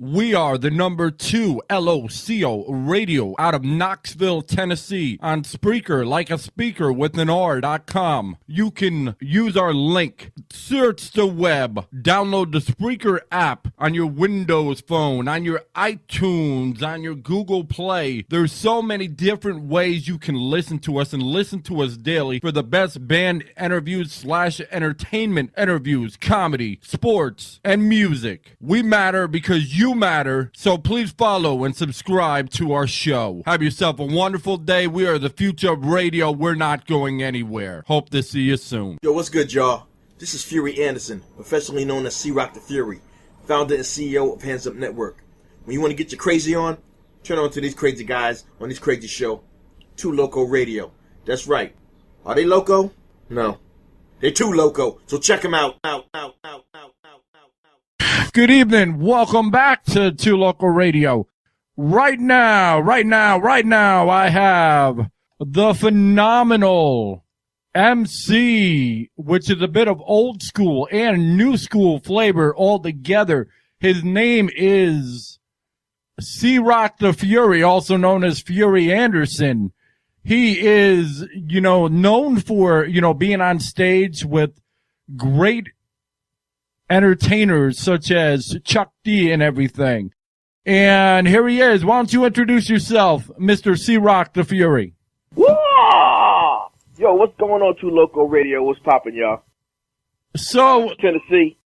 We are the number 2 LOCO radio out of Knoxville, Tennessee on Spreaker, like a speaker with an R.com. You can use our link, search the web, download the Spreaker app on your Windows phone, on your iTunes, on your Google Play. There's so many different ways you can listen to us and listen to us daily for the best band interviews / entertainment interviews, comedy, sports, and music. We matter because you matter, so please follow and subscribe to our show. Have yourself a wonderful day. We are the future of radio. We're not going anywhere. Hope to see you soon. Yo, what's good, y'all? This is Fury Anderson, professionally known as CEE-Rock The Fury, founder and CEO of Handzup Network. When you want to get your crazy on, turn on to these crazy guys on this crazy show, 2 Loco Radio. That's right. Are they loco? No. They're 2 loco, so check them out. Good evening. Welcome back to 2 Local Radio. Right now, I have the phenomenal MC, which is a bit of old school and new school flavor all together. His name is CEE-Rock The Fury, also known as Fury Anderson. He is, known for, being on stage with great entertainers such as Chuck D and everything. And here he is. Why don't you introduce yourself, Mr. CEE-Rock The Fury? Woo! Yo, what's going on, 2 Loco Radio? What's poppin', y'all? So, Tennessee.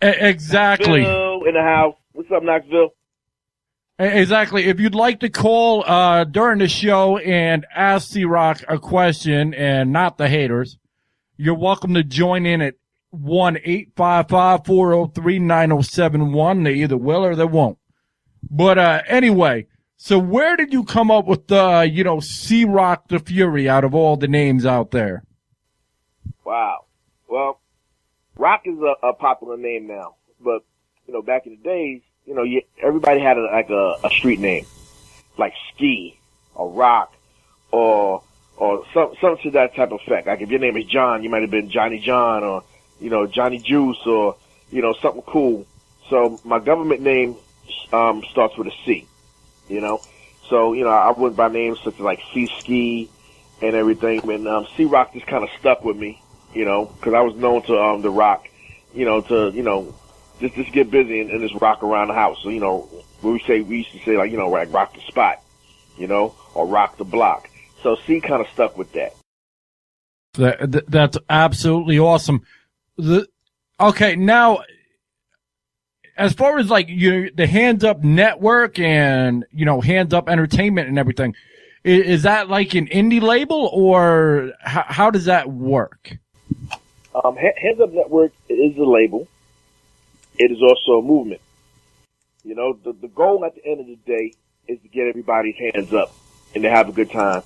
Exactly. Knoxville in the house. What's up, Knoxville? Exactly. If you'd like to call during the show and ask CEE-Rock a question and not the haters, you're welcome to join in at 1-855-403-9071. They either will or they won't. But anyway, so where did you come up with the, CEE-Rock The Fury out of all the names out there? Wow. Well, Rock is a popular name now. But, back in the days, everybody had a street name. Like Ski or Rock or something to that type of effect. Like if your name is John, you might have been Johnny John or Johnny Juice or, something cool. So my government name, starts with a C, So, I went by names such as like C-Ski and everything. And, CEE-Rock just kind of stuck with me, cause I was known to, the rock, just get busy and just rock around the house. So, we used to say like, like rock the spot, or rock the block. So C kind of stuck with that. That's absolutely awesome. Okay, now, as far as like the Handzup Network and Handzup Entertainment and everything, is that like an indie label or how does that work? Handzup Network is a label. It is also a movement. The goal at the end of the day is to get everybody's hands up and to have a good time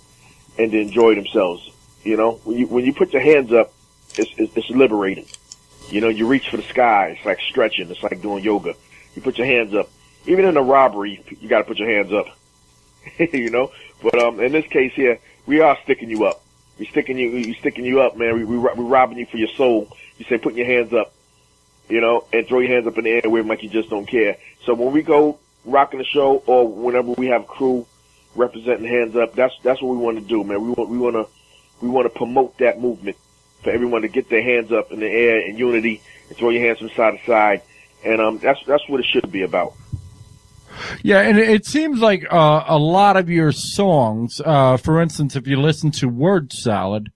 and to enjoy themselves. When you put your hands up, it's liberating. You reach for the sky. It's like stretching. It's like doing yoga. You put your hands up. Even in a robbery, you got to put your hands up. But in this case here, we are sticking you up. We sticking you up, man. We robbing you for your soul. You say put your hands up, and throw your hands up in the air and wave them like you just don't care. So when we go rocking the show or whenever we have a crew representing Hands Up, that's what we want to do, man. We want to promote that movement for everyone to get their hands up in the air in unity and throw your hands from side to side. And that's what it should be about. Yeah, and it seems like a lot of your songs, for instance, if you listen to Word Salad,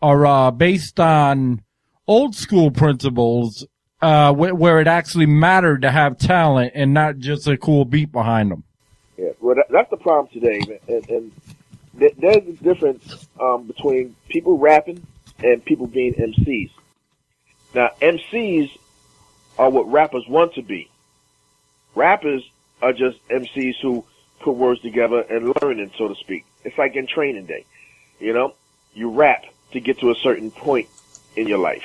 are based on old school principles where it actually mattered to have talent and not just a cool beat behind them. Yeah, well, that's the problem today, man. And there's a difference between people rapping and people being MCs. Now, MCs are what rappers want to be. Rappers are just MCs who put words together and learning, so to speak. It's like in training day. You rap to get to a certain point in your life.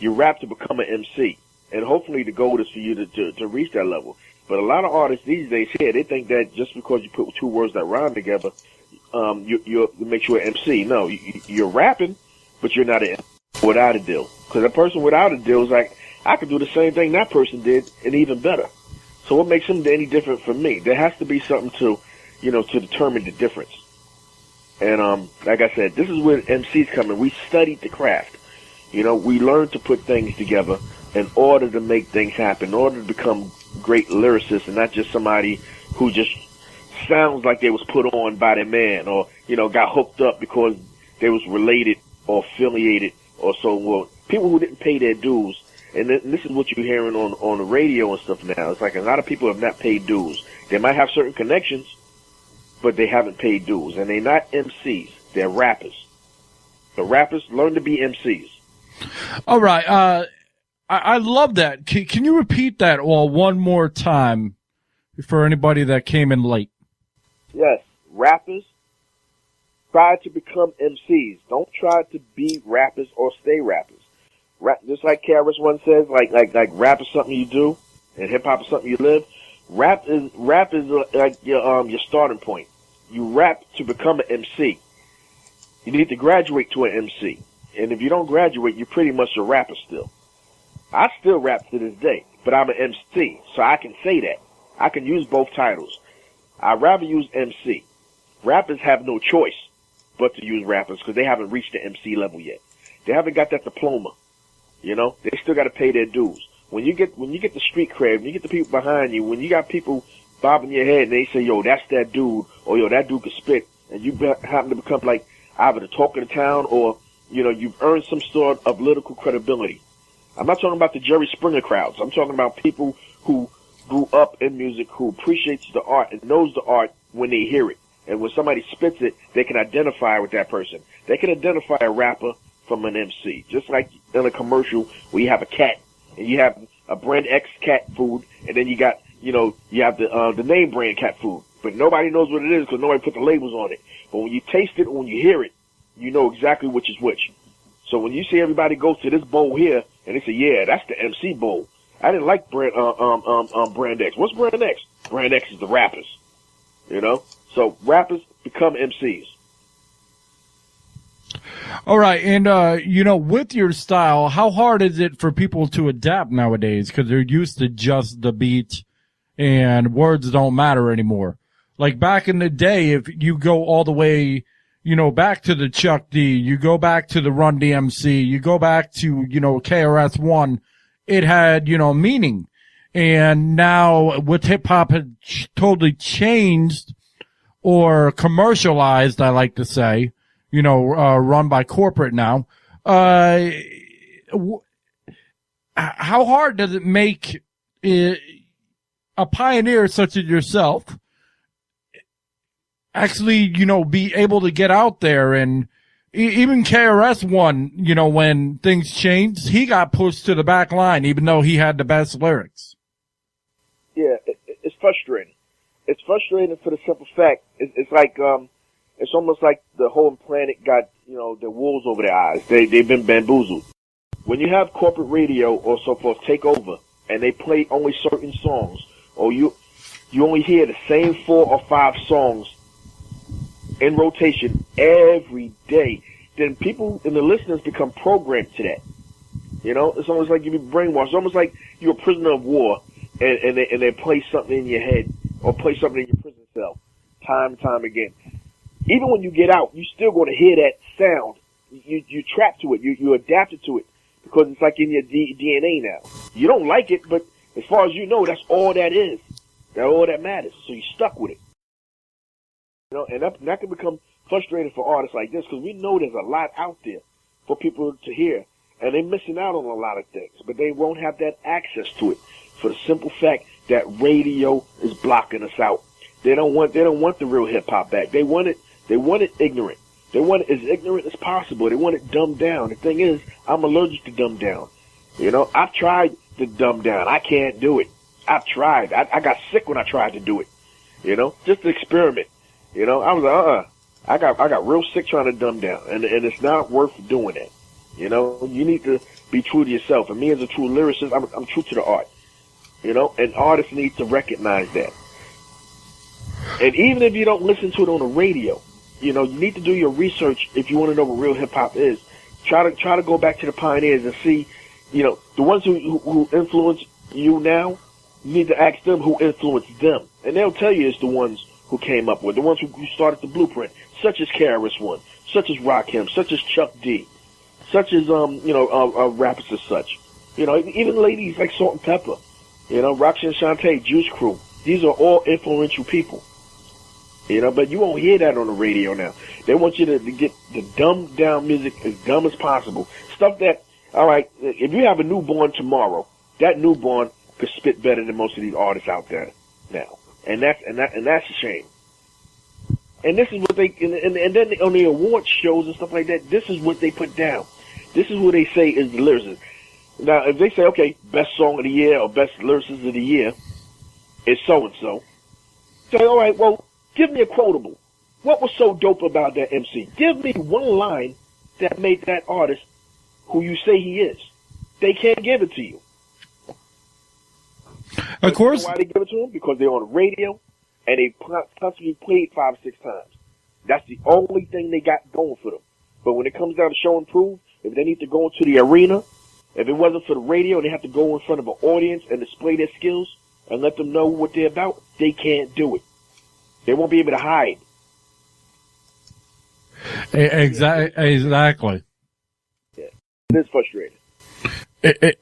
You rap to become an MC. And hopefully the goal is for you to reach that level. But a lot of artists these days here, they think that just because you put 2 words that rhyme together, you make you an MC. No, you're rapping, but you're not without a deal. Because a person without a deal is like, I could do the same thing that person did and even better. So what makes him any different from me? There has to be something to, to determine the difference. And like I said, this is where MCs come in. We studied the craft. We learned to put things together in order to make things happen, in order to become great lyricists and not just somebody who just sounds like they was put on by their man or, got hooked up because they was related or affiliated or so. Well, people who didn't pay their dues, and this is what you're hearing on the radio and stuff now. It's like a lot of people have not paid dues. They might have certain connections, but they haven't paid dues. And they're not MCs. They're rappers. The rappers learn to be MCs. All right. I love that. Can you repeat that one more time for anybody that came in late? Yes. Rappers try to become MCs. Don't try to be rappers or stay rappers. Just like KRS-One says, like rap is something you do and hip hop is something you live. Rap is like your starting point. You rap to become an MC. You need to graduate to an MC. And if you don't graduate, you're pretty much a rapper still. I still rap to this day, but I'm an MC, so I can say that. I can use both titles. I'd rather use MC. Rappers have no choice but to use rappers because they haven't reached the MC level yet. They haven't got that diploma. They still got to pay their dues. When you get the street cred, when you get the people behind you, when you got people bobbing your head and they say, yo, that's that dude, or yo, that dude can spit, and you happen to become like either the talk of the town or, you've earned some sort of political credibility. I'm not talking about the Jerry Springer crowds. I'm talking about people who grew up in music, who appreciates the art and knows the art when they hear it. And when somebody spits it, they can identify with that person. They can identify a rapper from an MC. Just like in a commercial where you have a cat and you have a brand X cat food, and then you got, you have the name brand cat food. But nobody knows what it is because nobody put the labels on it. But when you taste it, when you hear it, you know exactly which is which. So when you see everybody go to this bowl here, and they say, yeah, that's the MC bowl. I didn't like brand X. What's brand X? Brand X is the rappers. So rappers become MCs. All right. And, with your style, how hard is it for people to adapt nowadays? Because they're used to just the beat and words don't matter anymore. Like back in the day, if you go all the way, back to the Chuck D, you go back to the Run DMC, you go back to, KRS-One, it had, meaning. And now with hip hop had totally changed or commercialized, I like to say, run by corporate now. How hard does it make a pioneer such as yourself actually, be able to get out there? And even KRS-One, when things changed, he got pushed to the back line, even though he had the best lyrics. Yeah, it's frustrating. It's frustrating for the simple fact, it's like, it's almost like the whole planet got, the wolves over their eyes. They've been bamboozled. When you have corporate radio or so forth take over and they play only certain songs, or you only hear the same 4 or 5 songs in rotation every day, then people and the listeners become programmed to that. It's almost like you be brainwashed. It's almost like you're a prisoner of war and they play something in your head or play something in your prison cell time and time again. Even when you get out, you still going to hear that sound. You trapped to it. You adapted to it because it's like in your DNA now. You don't like it, but as far as you know, that's all that is. That's all that matters. So you're stuck with it. And that can become frustrating for artists like this because we know there's a lot out there for people to hear, and they're missing out on a lot of things, but they won't have that access to it for the simple fact that radio is blocking us out. They don't want the real hip hop back. They want it ignorant. They want it as ignorant as possible. They want it dumbed down. The thing is, I'm allergic to dumbed down. I've tried to dumb down. I can't do it. I've tried. I got sick when I tried to do it. Just to experiment. I was like, I got real sick trying to dumb down, and it's not worth doing that. You need to be true to yourself. And me as a true lyricist, I'm true to the art. And artists need to recognize that. And even if you don't listen to it on the radio, you need to do your research if you want to know what real hip hop is. Try to go back to the pioneers and see, the ones who influence you now, You need to ask them who influenced them. And they'll tell you it's the ones who came up with, the ones who started the blueprint, such as KRS-One, such as Rakim, such as Chuck D, such as, rappers as such. You know, even ladies like Salt and Pepper, you know, Roxy and Shantae, Juice Crew. These are all influential people. You know, but you won't hear that on the radio now. They want you to get the dumbed down music as dumb as possible. Stuff that, all right, if you have a newborn tomorrow, that newborn could spit better than most of these artists out there now. And that's a shame. And this is what they, and then on the award shows and stuff like that, this is what they put down. This is what they say is the lyricist. Now, if they say, okay, best song of the year or best lyricist of the year is so-and-so, say, all right, well, give me a quotable. What was so dope about that MC? Give me one line that made that artist who you say he is. They can't give it to you. Of course. You know why they give it to them? Because they're on the radio and they constantly played 5 or 6 times. That's the only thing they got going for them. But when it comes down to show and prove, if they need to go into the arena, if it wasn't for the radio and they have to go in front of an audience and display their skills and let them know what they're about, they can't do it. They won't be able to hide. Exactly. Yeah. It is frustrating.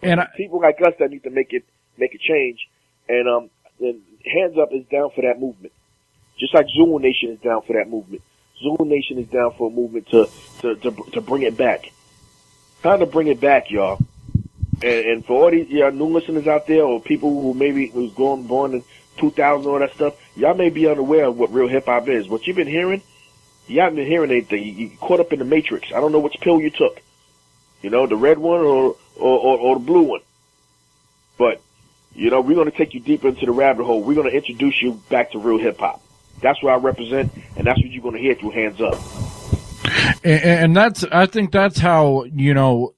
And people like us that need to make a change. And Handzup is down for that movement. Just like Zool Nation is down for that movement. Zool Nation is down for a movement to bring it back. Time to bring it back, y'all. And for all these new listeners out there, or people who maybe was born in 2000, all that stuff, y'all may be unaware of what real hip hop is. What you've been hearing, you haven't been hearing anything. You caught up in the matrix. I don't know which pill you took. You know, the red one or the blue one. But, you know, we're going to take you deeper into the rabbit hole. We're going to introduce you back to real hip hop. That's what I represent, and that's what you're going to hear through Handzup. And I think that's how, you know,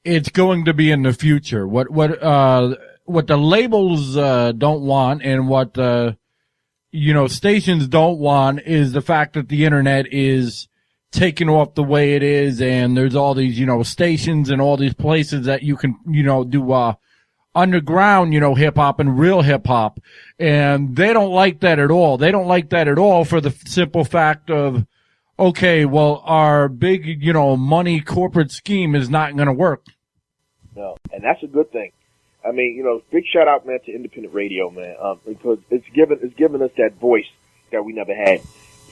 it's going to be in the future. What the labels don't want, and what stations don't want, is the fact that the internet is taking off the way it is, and there's all these stations and all these places that you can do underground hip hop and real hip hop, and they don't like that at all. They don't like that at all for the simple fact of, okay, well, our big money corporate scheme is not going to work. No, and that's a good thing. I mean, big shout out, man, to independent radio, man, because it's given us that voice that we never had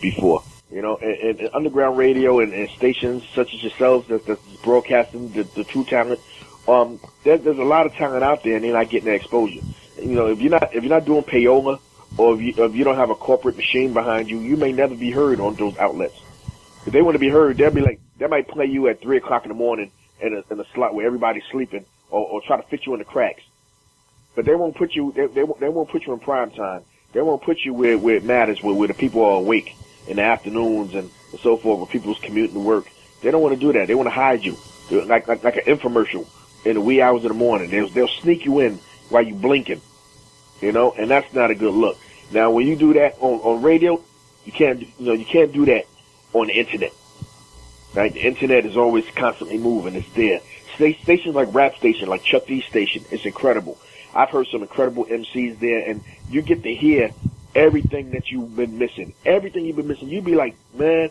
before. And underground radio and stations such as yourselves that's broadcasting the true talent. There's a lot of talent out there, and they're not getting that exposure. If you're not doing payola, or if you don't have a corporate machine behind you, you may never be heard on those outlets. If they want to be heard, they might play you at 3:00 in the morning in a slot where everybody's sleeping, or try to fit you in the cracks. But they won't put you. They won't put you in prime time. They won't put you where it matters, where the people are awake in the afternoons and so forth, where people's commuting to work. They don't want to do that. They want to hide you, like an infomercial in the wee hours of the morning. They'll sneak you in while you blinking, and that's not a good look. Now, when you do that on radio, you can't do that on the internet. Right? The internet is always constantly moving. It's there. Stations like Rap Station, like Chuck D Station, it's incredible. I've heard some incredible MCs there, and you get to hear everything that you've been missing. Everything you've been missing. You'd be like, man,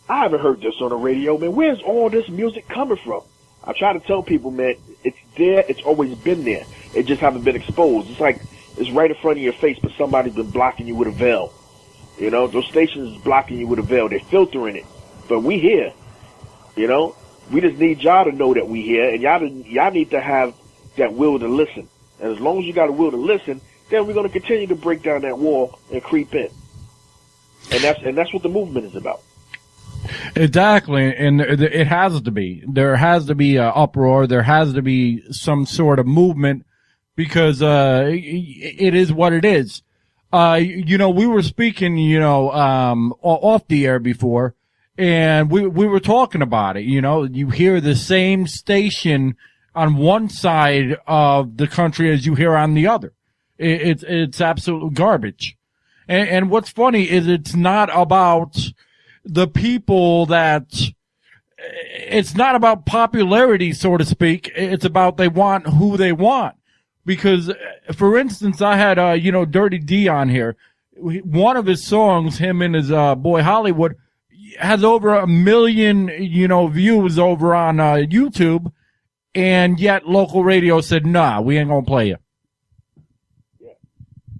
I haven't heard this on the radio, man. Where's all this music coming from? I try to tell people, man, it's there. It's always been there. It just haven't been exposed. It's like it's right in front of your face, but somebody's been blocking you with a veil. Those stations is blocking you with a veil. They're filtering it. But we here, we just need y'all to know that we here, and y'all need to have that will to listen. And as long as you got a will to listen, then we're going to continue to break down that wall and creep in. And that's what the movement is about. Exactly, and it has to be. There has to be an uproar. There has to be some sort of movement, because it is what it is. We were speaking, off the air before, and we were talking about it. You hear the same station on one side of the country as you hear on the other. It's absolute garbage. And what's funny is it's not about the people it's not about popularity, so to speak. It's about they want who they want. because, for instance, I had, Dirty D on here. One of his songs, him and his boy Hollywood, has over 1 million, views over on YouTube, and yet local radio said, nah, we ain't gonna play you. Yeah,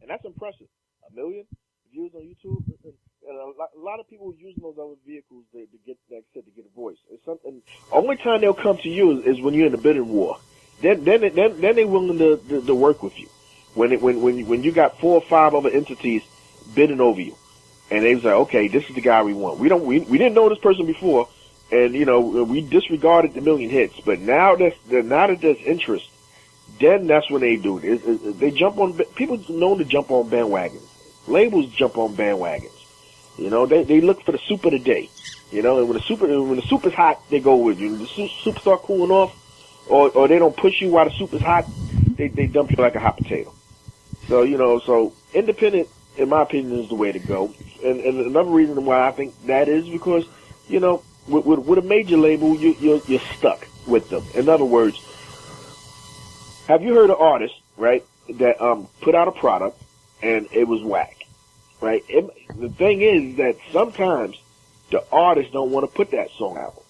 and that's impressive. 1 million views on YouTube, and a lot of people using those other vehicles to get, like I said, to get a voice. It's something. Only time they'll come to you is when you're in a bidding war. Then they're willing to work with you. When you got 4 or 5 other entities bidding over you, and they was like, okay, this is the guy we want. We didn't know this person before, and we disregarded the 1 million hits. But now that there's interest, then that's when they do it. They jump on. People known to jump on bandwagons. Labels jump on bandwagons. They look for the soup of the day. And when the soup is hot, they go with you. When the soup start cooling off, or they don't push you while the soup is hot, they dump you like a hot potato. So independent, in my opinion, is the way to go. And another reason why I think that is because, with a major label, you're stuck with them. In other words, have you heard of artists, right, that put out a product and it was whack, right? The thing is that sometimes the artists don't want to put that song out,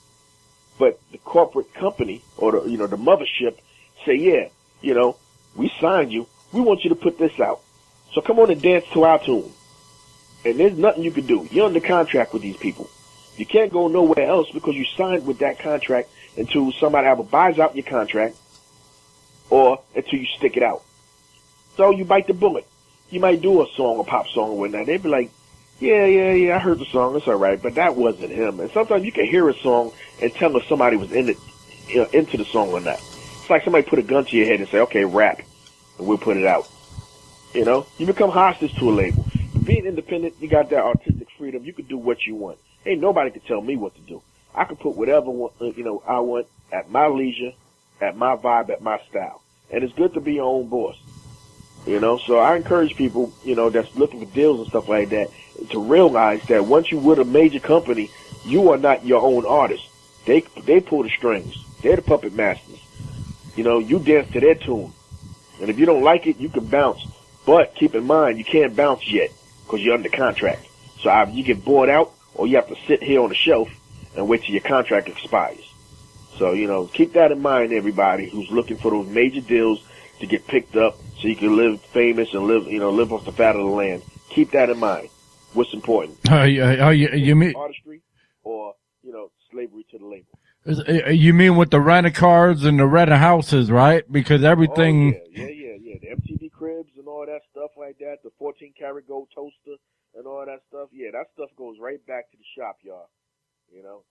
but the corporate company or the mothership say, yeah, we signed you, we want you to put this out, so come on and dance to our tune. And there's nothing you can do. You're under contract with these people. You can't go nowhere else because you signed with that contract until somebody either buys out your contract or until you stick it out. So you bite the bullet. You might do a song, a pop song or whatnot. They'd be like, yeah, I heard the song, it's all right, but that wasn't him. And sometimes you can hear a song and tell if somebody was into the song or not. It's like somebody put a gun to your head and say, okay, rap, and we'll put it out. You become hostage to a label. Being independent, you got that artistic freedom. You can do what you want. Ain't nobody can tell me what to do. I can put whatever I want at my leisure, at my vibe, at my style. And it's good to be your own boss. So I encourage people, that's looking for deals and stuff like that, to realize that once you're with a major company, you are not your own artist. They pull the strings. They're the puppet masters. You dance to their tune. And if you don't like it, you can bounce. But keep in mind, you can't bounce yet because you're under contract. So either you get bought out or you have to sit here on the shelf and wait till your contract expires. So, keep that in mind, everybody who's looking for those major deals to get picked up so you can live famous and live off the fat of the land. Keep that in mind. What's important? You mean artistry or, slavery to the label? You mean with the rent cars and the rent houses, right? Because everything. Oh, yeah. The MTV cribs and all that stuff like that. The 14-karat gold toaster and all that stuff. Yeah, that stuff goes right back to the shop, y'all.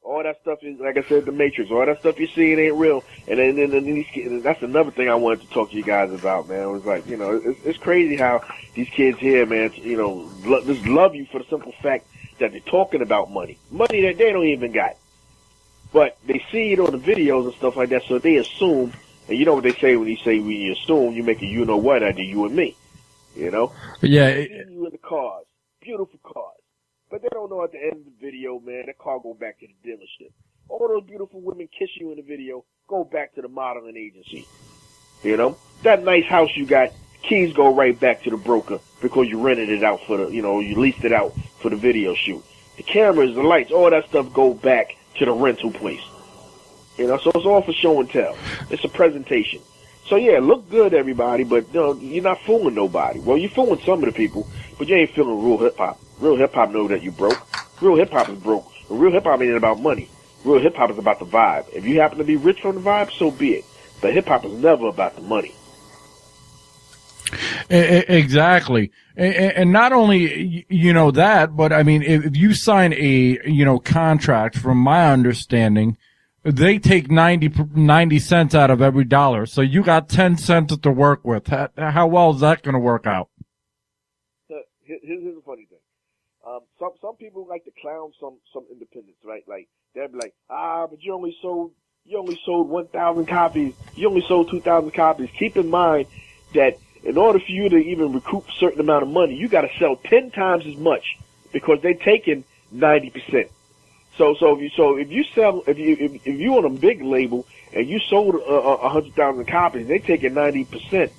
All that stuff is, like I said, the Matrix. All that stuff you're seeing ain't real. And then that's another thing I wanted to talk to you guys about, man. It was like, it's crazy how these kids here, man, just love you for the simple fact that they're talking about money that they don't even got. But they see it on the videos and stuff like that, so they assume. And you know what they say when you assume, you make a you-know-what out of you and me. Yeah. They see you in the cars, beautiful cars. But they don't know at the end of the video, man, that car go back to the dealership. All those beautiful women kiss you in the video, go back to the modeling agency. That nice house you got, keys go right back to the broker because you rented it out for you leased it out for the video shoot. The cameras, the lights, all that stuff go back to the rental place. So it's all for show and tell. It's a presentation. So yeah, look good, everybody, but you're not fooling nobody. Well, you're fooling some of the people, but you ain't feeling real hip hop. Real hip hop know that you broke. Real hip hop is broke. And real hip hop ain't about money. Real hip hop is about the vibe. If you happen to be rich from the vibe, so be it. But hip hop is never about the money. Exactly. And not only, that, but I mean, if you sign a, contract, from my understanding, they take 90 cents out of every dollar. So you got 10 cents to work with. How well is that going to work out? Here's a funny thing. Some people like to clown some independents, right? Like, they'll be like, but you only sold 1,000 copies. You only sold 2,000 copies. Keep in mind that in order for you to even recoup a certain amount of money, you got to sell 10 times as much because they're taking 90%. So if you on a big label and you sold 100,000 copies, they taking 90%.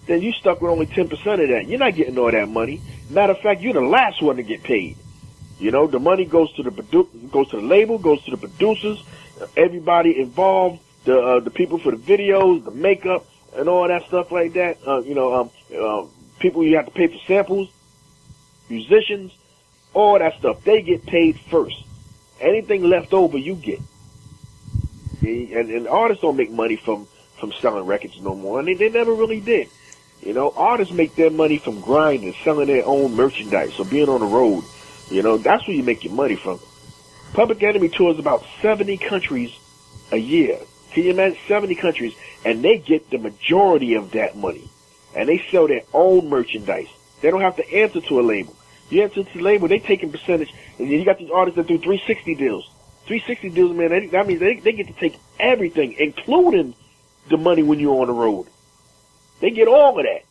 then you stuck with only 10% of that. You're not getting all that money. Matter of fact, you're the last one to get paid. You know, the money goes to goes to the label, goes to the producers, everybody involved, the people for the videos, the makeup, and all that stuff like that. People you have to pay for samples, musicians, all that stuff. They get paid first. Anything left over, you get. And artists don't make money from selling records no more, and they never really did. You know, artists make their money from grinding, selling their own merchandise, or being on the road. You know, that's where you make your money from. Public Enemy tours about 70 countries a year. Can you imagine 70 countries? And they get the majority of that money. And they sell their own merchandise. They don't have to answer to a label. You answer to the label, they taking percentage. And then you got these artists that do 360 deals. 360 deals, man, that means they get to take everything, including the money when you're on the road. They get all of that.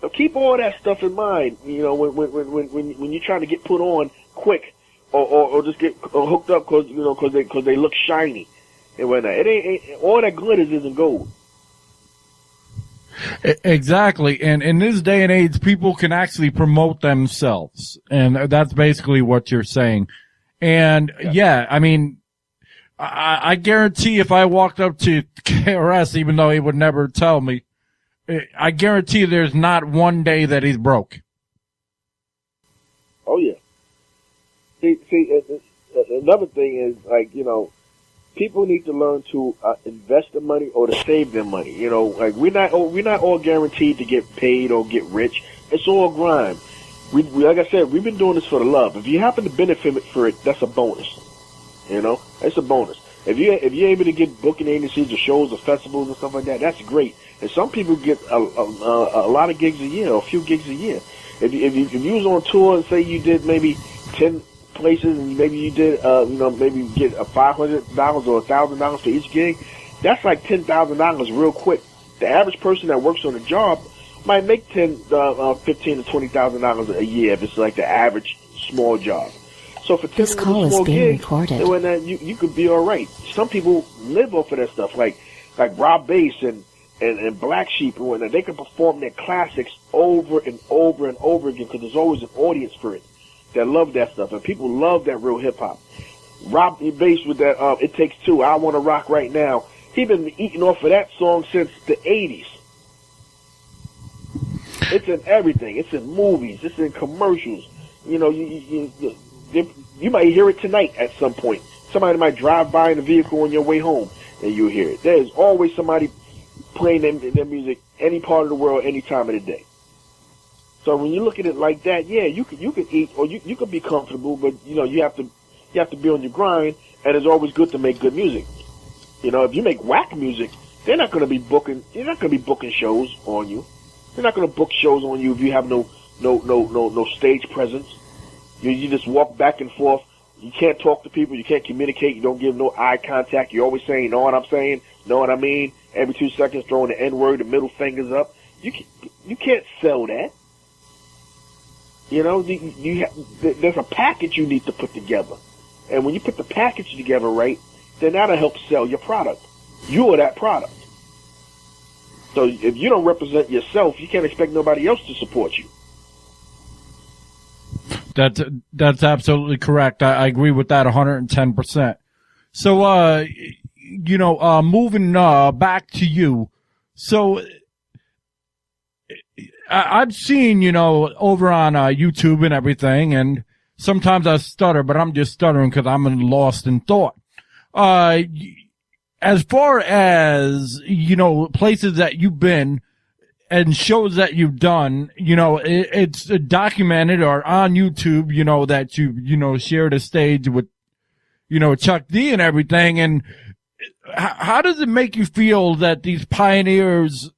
So keep all that stuff in mind, you know, when you're trying to get put on quick or just get hooked up because they look shiny and whatnot. It ain't all that glitters isn't gold. Exactly. And in this day and age, people can actually promote themselves. And that's basically what you're saying. And yeah, I mean, I guarantee if I walked up to KRS, even though he would never tell me, I guarantee there's not one day that he's broke. Oh yeah. See, another thing is, like, you know, people need to learn to invest the money or to save their money. You know, like we're not all guaranteed to get paid or get rich. It's all grind. We like I said, we've been doing this for the love. If you happen to benefit for it, that's a bonus. You know, it's a bonus. If you're able to get booking agencies or shows or festivals and stuff like that, that's great. And some people get a lot of gigs a year or a few gigs a year. If you was on tour and say you did maybe 10 places and maybe you did maybe you get $500 or $1,000 for each gig, that's like $10,000 real quick. The average person that works on a job might make $15,000 to $20,000 a year if it's like the average small job. So for 10 this call is being recorded. You could be all right. Some people live off of that stuff, like Rob Bass and Black Sheep and whatnot. They can perform their classics over and over and over again because there's always an audience for it that love that stuff, and people love that real hip hop. Rob Bass with that It Takes Two, I Want to Rock Right Now. He been eating off of that song since the 80s. It's in everything. It's in movies. It's in commercials. You know, you might hear it tonight at some point. Somebody might drive by in a vehicle on your way home, and you'll hear it. There's always somebody playing their music any part of the world, any time of the day. So when you look at it like that, yeah, you could eat or you could be comfortable, but you know you have to be on your grind, and it's always good to make good music. You know, if you make whack music, they're not going to be booking. They're not going to be booking shows on you. They're not going to book shows on you if you have no stage presence. You just walk back and forth. You can't talk to people. You can't communicate. You don't give no eye contact. You're always saying, know what I'm saying? Know what I mean? Every 2 seconds throwing the N-word, the middle fingers up. You can't sell that. You know, there's a package you need to put together. And when you put the package together right, then that'll help sell your product. You are that product. So if you don't represent yourself, you can't expect nobody else to support you. That's absolutely correct. I agree with that 110%. So, moving back to you. So, I've seen, over on YouTube and everything, and sometimes I stutter, but I'm just stuttering because I'm lost in thought. As far as, places that you've been and shows that you've done, it's documented or on YouTube, that you shared a stage with, Chuck D and everything. And how does it make you feel that these pioneers,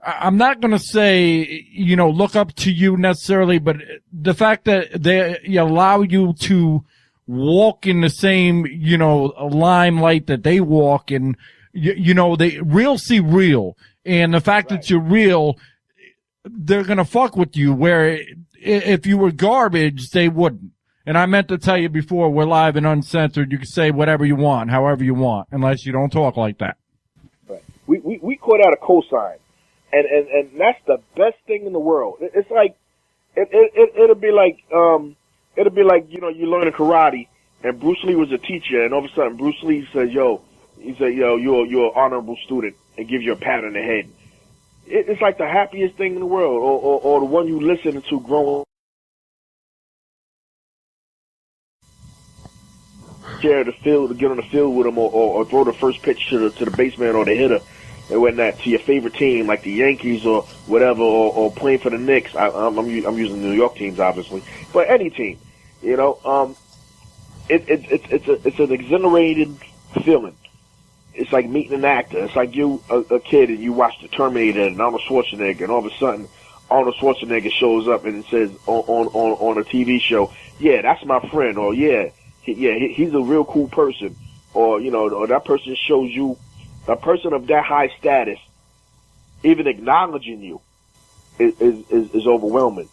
I'm not going to say, look up to you necessarily, but the fact that they allow you to walk in the same, limelight that they walk in, they real see real. And the fact that you're real, they're going to fuck with you, where if you were garbage, they wouldn't. And I meant to tell you before, we're live and uncensored. You can say whatever you want, however you want, unless you don't talk like that. Right. We caught out a cosign. And that's the best thing in the world. It's like, it'll be like, you know, you learn karate and Bruce Lee was a teacher and all of a sudden Bruce Lee says, yo, you're an honorable student and gives you a pat on the head. It's like the happiest thing in the world, or the one you listen to growing share the field, to get on the field with them, or throw the first pitch to the baseman or the hitter and whatnot to your favorite team, like the Yankees or whatever, or playing for the Knicks. I'm using New York teams, obviously, but any team, you know, it's an exhilarating feeling. It's like meeting an actor. It's like you, a kid, and you watch The Terminator and Arnold Schwarzenegger, and all of a sudden, Arnold Schwarzenegger shows up and it says on a TV show, yeah, that's my friend, or yeah, he's a real cool person, or you know, or that person shows you, a person of that high status, even acknowledging you, is overwhelming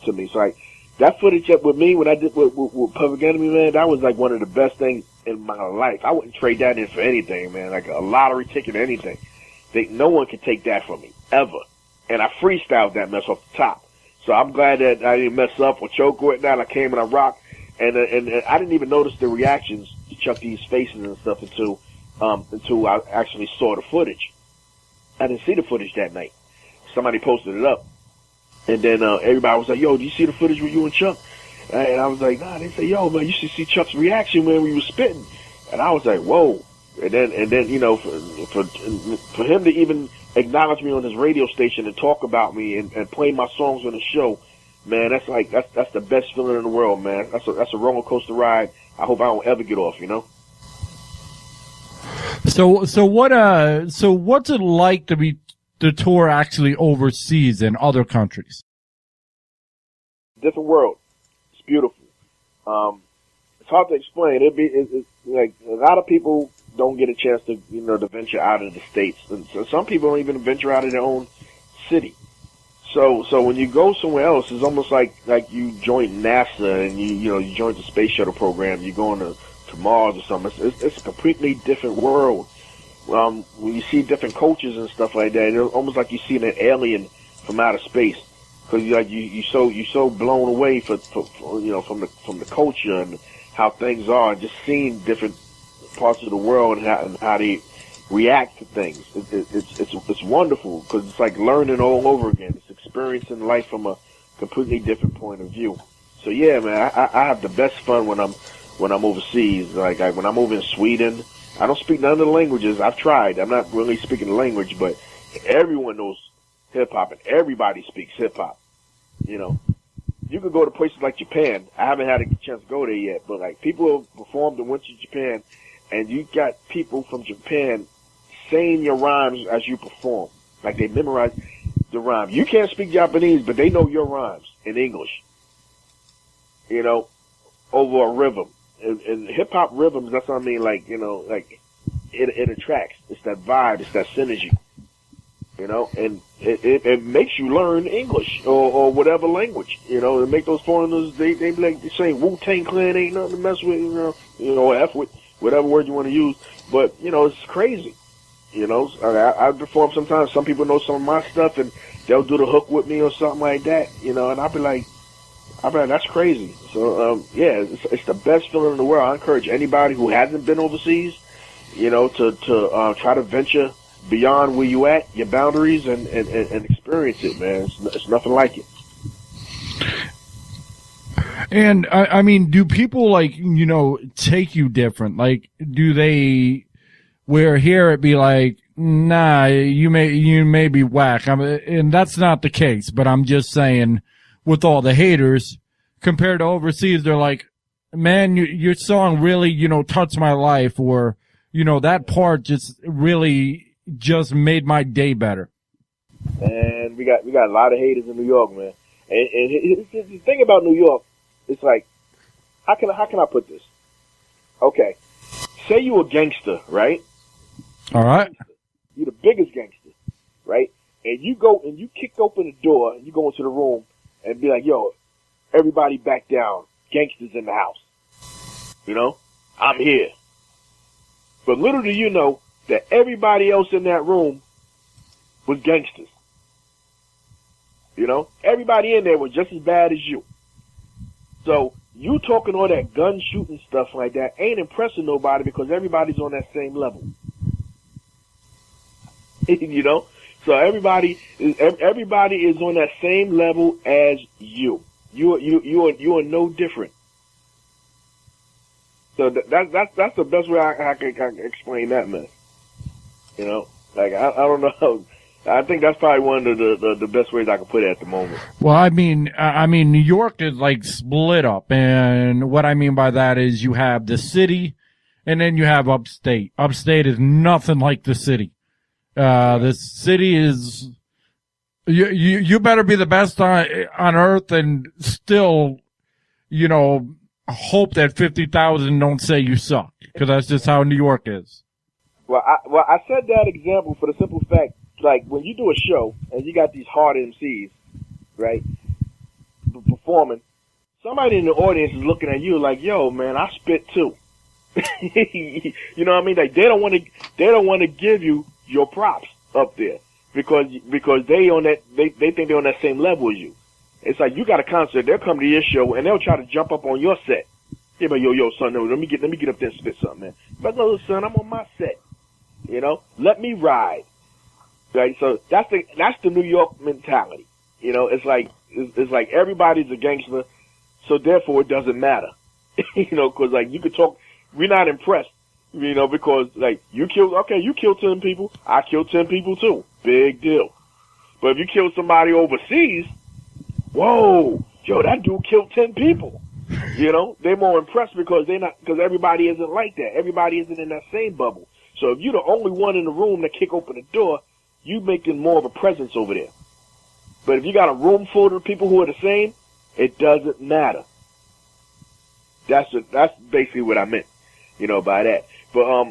to me. So like that footage up with me when I did with Public Enemy, man, that was like one of the best things in my life. I wouldn't trade that in for anything, man. Like a lottery ticket or anything. No one can take that from me, ever. And I freestyled that mess off the top. So I'm glad that I didn't mess up or choke with that. I came and I rocked. And I didn't even notice the reactions to Chuck D's faces and stuff until I actually saw the footage. I didn't see the footage that night. Somebody posted it up. And then everybody was like, yo, do you see the footage with you and Chuck? And I was like, nah. They say, yo, man, you should see Chuck's reaction when we were spitting. And I was like, whoa. And then you know, for him to even acknowledge me on his radio station and talk about me and play my songs on the show, man, that's the best feeling in the world, man. That's a roller coaster ride. I hope I don't ever get off, you know? So what's it like to tour actually overseas in other countries? Different world. It's beautiful. It's hard to explain. It's like a lot of people don't get a chance to, you know, to venture out of the States. And so some people don't even venture out of their own city. So when you go somewhere else, it's almost like you joined NASA and you joined the space shuttle program. You're going to Mars or something. It's a completely different world. When you see different cultures and stuff like that, it's almost like you see an alien from outer space, because you so blown away from the culture and how things are, and just seeing different parts of the world and how they react to things. It's wonderful, because it's like learning all over again. It's experiencing life from a completely different point of view. So yeah, man, I have the best fun when I'm overseas. Like when I'm over in Sweden, I don't speak none of the languages. I've tried. I'm not really speaking the language, but everyone knows hip hop and everybody speaks hip hop. You know, you could go to places like Japan. I haven't had a chance to go there yet, but like people have performed and went to Japan, and you got people from Japan saying your rhymes as you perform. Like they memorize the rhyme. You can't speak Japanese, but they know your rhymes in English. You know, over a rhythm. And hip-hop rhythms, that's what I mean, like, you know, like, it attracts. It's that vibe, it's that synergy, you know, and it makes you learn English or whatever language, you know, and make those foreigners, they be like, they say Wu-Tang Clan ain't nothing to mess with, you know, F with, whatever word you want to use, but, you know, it's crazy, you know. I perform sometimes, some people know some of my stuff, and they'll do the hook with me or something like that, you know, and I'll be like, that's crazy. So, yeah, it's the best feeling in the world. I encourage anybody who hasn't been overseas, you know, to try to venture beyond where you at, your boundaries, and experience it, man. It's nothing like it. And I mean, do people like, you know, take you different? Like, do they, where here it be like, nah, you may be whack. And that's not the case, but I'm just saying, with all the haters, compared to overseas, they're like, man, your song really, you know, touched my life, or, you know, that part just really just made my day better. And we got a lot of haters in New York, man. And the thing about New York, it's like, how can I put this? Okay, say you a gangster, right? All right. You're the biggest gangster, right? And you go and you kick open the door and you go into the room and be like, yo, everybody back down. Gangsters in the house. You know? I'm here. But little do you know that everybody else in that room was gangsters. You know, everybody in there was just as bad as you. So you talking all that gun shooting stuff like that ain't impressing nobody because everybody's on that same level. You know, so everybody is on that same level as you. You are no different. So that's the best way I can explain that, man. You know, like I don't know. I think that's probably one of the best ways I can put it at the moment. Well, I mean, New York is like split up, and what I mean by that is you have the city, and then you have upstate. Upstate is nothing like the city. The city is, you better be the best on earth and still, you know, hope that 50,000 don't say you suck, because that's just how New York is. Well, I said that example for the simple fact, like when you do a show and you got these hard MCs, right, performing, somebody in the audience is looking at you like, yo, man, I spit too. You know what I mean? Like they don't want to give you your props up there because they on that they think they're on that same level as you. It's like you got a concert, they'll come to your show and they'll try to jump up on your set. Yeah, but yo, son, no, let me get up there and spit something, man. But no, son, I'm on my set. You know, let me ride. Right? So that's the New York mentality. You know, it's like everybody's a gangster, so therefore it doesn't matter. You know, because like you could talk, we're not impressed. You know, because like you killed 10 people, I killed 10 people too, big deal. But if you kill somebody overseas, whoa, yo, that dude killed 10 people. You know, they're more impressed because everybody isn't like that. Everybody isn't in that same bubble. So if you're the only one in the room that kick open the door, you making more of a presence over there. But if you got a room full of people who are the same, it doesn't matter. That's basically what I meant, you know, by that. But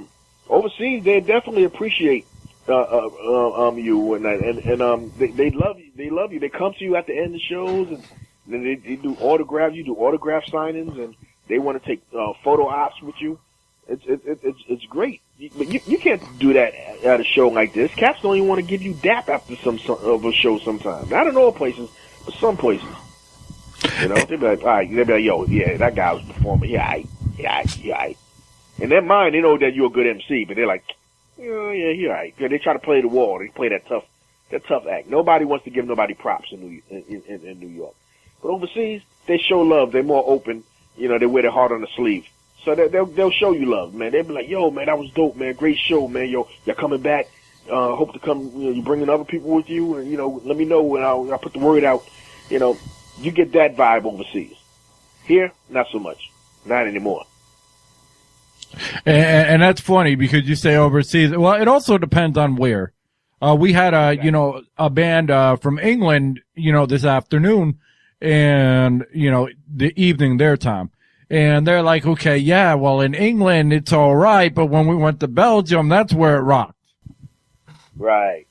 overseas, they definitely appreciate you and they love you. They love you. They come to you at the end of shows and then they do autographs. You do autograph signings and they want to take photo ops with you. It's great. But you can't do that at a show like this. Cats don't even want to give you dap after some of a show sometimes. Not in all places, but some places. You know, they'll be like, all right, they'll be like, yo, yeah, that guy was performing. Yeah. In their mind, they know that you're a good MC, but they're like, yeah, you're all right. They try to play the wall. They play that tough act. Nobody wants to give nobody props in New York. But overseas, they show love. They're more open. You know, they wear their heart on the sleeve. So they'll show you love, man. They'll be like, yo, man, that was dope, man. Great show, man. Yo, you're coming back. Hope to come, you know, you're bringing other people with you. And, you know, let me know when I'll put the word out. You know, you get that vibe overseas. Here, not so much. Not anymore. And that's funny because you say overseas. Well, it also depends on where. We had a band, from England, you know, this afternoon and, you know, the evening their time. And they're like, okay, yeah, well, in England, it's all right. But when we went to Belgium, that's where it rocked. Right.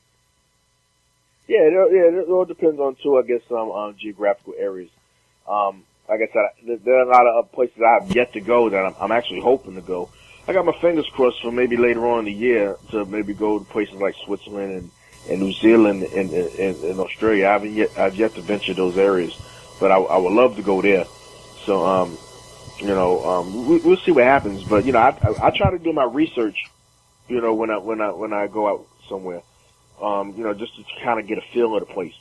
Yeah, it all depends on, too, I guess, some geographical areas. Like I said, there are a lot of places I have yet to go that I'm actually hoping to go. I got my fingers crossed for maybe later on in the year to maybe go to places like Switzerland and New Zealand and Australia. I've yet to venture those areas, but I would love to go there. So, we'll see what happens. But, you know, I try to do my research, you know, when I go out somewhere, you know, just to kind of get a feel of the place,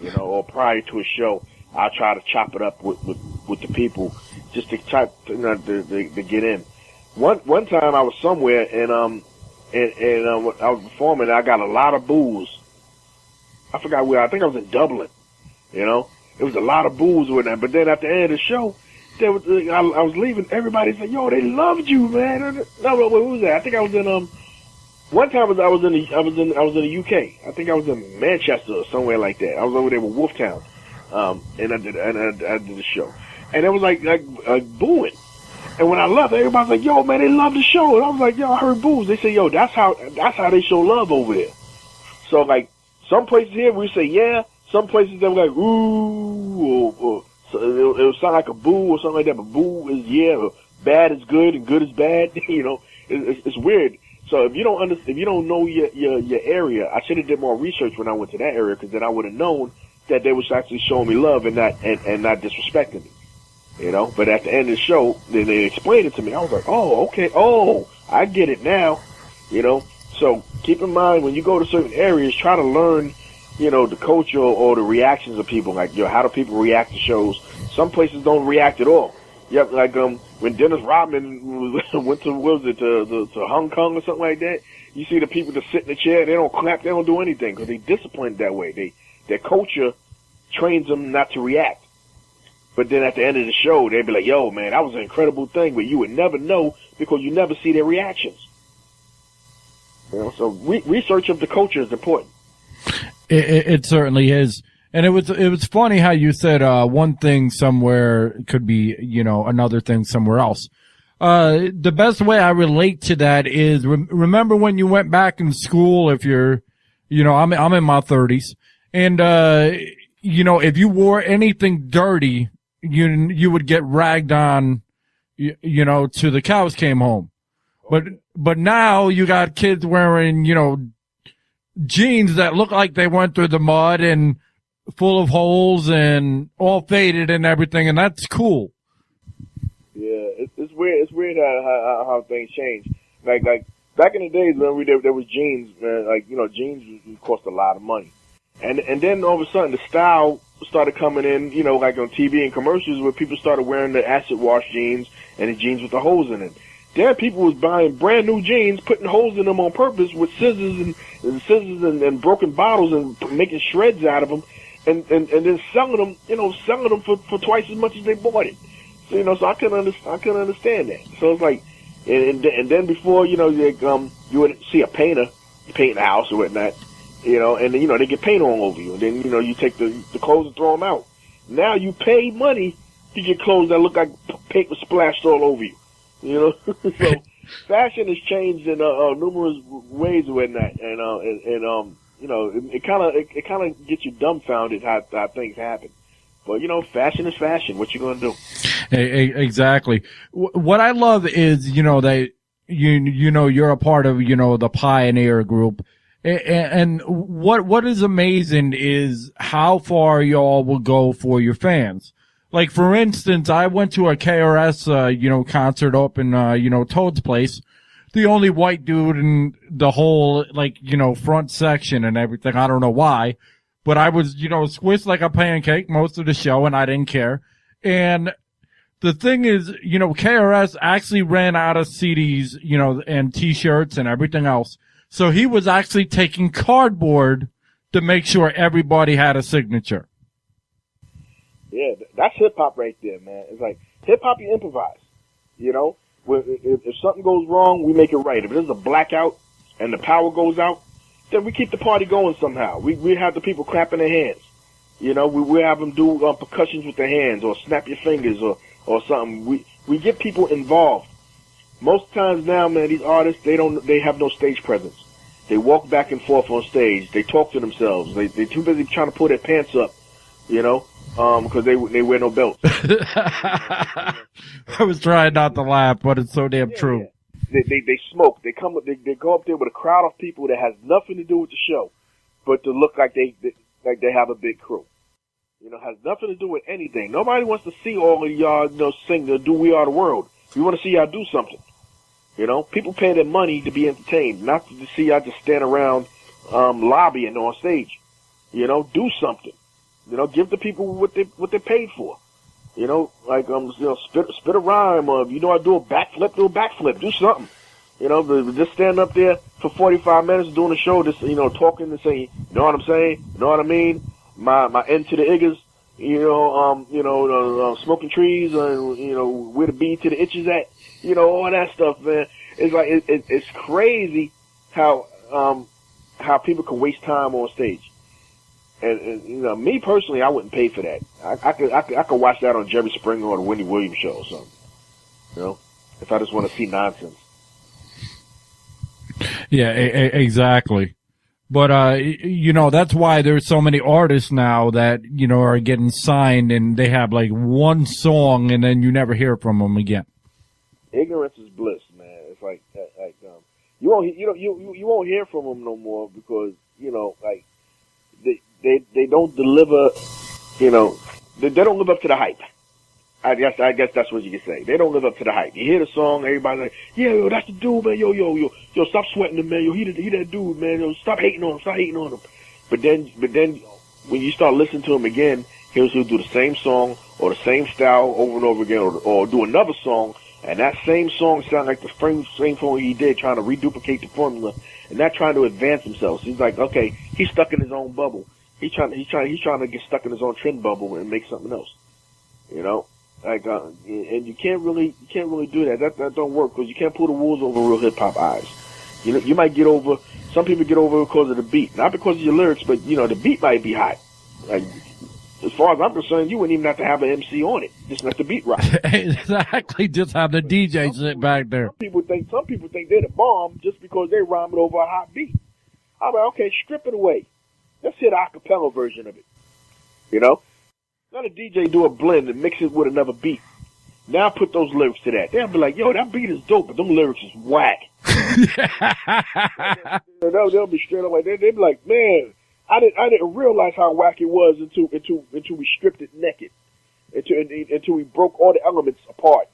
you know, or prior to a show. I try to chop it up with the people just to try to get in. One time I was somewhere and I was performing and I got a lot of boos. I forgot where. I think I was in Dublin. You know, it was a lot of boos with that. But then at the end of the show, I was leaving. Everybody said, "Yo, they loved you, man." No, what was that? I think I was in one time I was in the UK. I think I was in Manchester or somewhere like that. I was over there with Wolftown. And I did the show, and it was like booing. And when I left, everybody was like, "Yo, man, they love the show." And I was like, "Yo, I heard boos." They say, "Yo, that's how they show love over there." So like some places here we say yeah, some places they were like ooh, or so it would sound like a boo or something like that. But boo is yeah, or bad is good and good is bad. You know, it's weird. So if you don't know your area, I should have did more research when I went to that area because then I would have known that they was actually showing me love and not disrespecting me. You know, but at the end of the show, then they explained it to me. I was like, oh, okay, oh, I get it now. You know, so keep in mind when you go to certain areas, try to learn, you know, the culture or the reactions of people. Like, you know, how do people react to shows? Some places don't react at all. Yep, like when Dennis Rodman went to to Hong Kong or something like that. You see the people that sit in the chair, they don't clap, they don't do anything because they disciplined that way. Their culture trains them not to react. But then at the end of the show, they'd be like, yo, man, that was an incredible thing, but you would never know because you never see their reactions. You know, so research of the culture is important. It certainly is. And it was funny how you said one thing somewhere could be, you know, another thing somewhere else. The best way I relate to that is remember when you went back in school, if you're, you know, I'm in my 30s, and you know, if you wore anything dirty, you would get ragged on, you know, till the cows came home. But now you got kids wearing, you know, jeans that look like they went through the mud and full of holes and all faded and everything, and that's cool. Yeah, it's weird. It's weird how things change. Like back in the days when there was jeans, man. Like, you know, jeans cost a lot of money, and then all of a sudden the style started coming in. You know, like on TV and commercials where people started wearing the acid wash jeans and the jeans with the holes in it. Then people was buying brand new jeans, putting holes in them on purpose with scissors and broken bottles and making shreds out of them, and then selling them for twice as much as they bought it. So, you know, so I couldn't understand that. So it's like, and then before, you know, you would see a painter painting the house or whatnot, you know, and then, you know, they get paint all over you, and then, you know, you take the clothes and throw them out. Now you pay money to get clothes that look like paint was splashed all over you. You know, so fashion has changed in numerous ways and whatnot, and you know, it kind of gets you dumbfounded how things happen. But, you know, fashion is fashion. What you gonna do? Exactly. What I love is, you know, that you know you're a part of, you know, the pioneer group, and what is amazing is how far y'all will go for your fans. Like, for instance, I went to a KRS, you know, concert up in, you know, Toad's place. The only white dude in the whole, like, you know, front section and everything. I don't know why, but I was, you know, squished like a pancake most of the show, and I didn't care. And the thing is, you know, KRS actually ran out of CDs, you know, and T-shirts and everything else. So he was actually taking cardboard to make sure everybody had a signature. Yeah, that's hip hop right there, man. It's like hip hop, you improvise. You know, if something goes wrong, we make it right. If there's a blackout and the power goes out, then we keep the party going somehow. We have the people clapping their hands. You know, we have them do percussions with their hands or snap your fingers or something. We get people involved. Most times now, man, these artists they have no stage presence. They walk back and forth on stage. They talk to themselves. They're too busy trying to pull their pants up. You know. Because they wear no belts. I was trying not to laugh, but it's so damn true. Yeah. They smoke. They go up there with a crowd of people that has nothing to do with the show, but to look like they have a big crew. You know, has nothing to do with anything. Nobody wants to see all of y'all, you know, sing or do We Are the World. We want to see y'all do something. You know, people pay their money to be entertained, not to see y'all just stand around lobbying on stage. You know, do something. You know, give the people what they paid for. You know, like you know, spit a rhyme, or you know, I do a backflip, do something. You know, but just stand up there for 45 minutes doing a show, just, you know, talking and saying, you know what I'm saying, you know what I mean, my end to the Iggers, you know, smoking trees, you know, where the B to the itches at, you know, all that stuff, man. It's like it's crazy how people can waste time on stage. And you know, me personally, I wouldn't pay for that. I could watch that on Jerry Springer or the Wendy Williams show or something. You know, if I just want to see nonsense. Yeah, exactly. But you know, that's why there's so many artists now that, you know, are getting signed and they have like one song and then you never hear from them again. Ignorance is bliss, man. It's like you won't hear from them no more because, you know, like they don't deliver, you know, they don't live up to the hype. I guess that's what you can say. They don't live up to the hype. You hear the song, everybody's like, yeah, yo, that's the dude, man. Yo, stop sweating him, man. Yo, he that dude, man. Yo, stop hating on him. But then when you start listening to him again, he'll do the same song or the same style over and over again, or do another song, and that same song sounds like the same song he did, trying to reduplicate the formula and not trying to advance himself. So he's like, okay, he's stuck in his own bubble. He's trying to get stuck in his own trend bubble and make something else. You know, like, and you can't really do that. That don't work, because you can't pull the wolves over real hip hop eyes. You know, you might get over. Some people get over because of the beat, not because of your lyrics, but you know, the beat might be hot. Like, as far as I'm concerned, you wouldn't even have to have an MC on it. Just let the beat rock. Exactly. Just have the DJ sit back there. Some people think they're the bomb just because they rhyme it over a hot beat. I'm like, okay, strip it away. Let's hit an acapella version of it. You know? Let a DJ do a blend and mix it with another beat. Now put those lyrics to that. They'll be like, yo, that beat is dope, but them lyrics is whack. They'll be straight away. They'll be like, man, I didn't realize how whack it was until we stripped it naked, until we broke all the elements apart,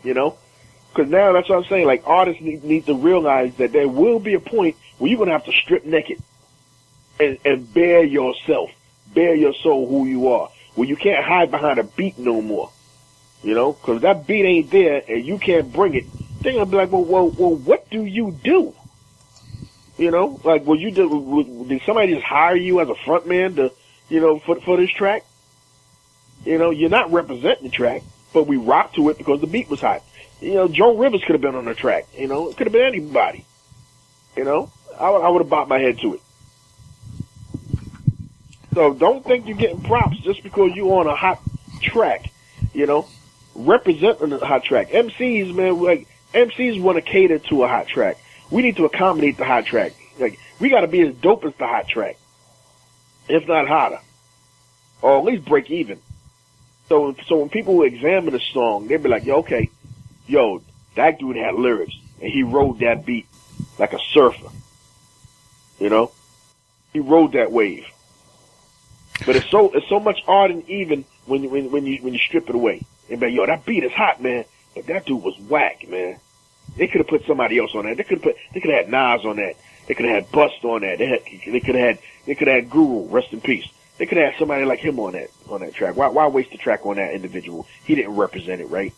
you know. Because now that's what I'm saying. Like, artists need to realize that there will be a point where you're gonna have to strip naked and bare yourself, bare your soul, who you are, where you can't hide behind a beat no more, you know. Because if that beat ain't there and you can't bring it, they're gonna be like, well, what do you do? You know, like, did somebody just hire you as a front man to, you know, for this track? You know, you're not representing the track, but we rocked to it because the beat was hot. You know, Joe Rivers could have been on the track. You know, it could have been anybody. You know, I would have bopped my head to it. So don't think you're getting props just because you're on a hot track. You know, representing a hot track. MCs, man, like, MCs want to cater to a hot track. We need to accommodate the hot track. Like, we got to be as dope as the hot track, if not hotter, or at least break even. So when people examine a song, they be like, yo, okay, yo, that dude had lyrics, and he rode that beat like a surfer. You know, he rode that wave. But it's so much art and even when you strip it away. And be like, yo, that beat is hot, man, but that dude was whack, man. They could have put somebody else on that. They could have had Nas on that. They could have had Bust on that. They could have had Guru, rest in peace. They could have had somebody like him on that track. Why waste the track on that individual? He didn't represent it, right?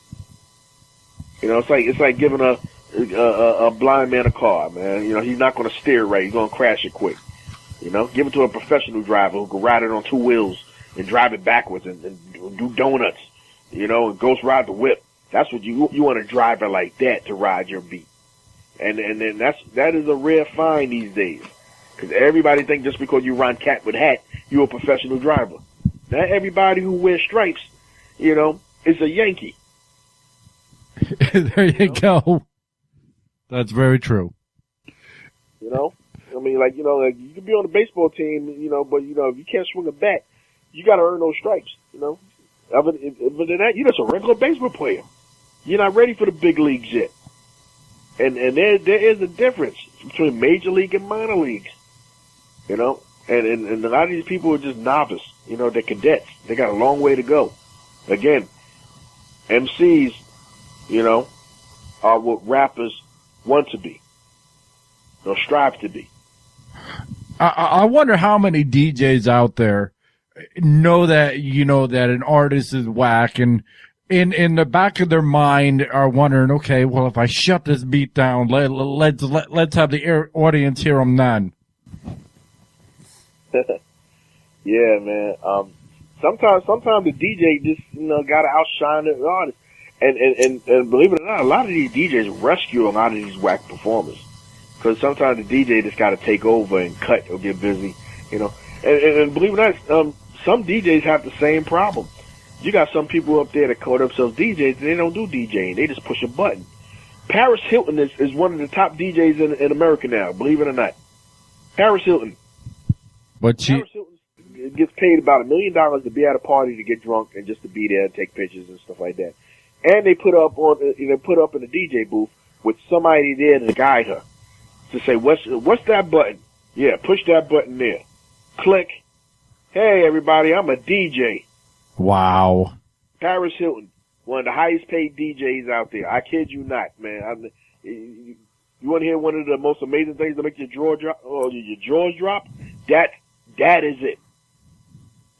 You know, it's like giving a blind man a car, man. You know, he's not going to steer right. He's going to crash it quick. You know, give it to a professional driver who can ride it on two wheels and drive it backwards and do donuts. You know, and ghost ride the whip. That's what you want a driver like that to ride your beat. And then that is a rare find these days. Because everybody think just because you run cat with hat, you're a professional driver. Not everybody who wears stripes, you know, is a Yankee. There you go. That's very true. You know? I mean, like, you know, like, you can be on the baseball team, you know, but, you know, if you can't swing a bat, you got to earn those stripes, you know? Other than that, you're just a regular baseball player. You're not ready for the big leagues yet. And there is a difference between major league and minor leagues. You know? And a lot of these people are just novice. You know, they're cadets. They got a long way to go. Again, MCs, you know, are what rappers want to be. Or strive to be. I wonder how many DJs out there know that, you know, that an artist is whack, and in the back of their mind are wondering, okay, well, if I shut this beat down, let's have the audience hear them then. Yeah, man. Sometimes the DJ just, you know, gotta outshine the artist. And believe it or not, a lot of these DJs rescue a lot of these whack performers. Because sometimes the DJ just gotta take over and cut or get busy, you know. And believe it or not, some DJs have the same problem. You got some people up there that call themselves DJs and they don't do DJing. They just push a button. Paris Hilton is one of the top DJs in America now, believe it or not. Paris Hilton. Paris Hilton gets paid about $1 million to be at a party, to get drunk, and just to be there and take pictures and stuff like that. And they put up in the DJ booth with somebody there to guide her, to say, what's that button? Yeah, push that button there. Click. Hey, everybody, I'm a DJ. Wow. Paris Hilton, one of the highest paid DJs out there. I kid you not, man. You want to hear one of the most amazing things that make your jaw drop, or your jaws drop? That is it.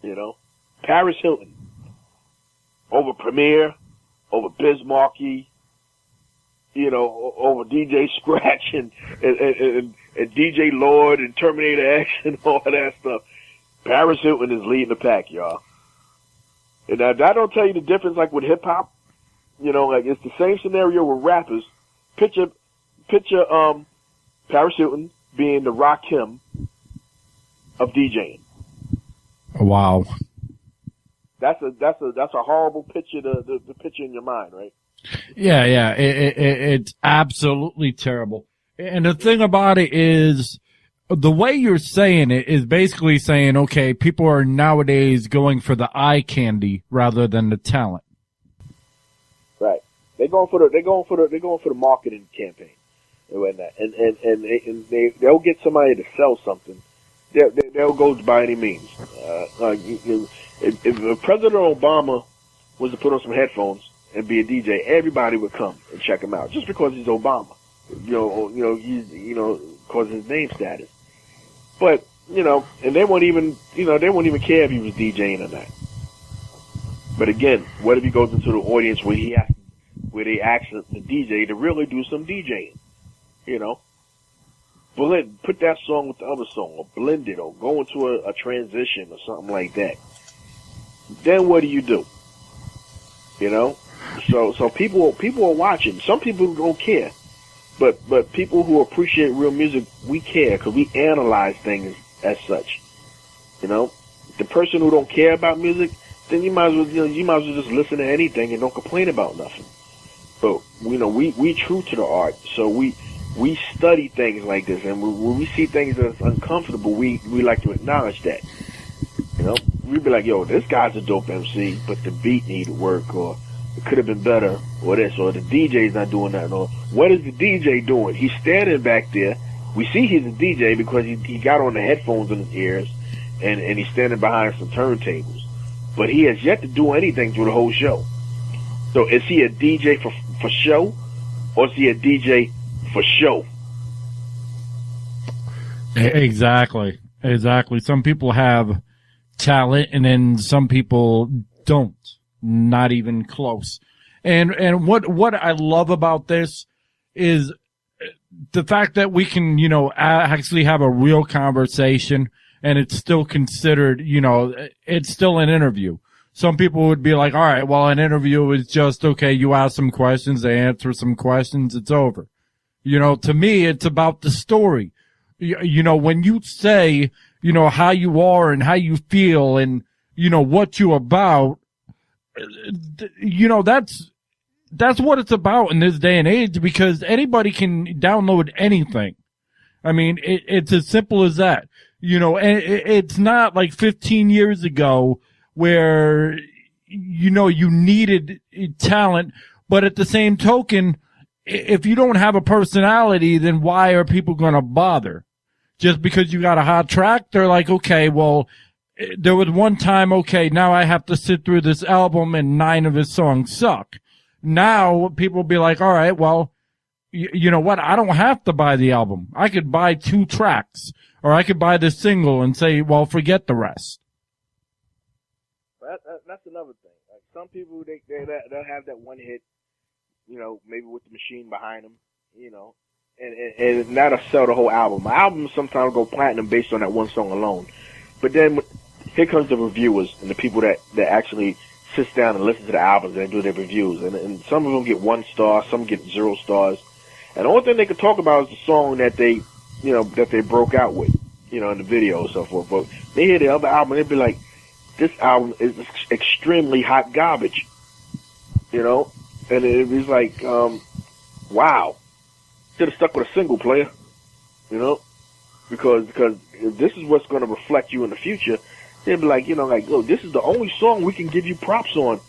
You know, Paris Hilton over Premier, over Biz Markie, you know, over DJ Scratch and DJ Lord and Terminator X and all that stuff. Paris Hilton is leading the pack, y'all. And now, that don't tell you the difference, like with hip hop. You know, like it's the same scenario with rappers. Picture Paris Hilton being the Rakim of DJing. Wow. That's a horrible picture to picture in your mind, right? Yeah. It's absolutely terrible. And the thing about it is, the way you're saying it is basically saying, okay, people are nowadays going for the eye candy rather than the talent. Right. They're going for the marketing campaign and whatnot. And they'll get somebody to sell something. They'll go by any means. If President Obama was to put on some headphones and be a DJ, everybody would come and check him out just because he's Obama. He's because of his name status. But, and they won't even care if he was DJing or not. But again, what if he goes into the audience where they ask the DJ to really do some DJing? Put that song with the other song, or blend it, or go into a transition or something like that. Then what do? So people are watching. Some people don't care. But people who appreciate real music, we care because we analyze things as such. The person who don't care about music, then you might as well just listen to anything and don't complain about nothing. But we true to the art, so we study things like this, and when we see things that's uncomfortable, we like to acknowledge that. We'd be like, yo, this guy's a dope MC, but the beat needed work, or it could have been better, or this, or the DJ's not doing that, or what is the DJ doing? He's standing back there. We see he's a DJ because he got on the headphones in his ears, and he's standing behind some turntables. But he has yet to do anything through the whole show. So is he a DJ for show, or is he a DJ for show? Exactly. Some people have talent, and then some people don't. Not even close. And what I love about this is the fact that we can, actually have a real conversation, and it's still considered, it's still an interview. Some people would be like, all right, well, an interview is just, okay, you ask some questions, they answer some questions, it's over. To me, it's about the story. When you say, how you are and how you feel and, what you're about, that's what it's about in this day and age, because anybody can download anything. I mean, it's as simple as that. And it's not like 15 years ago where, you needed talent, but at the same token, if you don't have a personality, then why are people going to bother? Just because you got a hot track, they're like, okay, well, there was one time, okay, now I have to sit through this album and 9 of his songs suck. Now people will be like, all right, well, you know what? I don't have to buy the album. I could buy 2 tracks, or I could buy the single and say, well, forget the rest. That's another thing. Like some people, they'll have that one hit, maybe with the machine behind them, and that'll sell the whole album. My album sometimes go platinum based on that one song alone. But then here comes the reviewers and the people that actually sits down and listen to the albums and do their reviews. And some of them get 1 star, some get 0 stars. And the only thing they can talk about is the song that they broke out with, in the video and so forth. But they hear the other album, they'd be like, this album is extremely hot garbage, And it was like, wow, should have stuck with a single player, because if this is what's going to reflect you in the future, they'd be like, oh, this is the only song we can give you props on.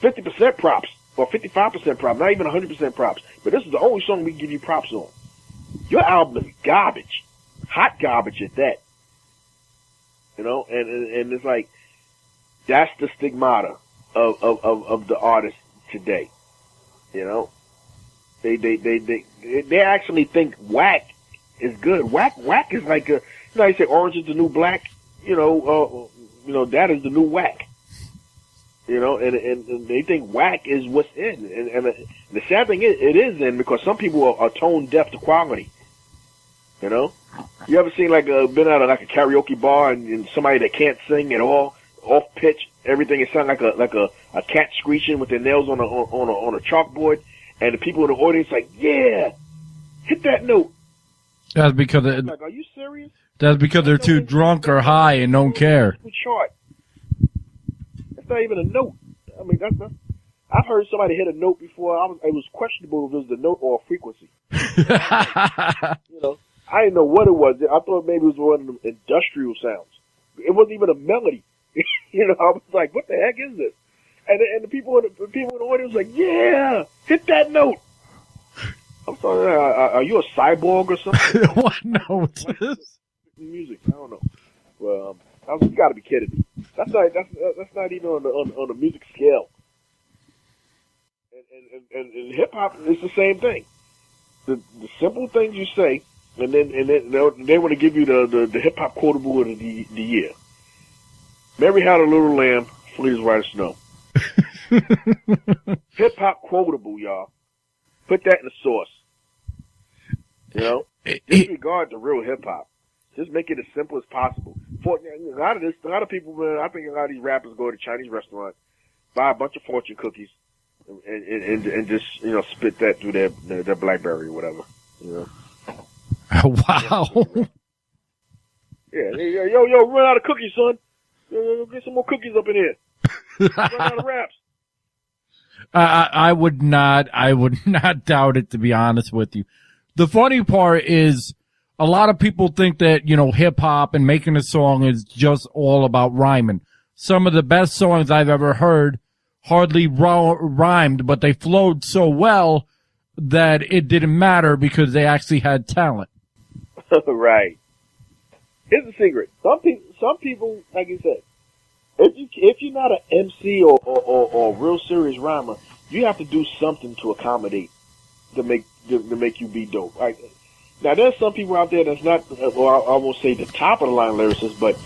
50% props, or 55% props, not even 100% props. But this is the only song we can give you props on. Your album is garbage. Hot garbage at that. you know, and it's like, that's the stigmata of the artists today, you know. They actually think whack is good. Whack is like you know, you say orange is the new black, you know, that is the new whack. You know, and they think whack is what's in. And the sad thing is, it is in, because some people are tone deaf to quality. You know? You ever seen been at a karaoke bar and somebody that can't sing at all, off pitch, everything, it sounds like a cat screeching with their nails on a chalkboard, and the people in the audience like, yeah, hit that note. That's because like, are you serious? That's because they're too drunk or high and don't care. Chart. That's not even a note. I mean, that's I've heard somebody hit a note before. It was questionable if it was the note or a frequency. You know, I didn't know what it was. I thought maybe it was one of them industrial sounds. It wasn't even a melody. You know, I was like, what the heck is this? And the people in the audience was like, yeah, hit that note. I'm sorry, are you a cyborg or something? What note? Music, I don't know. Well, you got to be kidding me. That's not even on the music scale. And hip hop is the same thing. The simple things you say, and then they want to give you the hip hop quotable of the year. Mary had a little lamb, fleas white as snow. Hip hop quotable, y'all. Put that in the sauce. You know, disregard the real hip hop. Just make it as simple as possible. For a lot of people, man, I think a lot of these rappers go to Chinese restaurants, buy a bunch of fortune cookies, and just, you know, spit that through their BlackBerry or whatever. You know. Wow. Yeah, yo, run out of cookies, son. Get some more cookies up in here. Run out of raps. I would not doubt it, to be honest with you. The funny part is, a lot of people think that, you know, hip hop and making a song is just all about rhyming. Some of the best songs I've ever heard hardly rhymed, but they flowed so well that it didn't matter because they actually had talent. Right. Here's the secret. Some people, like you said, if you're not an MC or a real serious rhymer, you have to do something to accommodate to make you be dope. Right? Now, there's some people out there that's not, or I won't say the top of the line lyricists, but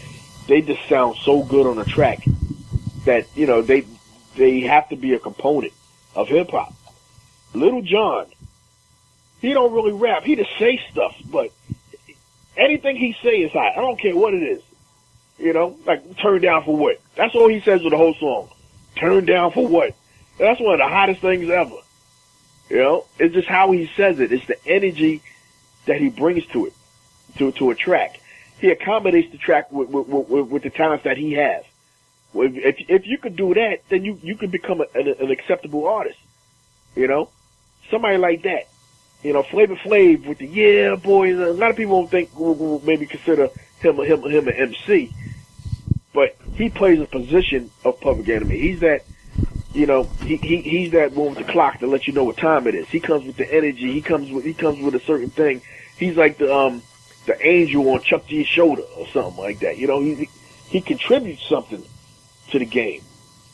they just sound so good on a track that, you know, they have to be a component of hip hop. Little John, he don't really rap. He just say stuff, but anything he say is hot. I don't care what it is. You know, like, turn down for what? That's all he says with the whole song. Turn down for what? And that's one of the hottest things ever. You know, it's just how he says it. It's the energy that he brings to it, to a track. He accommodates the track with the talents that he has. If you could do that, then you could become an acceptable artist. You know, somebody like that. You know, Flavor Flav with the yeah boys. A lot of people will maybe consider him an MC, but he plays a position of Public Enemy. He's that, you know, he's that one with the clock to let you know what time it is. He comes with the energy. He comes with a certain thing. He's like the angel on Chuck G's shoulder or something like that. You know, he contributes something to the game.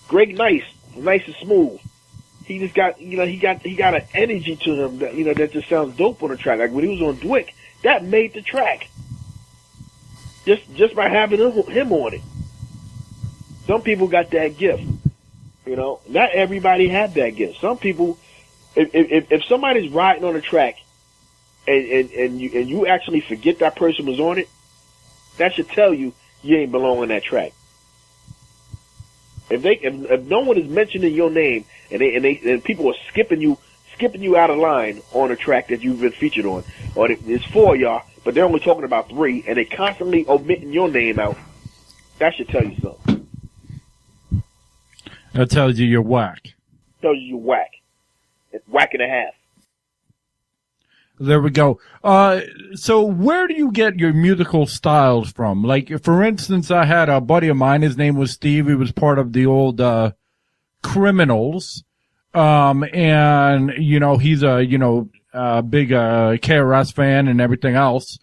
Greg Nice and smooth. He just got, you know, he got an energy to him that, you know, that just sounds dope on the track. Like when he was on Dwick, that made the track. Just by having him on it. Some people got that gift. You know, not everybody had that gift. Some people, if somebody's riding on a track and you actually forget that person was on it, that should tell you ain't belong on that track. If no one is mentioning your name and people are skipping you out of line on a track that you've been featured on, or there's 4 of y'all, but they're only talking about 3, and they constantly omitting your name out, that should tell you something. That tells you you're whack. Tells you you're whack. It's whack and a half. There we go. So where do you get your musical styles from? Like, for instance, I had a buddy of mine. His name was Steve. He was part of the old Criminals. And, you know, he's a, you know, big KRS fan and everything else.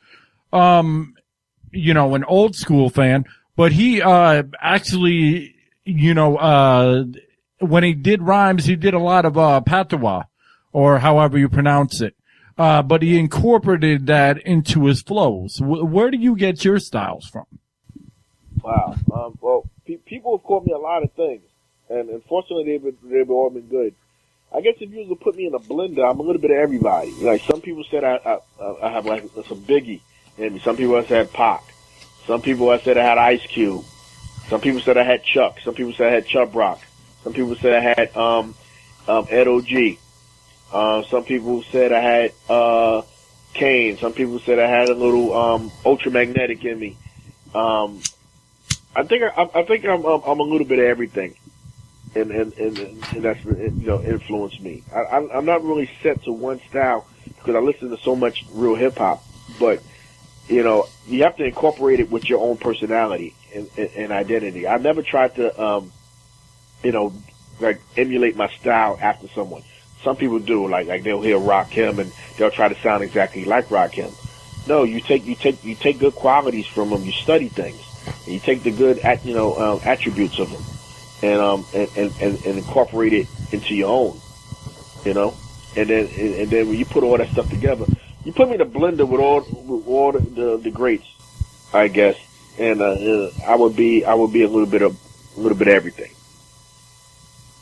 You know, an old school fan. but he actually, when he did rhymes, he did a lot of patois, or however you pronounce it. But he incorporated that into his flows. Where do you get your styles from? Wow. Well, people have called me a lot of things, and unfortunately they've all been good. I guess if you was to put me in a blender, I'm a little bit of everybody. Like some people said I have like some Biggie in me. Some people have said Pac. Some people have said I had Ice Cube. Some people said I had Chuck. Some people said I had Chubb Rock. Some people said I had Ed O.G. Some people said I had Kane. Some people said I had a little ultramagnetic in me. I think I'm a little bit of everything, and that's influenced me. I'm not really set to one style because I listen to so much real hip hop, but you have to incorporate it with your own personality and identity. I never tried to like emulate my style after someone. Some people do, like they'll hear Rakim and they'll try to sound exactly like Rakim. No, you take good qualities from them. You study things. And you take the good attributes of them and incorporate it into your own, and then when you put all that stuff together, you put me in a blender with all the greats, I guess, and I would be a little bit of everything,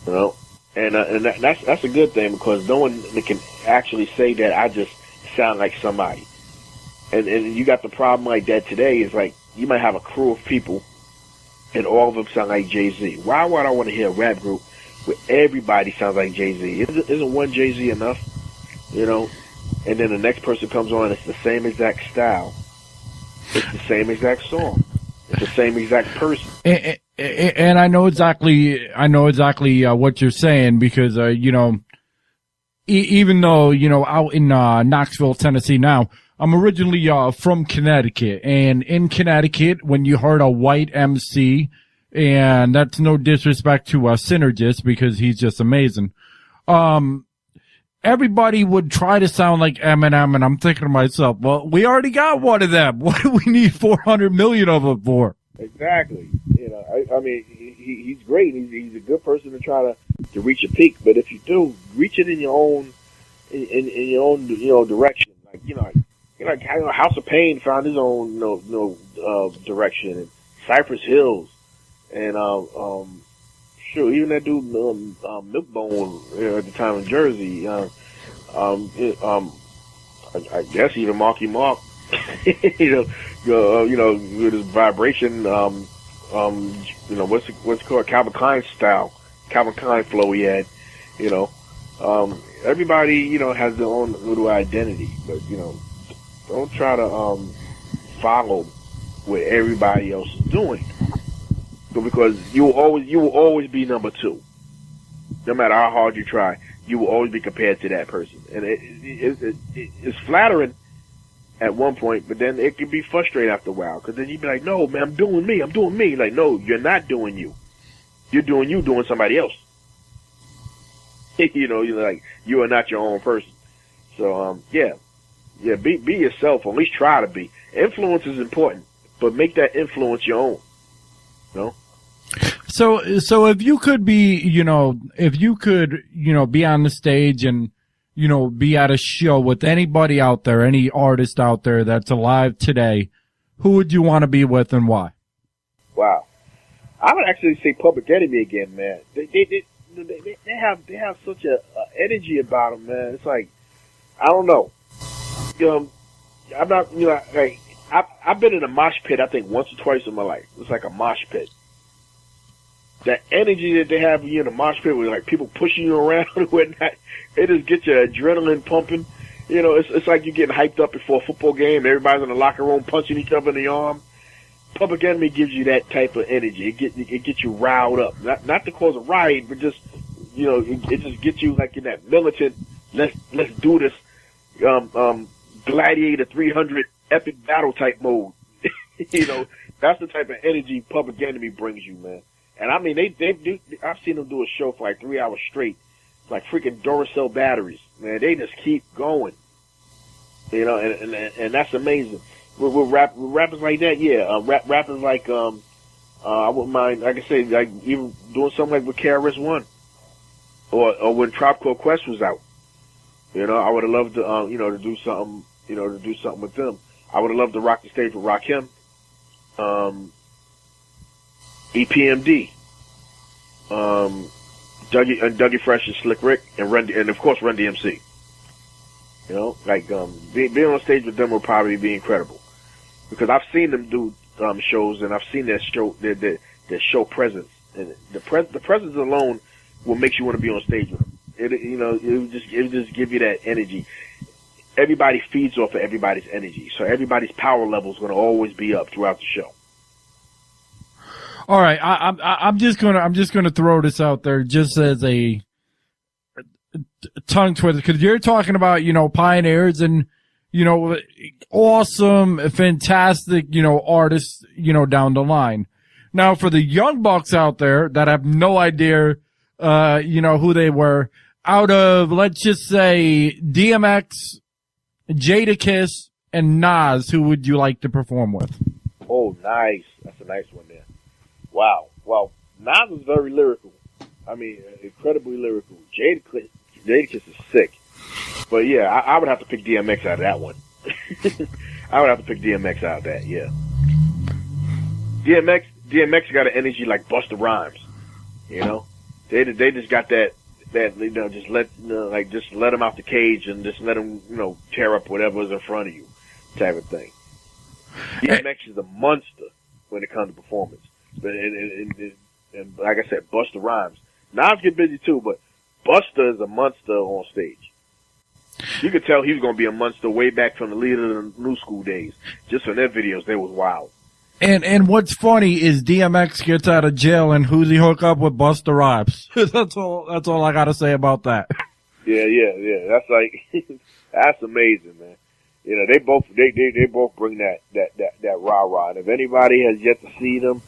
and that's a good thing because no one can actually say that I just sound like somebody, and you got the problem like that today is like. You might have a crew of people, and all of them sound like Jay-Z. Why would I want to hear a rap group where everybody sounds like Jay-Z? Isn't one Jay-Z enough? And then the next person comes on, it's the same exact style. It's the same exact song. It's the same exact person. And I know exactly what you're saying because, even though, out in Knoxville, Tennessee now, I'm originally from Connecticut, and in Connecticut, when you heard a white MC, and that's no disrespect to Synergist because he's just amazing, everybody would try to sound like Eminem, and I'm thinking to myself, well, we already got one of them. What do we need 400 million of them for? Exactly. I mean, he's great. He's a good person to try to reach a peak, but if you do, reach it in your own direction. Like House of Pain found his own direction, and Cypress Hills, and even that dude Milkbone at the time in Jersey. I guess even Marky Mark, with his vibration. What's it called? Calvin Klein style, Calvin Klein flow he had. Everybody has their own little identity, but don't try to follow what everybody else is doing, because you will always be number two. No matter how hard you try, you will always be compared to that person, and it's flattering at one point, but then it can be frustrating after a while, because then you be like, no, man, I'm doing me. Like, no, you're not doing you. You're doing you doing somebody else. You're like, you are not your own person. So, Yeah, be yourself, or at least try to be. Influence is important, but make that influence your own. So if you could be, be on the stage and, be at a show with anybody out there, any artist out there that's alive today, who would you want to be with and why? Wow. I would actually say Public Enemy again, man. They have such a energy about them, man. It's like, I don't know. I'm not, I've been in a mosh pit, I think, once or twice in my life. It's like a mosh pit. That energy that they have when you're in a mosh pit with like people pushing you around and whatnot, it just gets your adrenaline pumping. It's like you're getting hyped up before a football game. Everybody's in the locker room punching each other in the arm. Public Enemy gives you that type of energy. It gets you riled up. Not to cause a riot, but just, it just gets you like in that militant, let's do this, Gladiator 300 epic battle type mode. That's the type of energy Public Enemy brings you, man. And I mean, they do. I've seen them do a show for like 3 hours straight, like freaking Duracell batteries, man. They just keep going, and that's amazing. With rappers like that, yeah. Rappers like I wouldn't mind, like I say, like even doing something like with KRS-One or when Tribe Called Quest was out. You know, I would have loved to, to do something, with them. I would have loved to rock the stage with Rakim, EPMD, Dougie Fresh and Slick Rick, and of course Run DMC. You know, like being on stage with them would probably be incredible, because I've seen them do shows, and I've seen their show presence, and the presence alone will make you want to be on stage with them. It would just give you that energy. Everybody feeds off of everybody's energy, so everybody's power level is going to always be up throughout the show. All right, I'm just gonna throw this out there just as a tongue twister, because you're talking about, pioneers and, awesome, fantastic, artists, down the line. Now, for the young bucks out there that have no idea, who they were, out of, let's just say, DMX, Jadakiss, and Nas, who would you like to perform with? Oh, nice. That's a nice one there. Wow. Well, Nas is very lyrical. I mean, incredibly lyrical. Jadakiss is sick. But yeah, I would have to pick DMX out of that one. I would have to pick DMX out of that, yeah. DMX got an energy like Busta Rhymes. They just got that just let him out the cage and just let him, tear up whatever's in front of you type of thing. DMX is a monster when it comes to performance. And like I said, Busta Rhymes. Nas get busy too, but Busta is a monster on stage. You could tell he was going to be a monster way back from the Leader of the New School days. Just from their videos, they was wild. And what's funny is DMX gets out of jail and who's he hook up with? Busta Rhymes. That's all I got to say about that. Yeah. That's like, that's amazing, man. They both bring that rah-rah. And if anybody has yet to see them,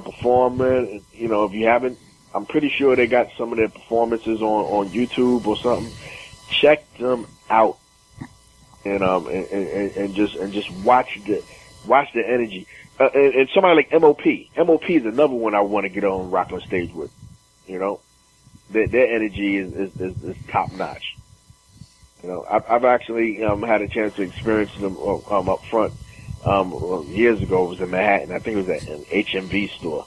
perform, man, if you haven't, I'm pretty sure they got some of their performances on YouTube or something. Check them out, and just watch the energy. And somebody like MOP. MOP is another one I want to get on rock on stage with. Their energy is top notch. I've actually had a chance to experience them up front years ago. It was in Manhattan. I think it was at an HMV store.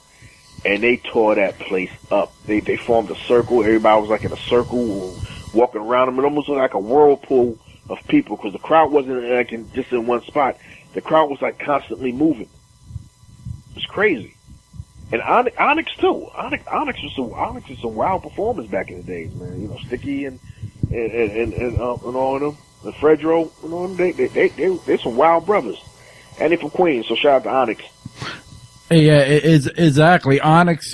And they tore that place up. They formed a circle. Everybody was like in a circle, walking around them. It almost looked like a whirlpool of people, because the crowd wasn't like just in one spot. The crowd was like constantly moving. It was crazy. And Onyx too. Onyx was some wild performers back in the days, man. Sticky and all of them, and Fredro and all of them. They some wild brothers. And they from Queens, so shout out to Onyx. Yeah, exactly. Onyx.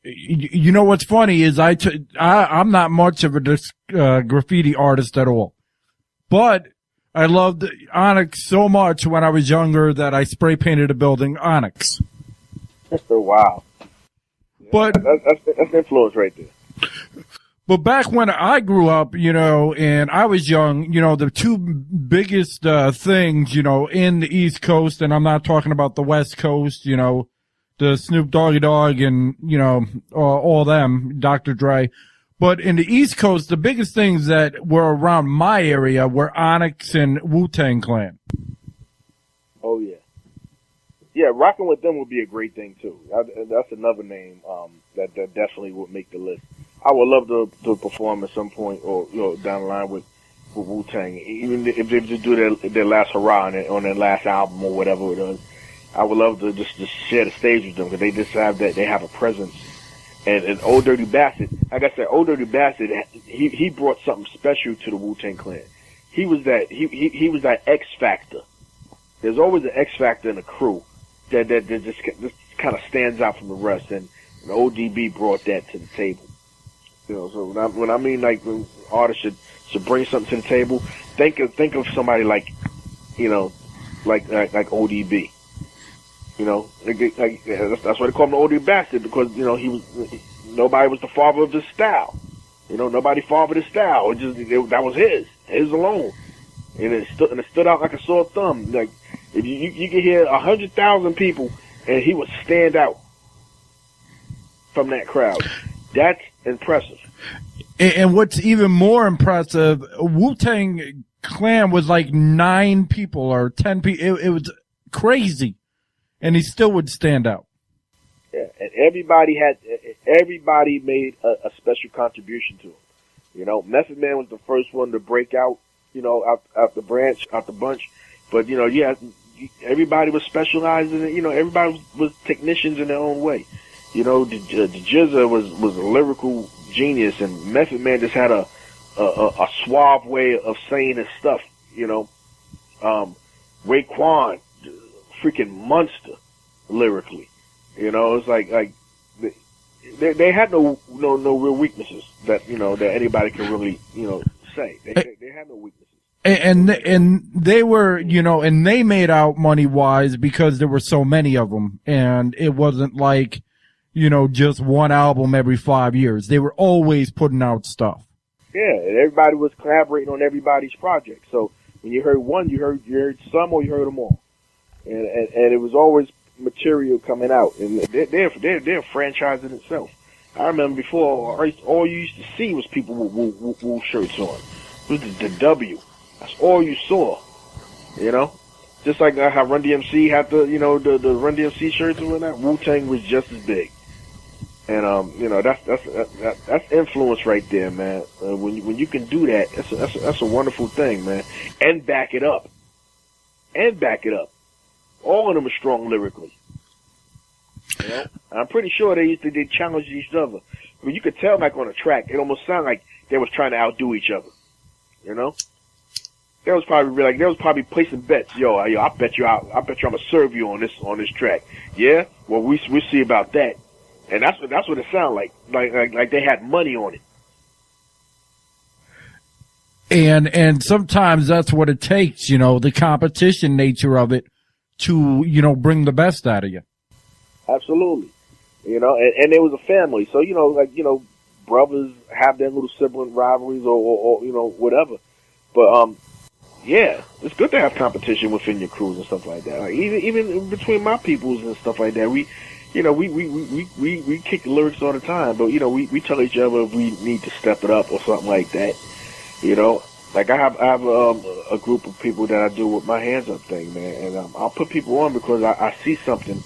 What's funny is I'm not much of a graffiti artist at all, but I loved Onyx so much when I was younger that I spray painted a building Onyx. That's so wild. But that's influence right there. But back when I grew up, and I was young, the two biggest things, in the East Coast, and I'm not talking about the West Coast, the Snoop Doggy Dogg and, all them, Dr. Dre. But in the East Coast, the biggest things that were around my area were Onyx and Wu-Tang Clan. Oh, yeah. Yeah, rocking with them would be a great thing, too. That's another name that definitely would make the list. I would love to perform at some point, or down the line with Wu-Tang, even if they just do their last hurrah on their last album or whatever it is. I would love to just share the stage with them, because they just have that, they have a presence. And Old Dirty Bastard, like I said, Old Dirty Bastard, he brought something special to the Wu-Tang Clan. He was that X factor. There's always an X factor in a crew that just kind of stands out from the rest, and ODB brought that to the table. So when I mean like when artists should bring something to the table, think of somebody like like ODB. That's why they call him the ODB Bastard, because nobody was the father of his style. Nobody fathered his style. That was his alone, and it stood out like a sore thumb. Like if you can hear 100,000 people and he would stand out from that crowd. That's impressive. And what's even more impressive, Wu-Tang Clan was like 9 people or 10 people. It was crazy. And he still would stand out. Yeah, and everybody made a special contribution to him. You know, Method Man was the first one to break out, you know, out the bunch. But, you know, yeah, everybody was specialized in it. You know, everybody was technicians in their own way. You know, the GZA was a lyrical genius, and Method Man just had a suave way of saying his stuff. You know, Raekwon, freaking monster lyrically. You know, it's like they had no real weaknesses that, you know, that anybody can really, you know, say. They had no weaknesses. And they were, you know, and they made out money wise because there were so many of them, and it wasn't like, you know, just one album every 5 years. They were always putting out stuff. Yeah, and everybody was collaborating on everybody's project. So when you heard one, you heard some, or you heard them all, and it was always material coming out, and they're a franchise in itself. I remember before, all you used to see was people with Wu shirts on. It was the W. That's all you saw, you know. Just like how Run DMC had the Run DMC shirts and whatnot. Wu-Tang was just as big, and you know, that's influence right there, man. When you can do that, that's a wonderful thing, man. And back it up. All of them are strong lyrically. You know? I'm pretty sure they challenged each other. I mean, you could tell, like, on a track, it almost sounded like they was trying to outdo each other. You know? They was probably placing bets. Yo, I bet you I'm gonna serve you on this track. Yeah? Well, we see about that. And that's what it sounded like. Like they had money on it. And sometimes that's what it takes, you know, the competition nature of it to, you know, bring the best out of you. Absolutely. You know, and it was a family. So, you know, like, you know, brothers have their little sibling rivalries or you know, whatever. But, yeah, it's good to have competition within your crews and stuff like that. Like, even between my peoples and stuff like that, we kick the lyrics all the time, but, you know, we tell each other if we need to step it up or something like that. You know, like I have a group of people that I do with my Handzup thing, man, and I'll put people on because I see something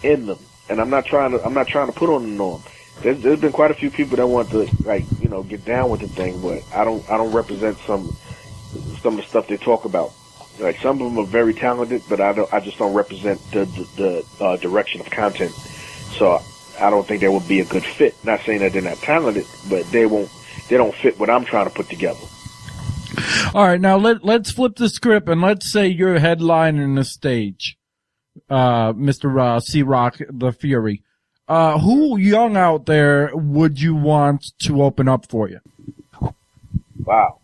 in them, and I'm not trying to put on the norm. There's been quite a few people that want to, like, you know, get down with the thing, but I don't represent some of the stuff they talk about. Like, some of them are very talented, but I just don't represent the direction of content. So I don't think they would be a good fit. Not saying that they're not talented, but they don't fit what I'm trying to put together. All right, now let's flip the script and let's say you're headlining the stage, Mr. CEE-Rock The Fury. Who young out there would you want to open up for you? Wow.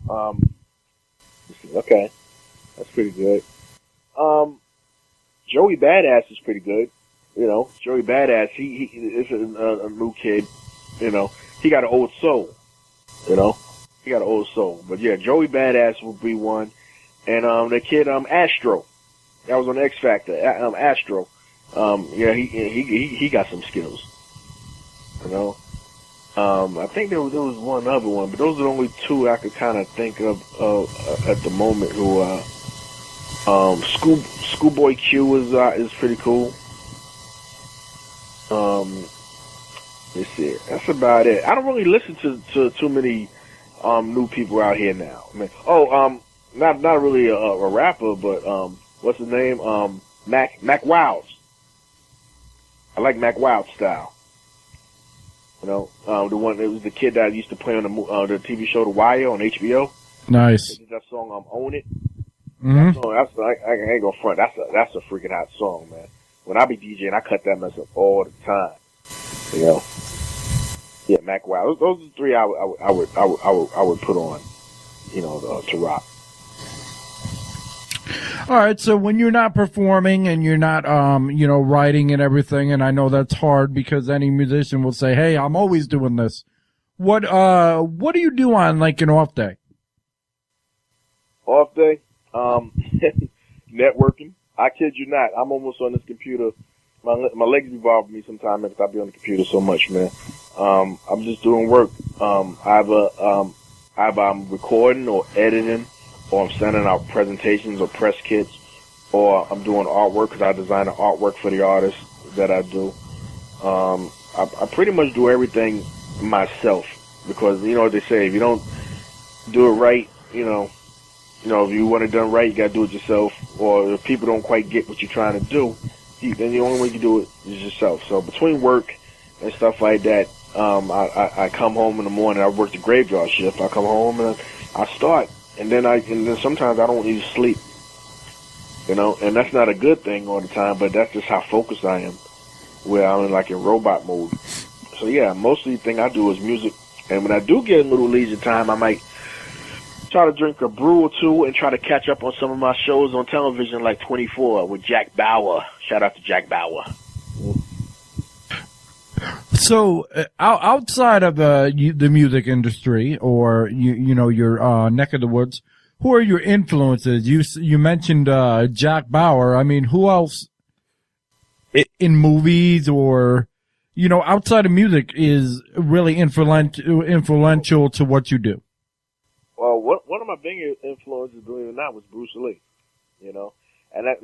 Okay. That's pretty good. Joey Badass is pretty good. You know, Joey Badass, he is a new kid. You know, he got an old soul. You know, he got an old soul. But yeah, Joey Badass would be one. And, the kid, Astro. That was on X Factor. Astro. Yeah, he got some skills. You know? I think there was one other one, but those are the only two I could kind of think of at the moment who, Schoolboy Q is pretty cool. Let's see. That's about it. I don't really listen to too many new people out here now. I mean, not really a rapper, but what's his name? Mac Wilds. I like Mac Wilds' style. You know, the one, it was the kid that used to play on the TV show The Wire on HBO. Nice. That song, Own It. Mm-hmm. That song, I ain't gonna front. That's a freaking hot song, man. When I be DJing, I cut that mess up all the time. You know. Yeah, Mac Wild. Those are the three I would put on. You know, to rock. All right. So when you're not performing and you're not, you know, writing and everything, and I know that's hard because any musician will say, "Hey, I'm always doing this." What do you do on like an off day? Off day, networking. I kid you not. I'm almost on this computer my legs be bothering me sometimes because I be on the computer so much, man. I'm just doing work. Either I'm recording or editing, or I'm sending out presentations or press kits, or I'm doing artwork because I design the artwork for the artists that I do. I pretty much do everything myself because you know what they say: if you don't do it right, you know, if you want it done right, you got to do it yourself. Or if people don't quite get what you're trying to do, then the only way you can do it is yourself. So between work and stuff like that, I come home in the morning. I work the graveyard shift. I come home and I start, and then sometimes I don't even sleep. You know, and that's not a good thing all the time, but that's just how focused I am, where I'm in robot mode. So yeah, mostly the thing I do is music, and when I do get a little leisure time, I might try to drink a brew or two and try to catch up on some of my shows on television, like 24 with Jack Bauer. Shout out to Jack Bauer. So, outside of the music industry, or your neck of the woods, who are your influences? You mentioned Jack Bauer. I mean, who else in movies or outside of music is really influential to what you do? Well, one of my biggest influences, believe it or not, was Bruce Lee. And that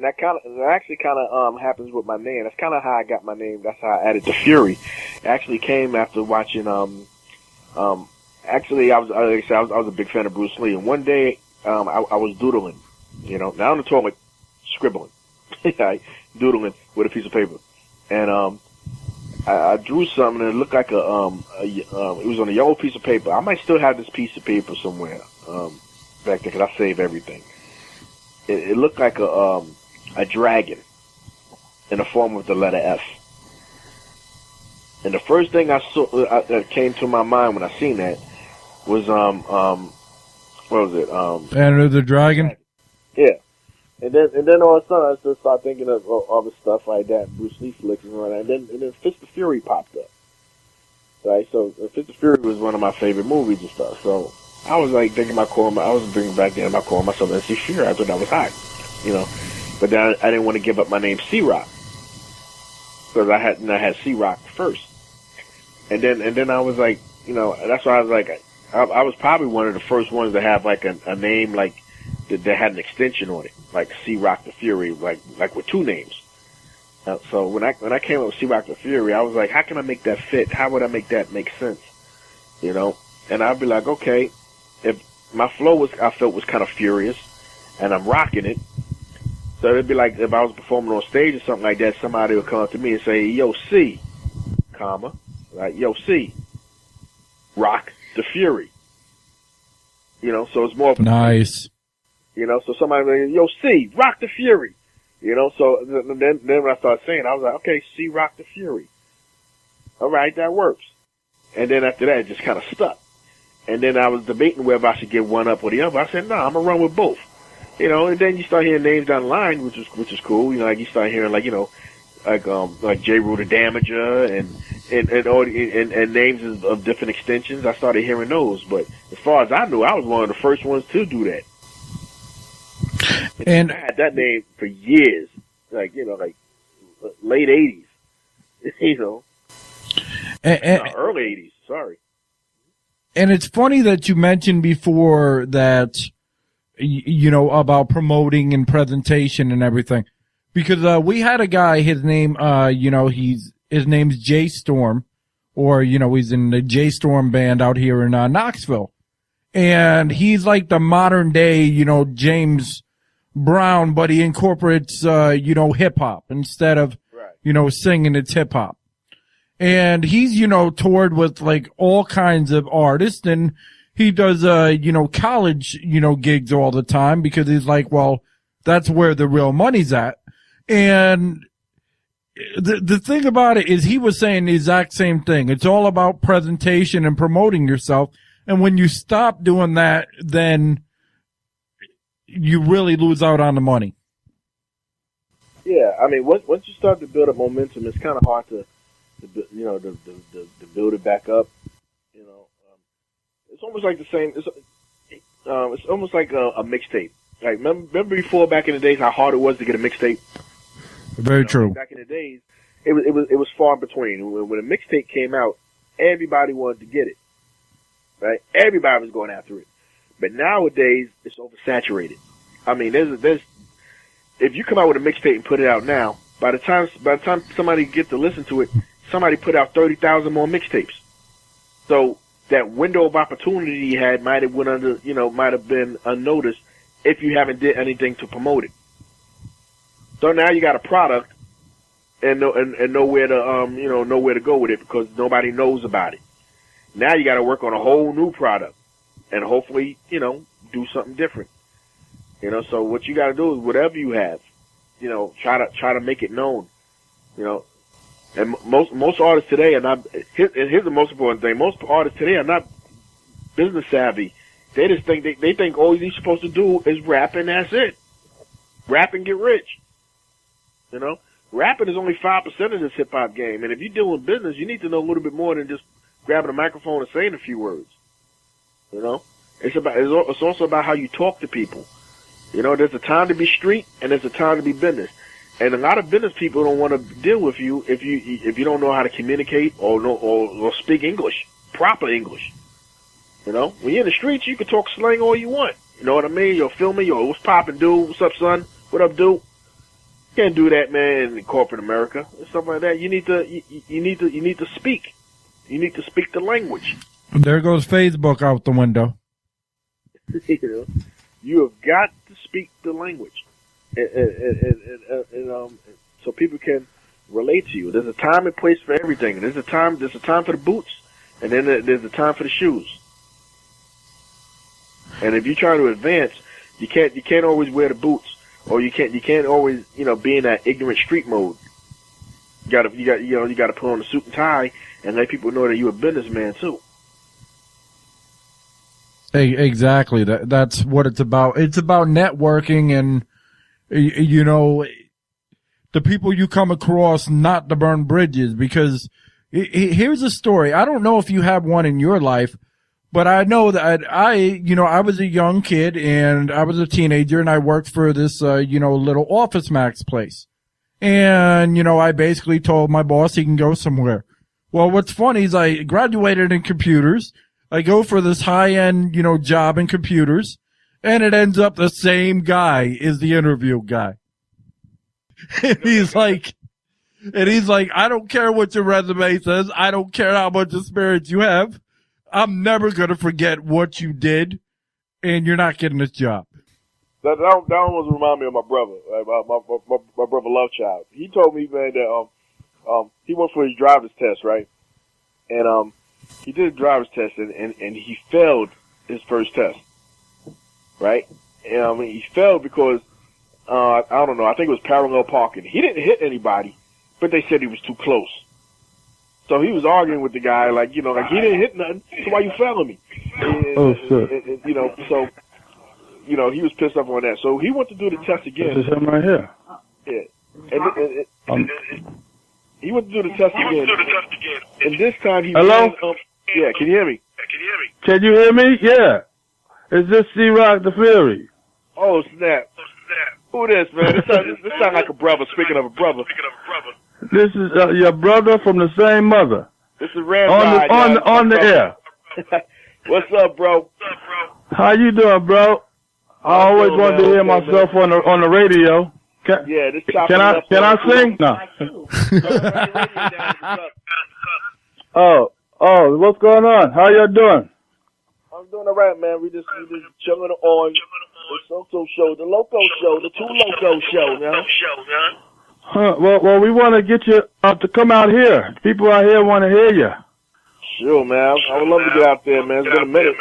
actually kind of happens with my name. That's kind of how I got my name. That's how I added the Fury. It actually came after watching. Actually, I was a big fan of Bruce Lee. And one day, I was doodling. Not on the toilet, scribbling, doodling with a piece of paper, and I drew something and it looked like it was on a yellow piece of paper. I might still have this piece of paper somewhere back there because I save everything. It looked like a dragon in the form of the letter F. And the first thing I saw that came to my mind when I seen that was what was it? Enter the Dragon. Yeah. And then all of a sudden I just started thinking of other stuff like that, Bruce Lee flicks and all that. And then Fist of Fury popped up. Right? So Fist of Fury was one of my favorite movies and stuff. So I was thinking I was bringing back then about calling myself MC Fury. I thought that was hot. But then I didn't want to give up my name CEE-Rock. Because I had CEE-Rock first. And then I was that's why I was I was probably one of the first ones to have a name that had an extension on it, like CEE-Rock The Fury, like with two names. So when I came up with CEE-Rock The Fury, I was like, how can I make that fit? How would I make that make sense? And I'd be like, okay, if my flow I felt was kind of furious, and I'm rocking it, so it'd be like if I was performing on stage or something like that, somebody would come up to me and say, yo, C, comma, yo, C, Rock the Fury. So it's more of a nice. So somebody would say, yo, C, Rock the Fury. So then when I started saying, I was like, okay, C, Rock the Fury. All right, that works. And then after that, it just kind of stuck. And then I was debating whether I should give one up or the other. I said, no, I'm going to run with both. And then you start hearing names down the line, which is cool. You start hearing like J. Rue the Damager and names of different extensions. I started hearing those. But as far as I knew, I was one of the first ones to do that. And I had that name for years, late 80s, early 80s, sorry. And it's funny that you mentioned before that, about promoting and presentation and everything, because we had a guy, his name, his name's Jay Storm, or, he's in the Jay Storm band out here in Knoxville. And he's like the modern day, James Brown, but he incorporates, hip hop instead of, singing. It's hip hop. And he's, toured with all kinds of artists, and he does, college, gigs all the time because he's like, well, that's where the real money's at. And the thing about it is he was saying the exact same thing. It's all about presentation and promoting yourself. And when you stop doing that, then you really lose out on the money. Yeah, I mean, once you start to build up momentum, it's kind of hard to build it back up. It's almost like the same. It's almost like a mixtape. Like remember before back in the days how hard it was to get a mixtape. Very true. Back in the days, it was far in between. When a mixtape came out, everybody wanted to get it, right? Everybody was going after it. But nowadays, it's oversaturated. I mean, there's if you come out with a mixtape and put it out now, by the time somebody gets to listen to it, somebody put out 30,000 more mixtapes. So that window of opportunity you had might have been unnoticed if you haven't did anything to promote it. So now you got a product and nowhere to go with it because nobody knows about it. Now you got to work on a whole new product and hopefully, do something different. So what you got to do is whatever you have, try to make it known, And most artists today are not. Here's the most important thing: most artists today are not business savvy. They just think they think all you're supposed to do is rap and that's it. Rap and get rich. Rapping is only 5% of this hip hop game, and if you're doing business, you need to know a little bit more than just grabbing a microphone and saying a few words. It's also about how you talk to people. There's a time to be street and there's a time to be business. And a lot of business people don't want to deal with you if you don't know how to communicate or speak English, proper English. When you're in the streets, you can talk slang all you want. You know what I mean? You'll film me, what's poppin', dude? What's up, son? What up, dude? You can't do that, man, in corporate America and stuff like that. You need to speak. You need to speak the language. There goes Facebook out the window. You have got to speak the language, and so people can relate to you. There's a time and place for everything. There's a time for the boots, and then there's a time for the shoes. And if you try to advance, you can't always wear the boots, or you can't always be in that ignorant street mode. You gotta put on a suit and tie and let people know that you're a businessman too. Exactly. That's what it's about. It's about networking and, the people you come across, not to burn bridges. Because here's a story. I don't know if you have one in your life, but I know that I was a young kid and I was a teenager and I worked for this, little Office Max place. And, I basically told my boss he can go somewhere. Well, what's funny is I graduated in computers. I go for this high-end, job in computers, and it ends up the same guy is the interview guy. And he's like, I don't care what your resume says. I don't care how much experience you have. I'm never going to forget what you did, and you're not getting this job. That almost remind me of my brother, my brother Lovechild. He told me, man, that he went for his driver's test, right? And he did a driver's test and he failed his first test, right? And he failed because I don't know. I think it was parallel parking. He didn't hit anybody, but they said he was too close. So he was arguing with the guy, like he didn't hit nothing. So why you failing me? Oh shit! He was pissed off on that. So he went to do the test again. This is him right here. Yeah. He went to do the test again. And this time he Hello? Yeah, can you hear me? Can you hear me? Yeah. Is this CEE-Rock The Fury? Oh, snap. Who this, man? This sound like a brother, speaking of a brother. This is your brother from the same mother. This is Ram on the air. What's up, bro? How you doing, bro? I always wanted to hear myself on the radio. Can I sing? No. Oh, what's going on? How y'all doing? I'm doing all right, man. We just chilling on the Soto show, the Loco show, the Two Loco show, man. Huh? Well, we want to get you to come out here. People out here want to hear you. Sure, man. I would love to get out there, man. It's been a minute.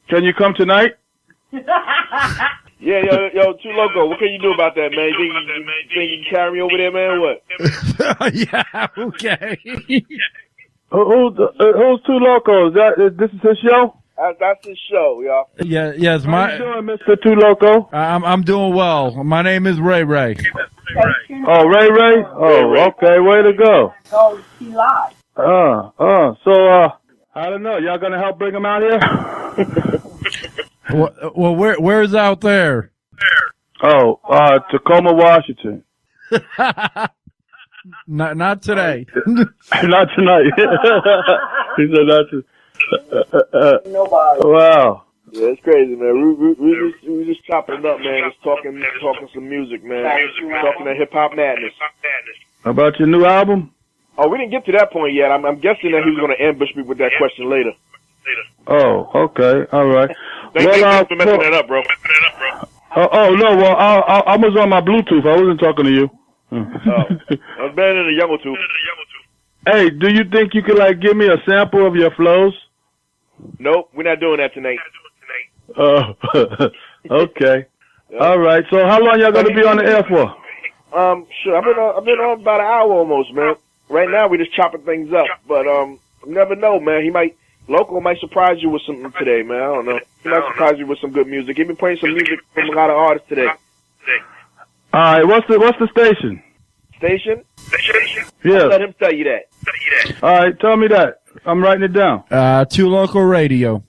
Can you come tonight? Yeah, yo, Two Loco, what can you do about that, man? You think you can carry me over there, man? What? Yeah, okay. Who's Two Loco? This is his show? That's his show, y'all. Yeah, yes, How you doing, Mr. Two Loco? I'm doing well. My name is Ray Ray. Oh, Ray Ray? Oh, Ray. Okay, way to go. Oh, he lied. So, I don't know. Y'all gonna help bring him out here? Well, where's out there? Tacoma, Washington. Not today. Not tonight. He said not to. Wow. Yeah, it's crazy, man. We just chopping it up, man. Just talking some music, man. Talking that hip hop madness. About your new album? Oh, we didn't get to that point yet. I'm guessing that he was going to ambush me with that question later. Oh, okay, all right. Thank you for messing that up, bro. Oh no, well I was on my Bluetooth. I wasn't talking to you. I was better than a younger two. Hey, do you think you could give me a sample of your flows? Nope, we're not doing that tonight. Oh, okay. All right. So how long y'all gonna be on the air for? Sure. I've been on about an hour almost, man. Right now we just chopping things up, but you never know, man. Local might surprise you with something today, man. I don't know. He might surprise you with some good music. He's been playing some music from a lot of artists today. All right. What's the station? Station? Yeah. Let him tell you that. All right. Tell me that. I'm writing it down. 2 Local Radio.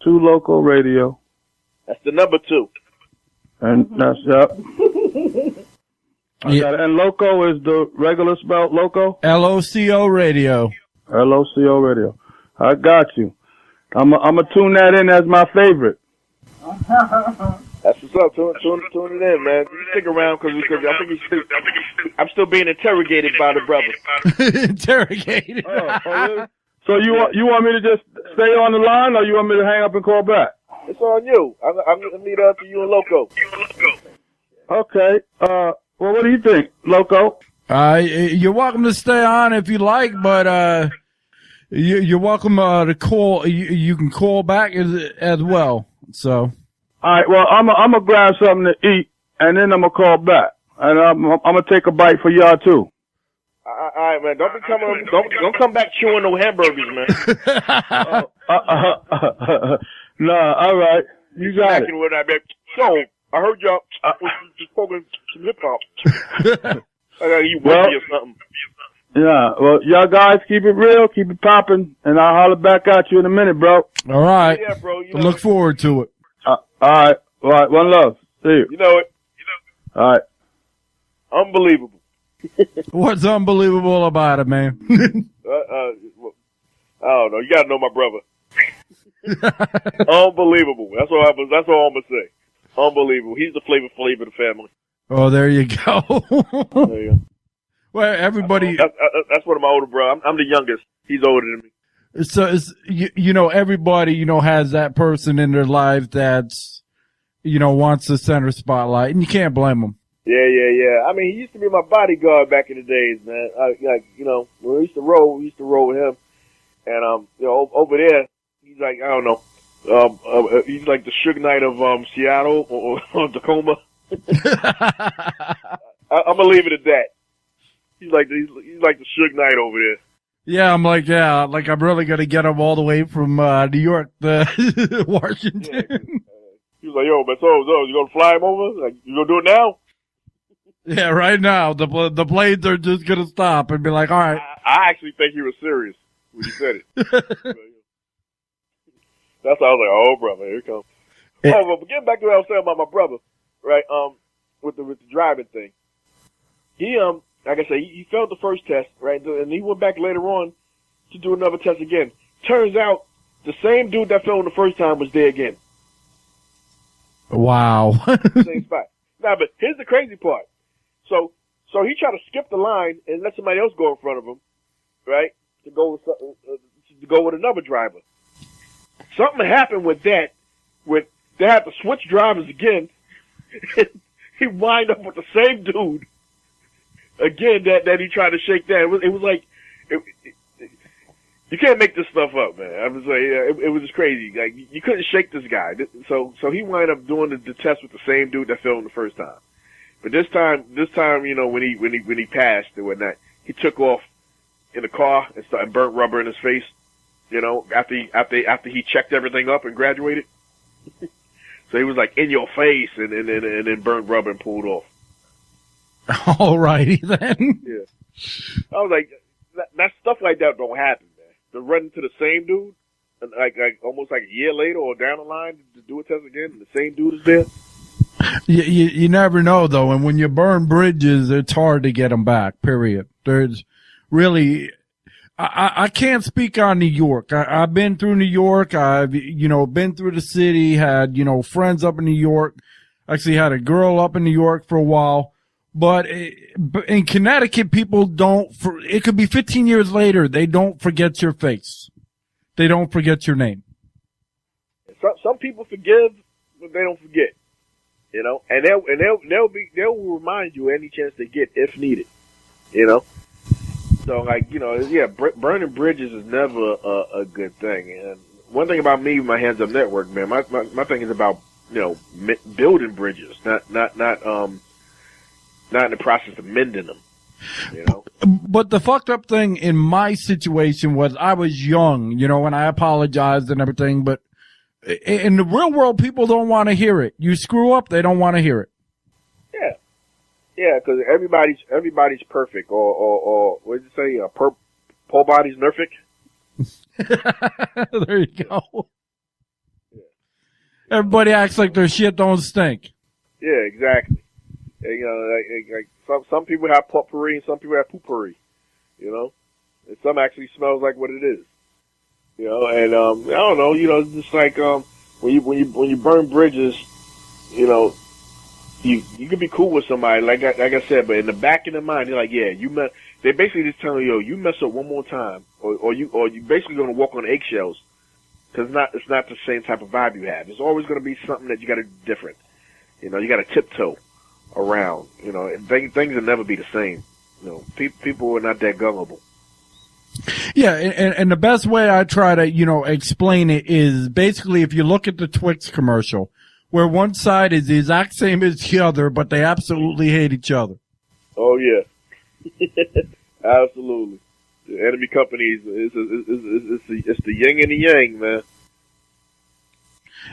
2 Local Radio. That's the number 2. And that's yep. And Loco is the regular spelled Loco? LOCO Radio. LOCO Radio. I got you. I'm gonna tune that in as my favorite. That's what's up. Tune it in, man. You stick around because I think I'm still being interrogated by the brother. Interrogated. Oh, really? So you want me to just stay on the line, or you want me to hang up and call back? It's on you. I'm gonna leave it up to you and Loco. Okay. Well, what do you think, Loco? You're welcome to stay on if you like, but you're welcome to call. You can call back as well. So. All right. Well, I'm gonna grab something to eat, and then I'm gonna call back, and I'm gonna take a bite for y'all too. All right, man. Don't come back chewing no hamburgers, man. Nah. All right. You got it. With that, man. So I heard y'all spoken some hip hop. I got you whiskey or something. Yeah. Well, y'all guys keep it real, keep it popping, and I'll holler back at you in a minute, bro. All right. Yeah, bro. Look forward to it. All right. All right. One love. See you. You know it. All right. Unbelievable. What's unbelievable about it, man? I don't know. You gotta know my brother. Unbelievable. That's all I'm gonna say. Unbelievable. He's the flavor of the family. Oh, there you go. There you go. Well, everybody. That's one of my older brothers. I'm the youngest. He's older than me. So it's everybody has that person in their life that's wants the center spotlight, and you can't blame them. Yeah. I mean, he used to be my bodyguard back in the days, man. When we used to roll with him, and over there, he's like, I don't know, he's like the Suge Knight of Seattle or Tacoma. I'm gonna leave it at that. He's like the Suge Knight over there. Yeah, I'm like I'm really gonna get him all the way from New York to Washington. Yeah. He was like, yo, man, so you gonna fly him over? Like, you gonna do it now? Yeah, right now the planes are just gonna stop and be like, all right. I actually think he was serious when he said it. That's how I was like, oh, brother, here it comes. But getting back to what I was saying about my brother, right? With the driving thing, he like I said, he failed the first test, right? And he went back later on to do another test again. Turns out the same dude that failed the first time was there again. Wow. Same spot. Nah, but here's the crazy part. So he tried to skip the line and let somebody else go in front of him, right? To go with another driver. Something happened with that. They had to switch drivers again. He wind up with the same dude again that he tried to shake down. It was like you can't make this stuff up, man. I was like, it was just crazy. Like you couldn't shake this guy. So he wound up doing the test with the same dude that failed the first time. But this time, when he passed and whatnot, he took off in the car and started burnt rubber in his face. After he checked everything up and graduated. So he was like in your face and then burnt rubber and pulled off. Alrighty then. Yeah. I was like, that stuff like that don't happen, man. To run into the same dude, and like almost like a year later or down the line to do a test again, and the same dude is there. You never know, though. And when you burn bridges, it's hard to get them back, period. There's really, I can't speak on New York. I've been through New York. I've, been through the city, had, friends up in New York. Actually had a girl up in New York for a while. But in Connecticut, people don't, it could be 15 years later, they don't forget your face. They don't forget your name. Some people forgive, but they don't forget. And they'll remind you any chance they get if needed. So burning bridges is never a good thing. And one thing about me, my Handzup network, man, my thing is about building bridges, not in the process of mending them. But the fucked up thing in my situation was I was young, and I apologized and everything, but in the real world, people don't want to hear it. You screw up, they don't want to hear it. Yeah, because everybody's perfect, or what did you say? Poor body's nerfic. There you go. Yeah. Everybody acts like their shit don't stink. Yeah, exactly. And, like some people have potpourri and some people have poopery. And some actually smells like what it is. And I don't know, it's just like when you burn bridges, you can be cool with somebody, like I said, but in the back of their mind, they're like, yeah, they're basically just telling you, you mess up one more time, or you basically gonna walk on eggshells, because it's not the same type of vibe you have. It's always gonna be something that you gotta do different. You gotta tiptoe around. And things will never be the same. People are not that gullible. Yeah, and the best way I try to, explain it is basically if you look at the Twix commercial, where one side is the exact same as the other, but they absolutely hate each other. Oh, yeah. Absolutely. The enemy companies, it's the yin and the yang, man.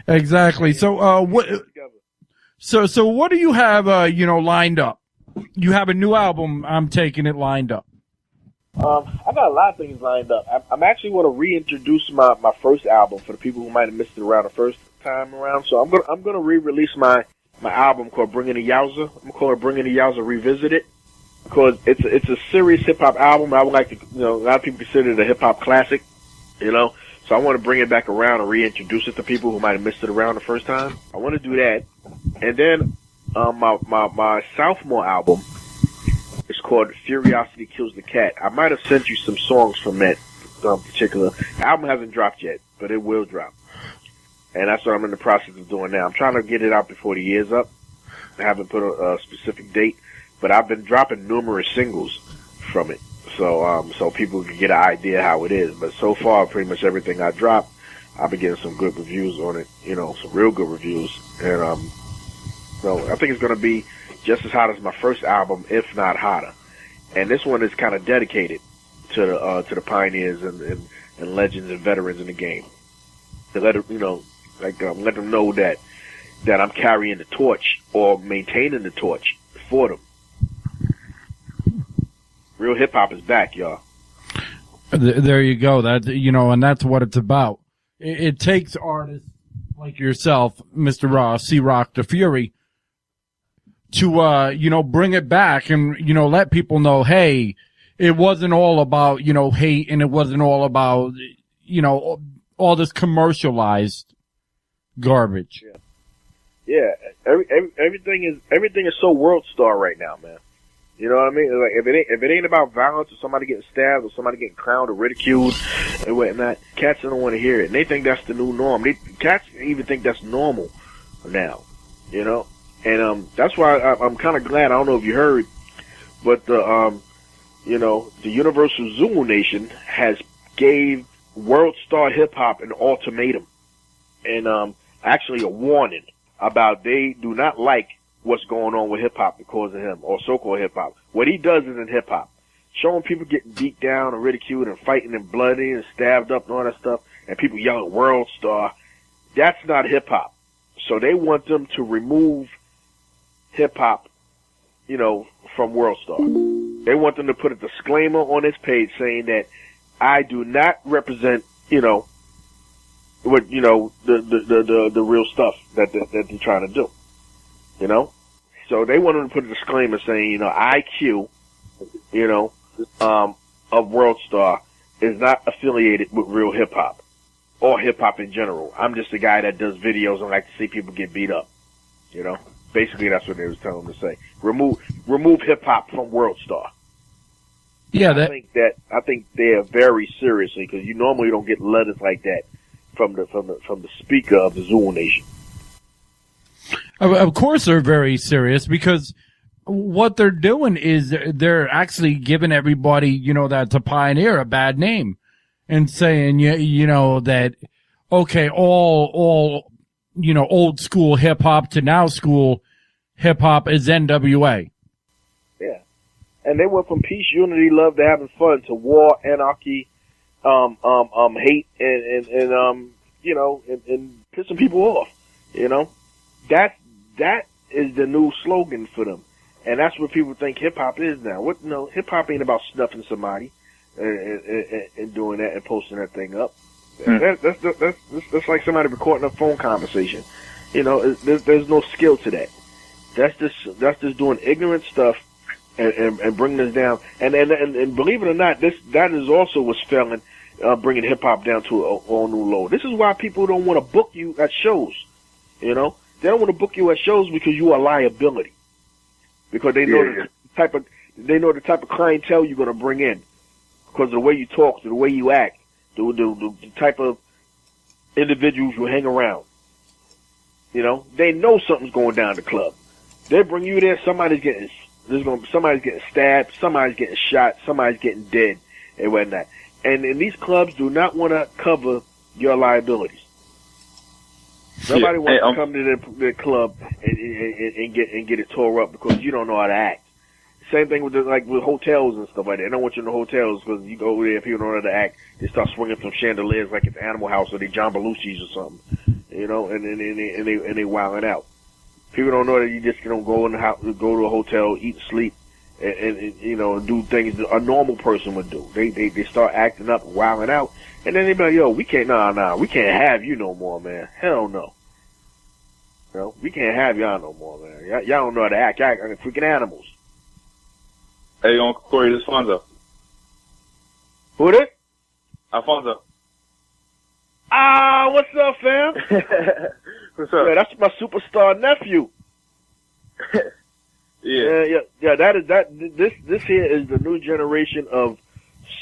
Exactly. So, So what do you have, lined up? You have a new album, I'm taking it, lined up. I got a lot of things lined up. I'm actually going to reintroduce my first album for the people who might have missed it around the first time around. So I'm gonna re-release my album called Bringing the Yowza. I'm gonna call it Bringing the Yowza Revisited, because it's a serious hip hop album. I would like to, a lot of people consider it a hip hop classic, So I want to bring it back around and reintroduce it to people who might have missed it around the first time. I want to do that, and then my sophomore album. It's called Curiosity Kills the Cat. I might have sent you some songs from that particular. The album hasn't dropped yet, but it will drop. And that's what I'm in the process of doing now. I'm trying to get it out before the year's up. I haven't put a specific date, but I've been dropping numerous singles from it. So people can get an idea how it is. But so far, pretty much everything I dropped, I've been getting some good reviews on it, some real good reviews. And, so I think it's going to be just as hot as my first album, if not hotter. And this one is kind of dedicated to the pioneers and legends and veterans in the game. To let let them know that I'm carrying the torch or maintaining the torch for them. Real hip hop is back, y'all. There you go. That and that's what it's about. It takes artists like yourself, Mr. CEE-Rock The Fury, to, bring it back and, let people know, hey, it wasn't all about, hate, and it wasn't all about, all this commercialized garbage. Yeah. Everything is so world star right now, man. You know what I mean? Like, if it ain't about violence or somebody getting stabbed or somebody getting clowned or ridiculed and whatnot, cats don't want to hear it. And they think that's the new norm. Cats even think that's normal now, And that's why I'm kind of glad. I don't know if you heard, but the Universal Zulu Nation has gave world star hip hop an ultimatum, and actually a warning about they do not like what's going on with hip hop because of him, or so-called hip hop. What he does isn't hip hop. Showing people getting beat down and ridiculed and fighting and bloody and stabbed up and all that stuff, and people yelling world star. That's not hip hop. So they want them to remove hip hop, from World Star. They want them to put a disclaimer on this page saying that I do not represent, what the real stuff that they're trying to do. You know? So they wanted to put a disclaimer saying, you know, IQ, you know, of World Star is not affiliated with real hip hop or hip hop in general. I'm just a guy that does videos and like to see people get beat up. You know? Basically that's what they was telling them to say. Remove hip hop from World Star. Yeah, I think they are very seriously, because you normally don't get letters like that from the speaker of the Zool Nation. Of course they're very serious, because what they're doing is they're actually giving everybody, you know, that's a pioneer a bad name, and saying, you know, that, okay, all, you know, old school hip hop to now school hip hop is NWA. Yeah. And they went from peace, unity, love to having fun to war, anarchy, hate, and you know, and pissing people off. You know, that is the new slogan for them, and that's what people think hip hop is now. What? No, hip hop ain't about snuffing somebody and doing that and posting that thing up. That's like somebody recording a phone conversation. You know, there's no skill to that. That's just doing ignorant stuff. And bringing us down, and believe it or not, that is also what's failing, bringing hip hop down to a all new low. This is why people don't want to book you at shows. You know, they don't want to book you at shows because you are a liability, because they know the type of clientele you're going to bring in, because of the way you talk, the way you act, the type of individuals you hang around. You know, they know something's going down at the club. They bring you there, somebody's getting stabbed, somebody's getting shot, somebody's getting dead, and whatnot. And these clubs do not want to cover your liabilities. Nobody wants to come to the club and get it tore up because you don't know how to act. Same thing with with hotels and stuff like that. They don't want you in the hotels because you go over there, people don't know how to act. They start swinging from chandeliers like it's Animal House or they John Belushi's or something, you know, and they wilding out. People don't know that you just don't go in the house, go to a hotel, eat, sleep, and you know, do things that a normal person would do. They start acting up, wilding out, and then they be like, "Yo, we can't have you no more, man. Hell no. You know, we can't have y'all no more, man. Y'all don't know how to act. Y'all are freaking animals." Hey, Uncle Corey, this is Alfonso. Who this? Alfonso. Ah, what's up, fam? What's up? Yeah, that's my superstar nephew. Yeah. This here is the new generation of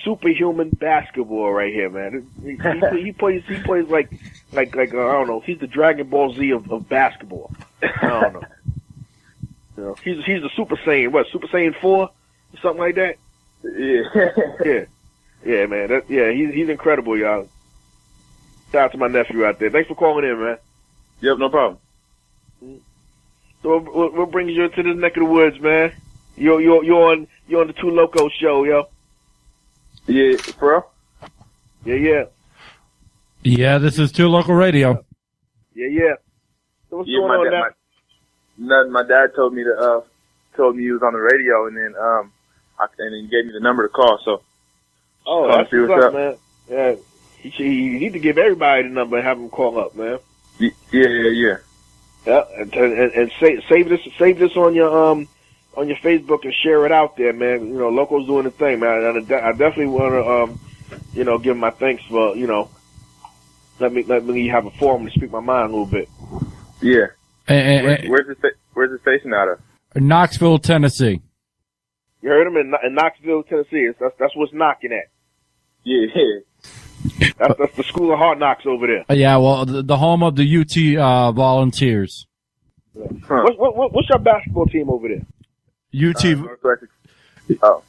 superhuman basketball right here, man. He plays like I don't know. He's the Dragon Ball Z of basketball. I don't know. You know, he's the Super Saiyan. What, Super Saiyan 4 or something like that? Yeah. Yeah, man. He's incredible, y'all. Shout out to my nephew out there. Thanks for calling in, man. Yep, no problem. So what brings you to this neck of the woods, man? You're on the Two Locos show, yo. Yeah, for real? Yeah. Yeah, this is Two Local Radio. Yeah. So what's going on now? Nothing. My dad told me he was on the radio, and then and he gave me the number to call. So, that's what's up, man. Yeah, you need to give everybody the number and have them call up, man. Yeah. Yeah, and save this on your Facebook and share it out there, man. You know, Loco's doing the thing, man. I definitely want to, give my thanks for, let me have a forum to speak my mind a little bit. Yeah. Where's the station out of? Knoxville, Tennessee. You heard him in Knoxville, Tennessee. That's what's knocking at. Yeah. That's the School of Hard Knocks over there. Yeah, well, the home of the UT Volunteers. Huh. What's your basketball team over there? UT. Oh.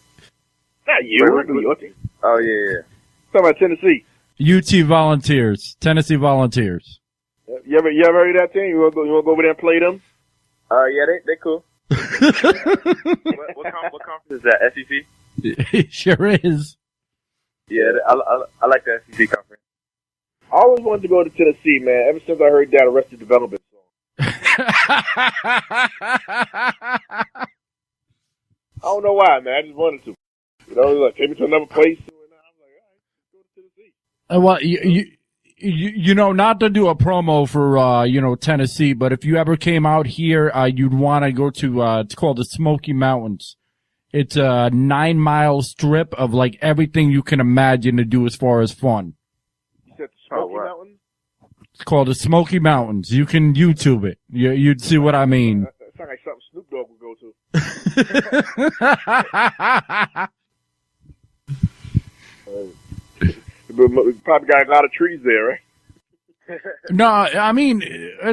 Not you. Your team. Oh, yeah. Talking about Tennessee. UT Volunteers. Tennessee Volunteers. You ever heard of that team? You wanna go over there and play them? Yeah, they cool. what conference is that? SEC? It sure is. Yeah, I like the SEC conference. I always wanted to go to Tennessee, man. Ever since I heard that Arrested Development song. I don't know why, man. I just wanted to. Like, take me to another place. And I'm like, all right, let's go to Tennessee. Well, you know, not to do a promo for, you know, Tennessee, but if you ever came out here, you'd want to go to, it's called the Smoky Mountains. It's a 9-mile strip of like everything you can imagine to do as far as fun. You said the Smoky Mountains? It's called the Smoky Mountains. You can YouTube it. You'd see what I mean. That sounds like something Snoop Dogg would go to. Probably got a lot of trees there, right? No, I mean,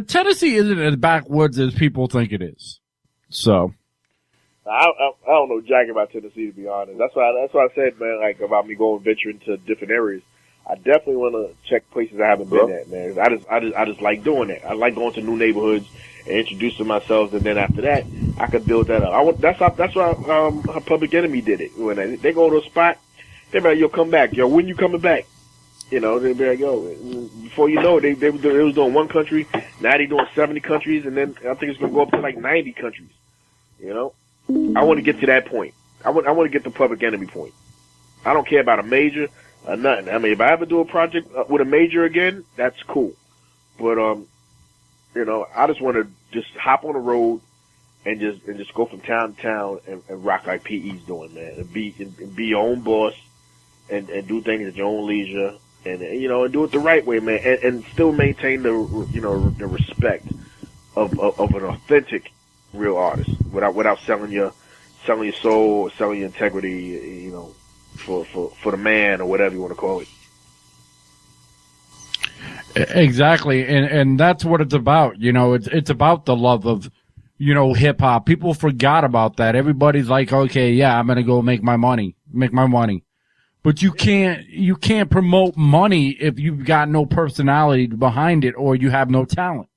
Tennessee isn't as backwoods as people think it is. So. I don't know jack about Tennessee, to be honest. That's why I said, man, like about me going venturing to different areas. I definitely want to check places I haven't been at, man. I just like doing that. I like going to new neighborhoods and introducing myself, and then after that, I could build that up. That's why Public Enemy did it. When they go to a spot, they be like, yo, come back. Yo, when you coming back? You know, they be like, yo, before you know it, they was doing one country. Now they doing 70 countries, and then I think it's going to go up to like 90 countries. You know? I want to get to that point. I want to get to Public Enemy point. I don't care about a major or nothing. I mean, if I ever do a project with a major again, that's cool. But, you know, I just want to just hop on the road and just go from town to town and rock like PE's doing, man. And be your own boss and do things at your own leisure and, you know, and do it the right way, man. And still maintain the, you know, the respect of an authentic real artist without selling your soul or selling your integrity, you know, for the man or whatever you want to call it. Exactly. And that's what it's about. You know, it's about the love of, you know, hip hop. People forgot about that. Everybody's like, okay, yeah, I'm going to go make my money. But you can't promote money if you've got no personality behind it or you have no talent.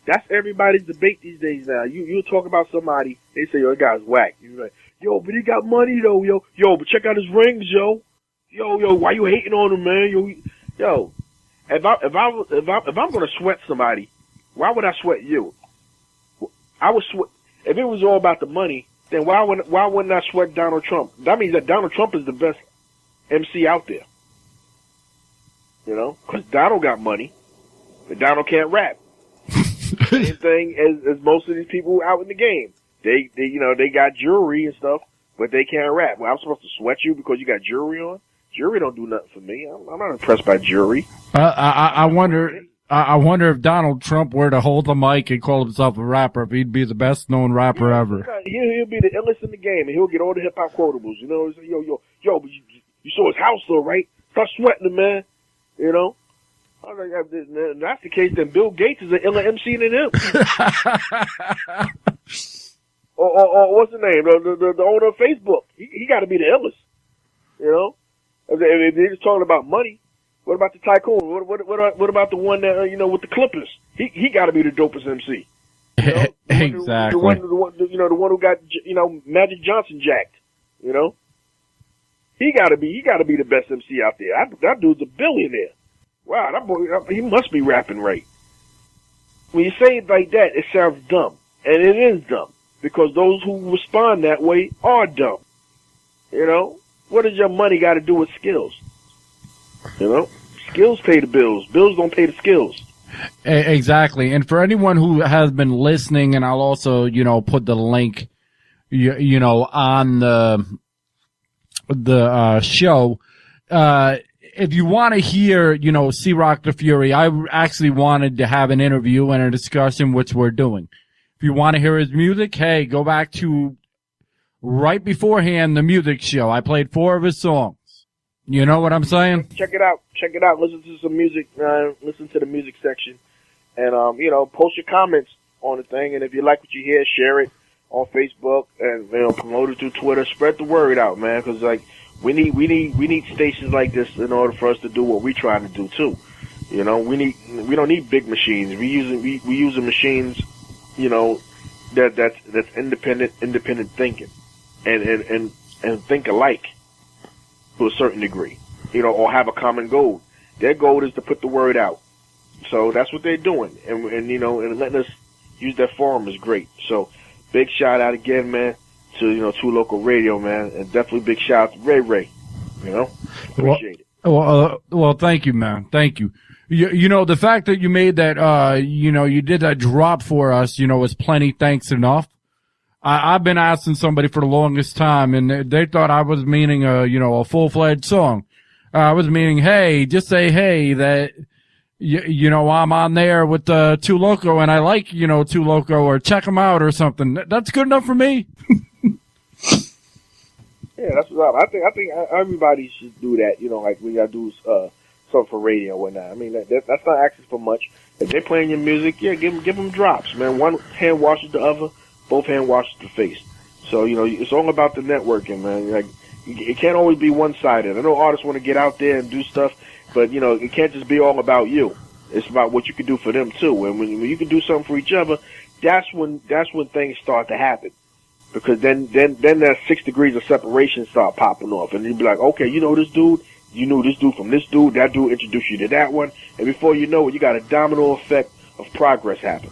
That's everybody's debate these days now. You talk about somebody, they say, yo, that guy's whack. You're like, yo, but he got money though, yo, but check out his rings, yo, why you hating on him, man, yo, if I'm gonna sweat somebody, why would I sweat you? I would sweat, if it was all about the money, then why wouldn't I sweat Donald Trump? That means that Donald Trump is the best MC out there, you know, cause Donald got money, but Donald can't rap. Same thing as most of these people out in the game. They you know, they got jewelry and stuff, but they can't rap. Well, I'm supposed to sweat you because you got jewelry on? Jewelry don't do nothing for me. I'm not impressed by jewelry. I wonder if Donald Trump were to hold the mic and call himself a rapper, if he'd be the best known rapper ever. He'll be the illest in the game, and he'll get all the hip hop quotables. You know, yo, but you saw his house though, right? Start sweating him, man. You know. I was like, if that's the case, then Bill Gates is an iller MC than him. or what's the name? The owner of Facebook. He got to be the illest. You know? If they're just talking about money, what about the tycoon? What about the one that, you know, with the Clippers? He got to be the dopest MC. You know? Exactly. The one who got, you know, Magic Johnson jacked. You know? He got to be the best MC out there. That dude's a billionaire. Wow, that boy, he must be rapping right. When you say it like that, it sounds dumb. And it is dumb. Because those who respond that way are dumb. You know? What does your money got to do with skills? You know? Skills pay the bills. Bills don't pay the skills. Exactly. And for anyone who has been listening, and I'll also, you know, put the link, you know, on the show, if you want to hear, you know, CEE-Rock The Fury, I actually wanted to have an interview and a discussion, which we're doing. If you want to hear his music, hey, go back to right beforehand, the music show. I played 4 of his songs. You know what I'm saying? Check it out. Listen to some music. Listen to the music section. And, you know, post your comments on the thing. And if you like what you hear, share it on Facebook and, you know, promote it through Twitter. Spread the word out, man. Cause like, we need stations like this in order for us to do what we're trying to do too. You know, we don't need big machines. We using machines, you know, that's independent thinking and think alike to a certain degree, you know, or have a common goal. Their goal is to put the word out. So that's what they're doing. And you know, and letting us use that forum is great. So big shout out again, man, to, you know, True Local Radio, man, and definitely big shout out to Ray, you know, appreciate it. Well, thank you, man. Thank you. You know, the fact that you made that, you did that drop for us, is plenty thanks enough. I've been asking somebody for the longest time, and they thought I was meaning a full-fledged song. I was meaning, hey, just say, hey, that, I'm on there with, Too Loco, and I like, Too Loco, or check them out or something. That's good enough for me. Yeah, that's what I think everybody should do that, like we gotta do, something for radio and whatnot. I mean, that's not asking for much. If they're playing your music, yeah, give them drops, man. One hand washes the other. Both hand washes the face. So, it's all about the networking, man. Like, it can't always be one-sided. I know artists want to get out there and do stuff, but, it can't just be all about you. It's about what you can do for them, too. And when you can do something for each other, that's when things start to happen. Because then that 6 degrees of separation start popping off. And you'd be like, okay, this dude, you knew this dude from this dude, that dude introduced you to that one. And before you know it, you got a domino effect of progress happen.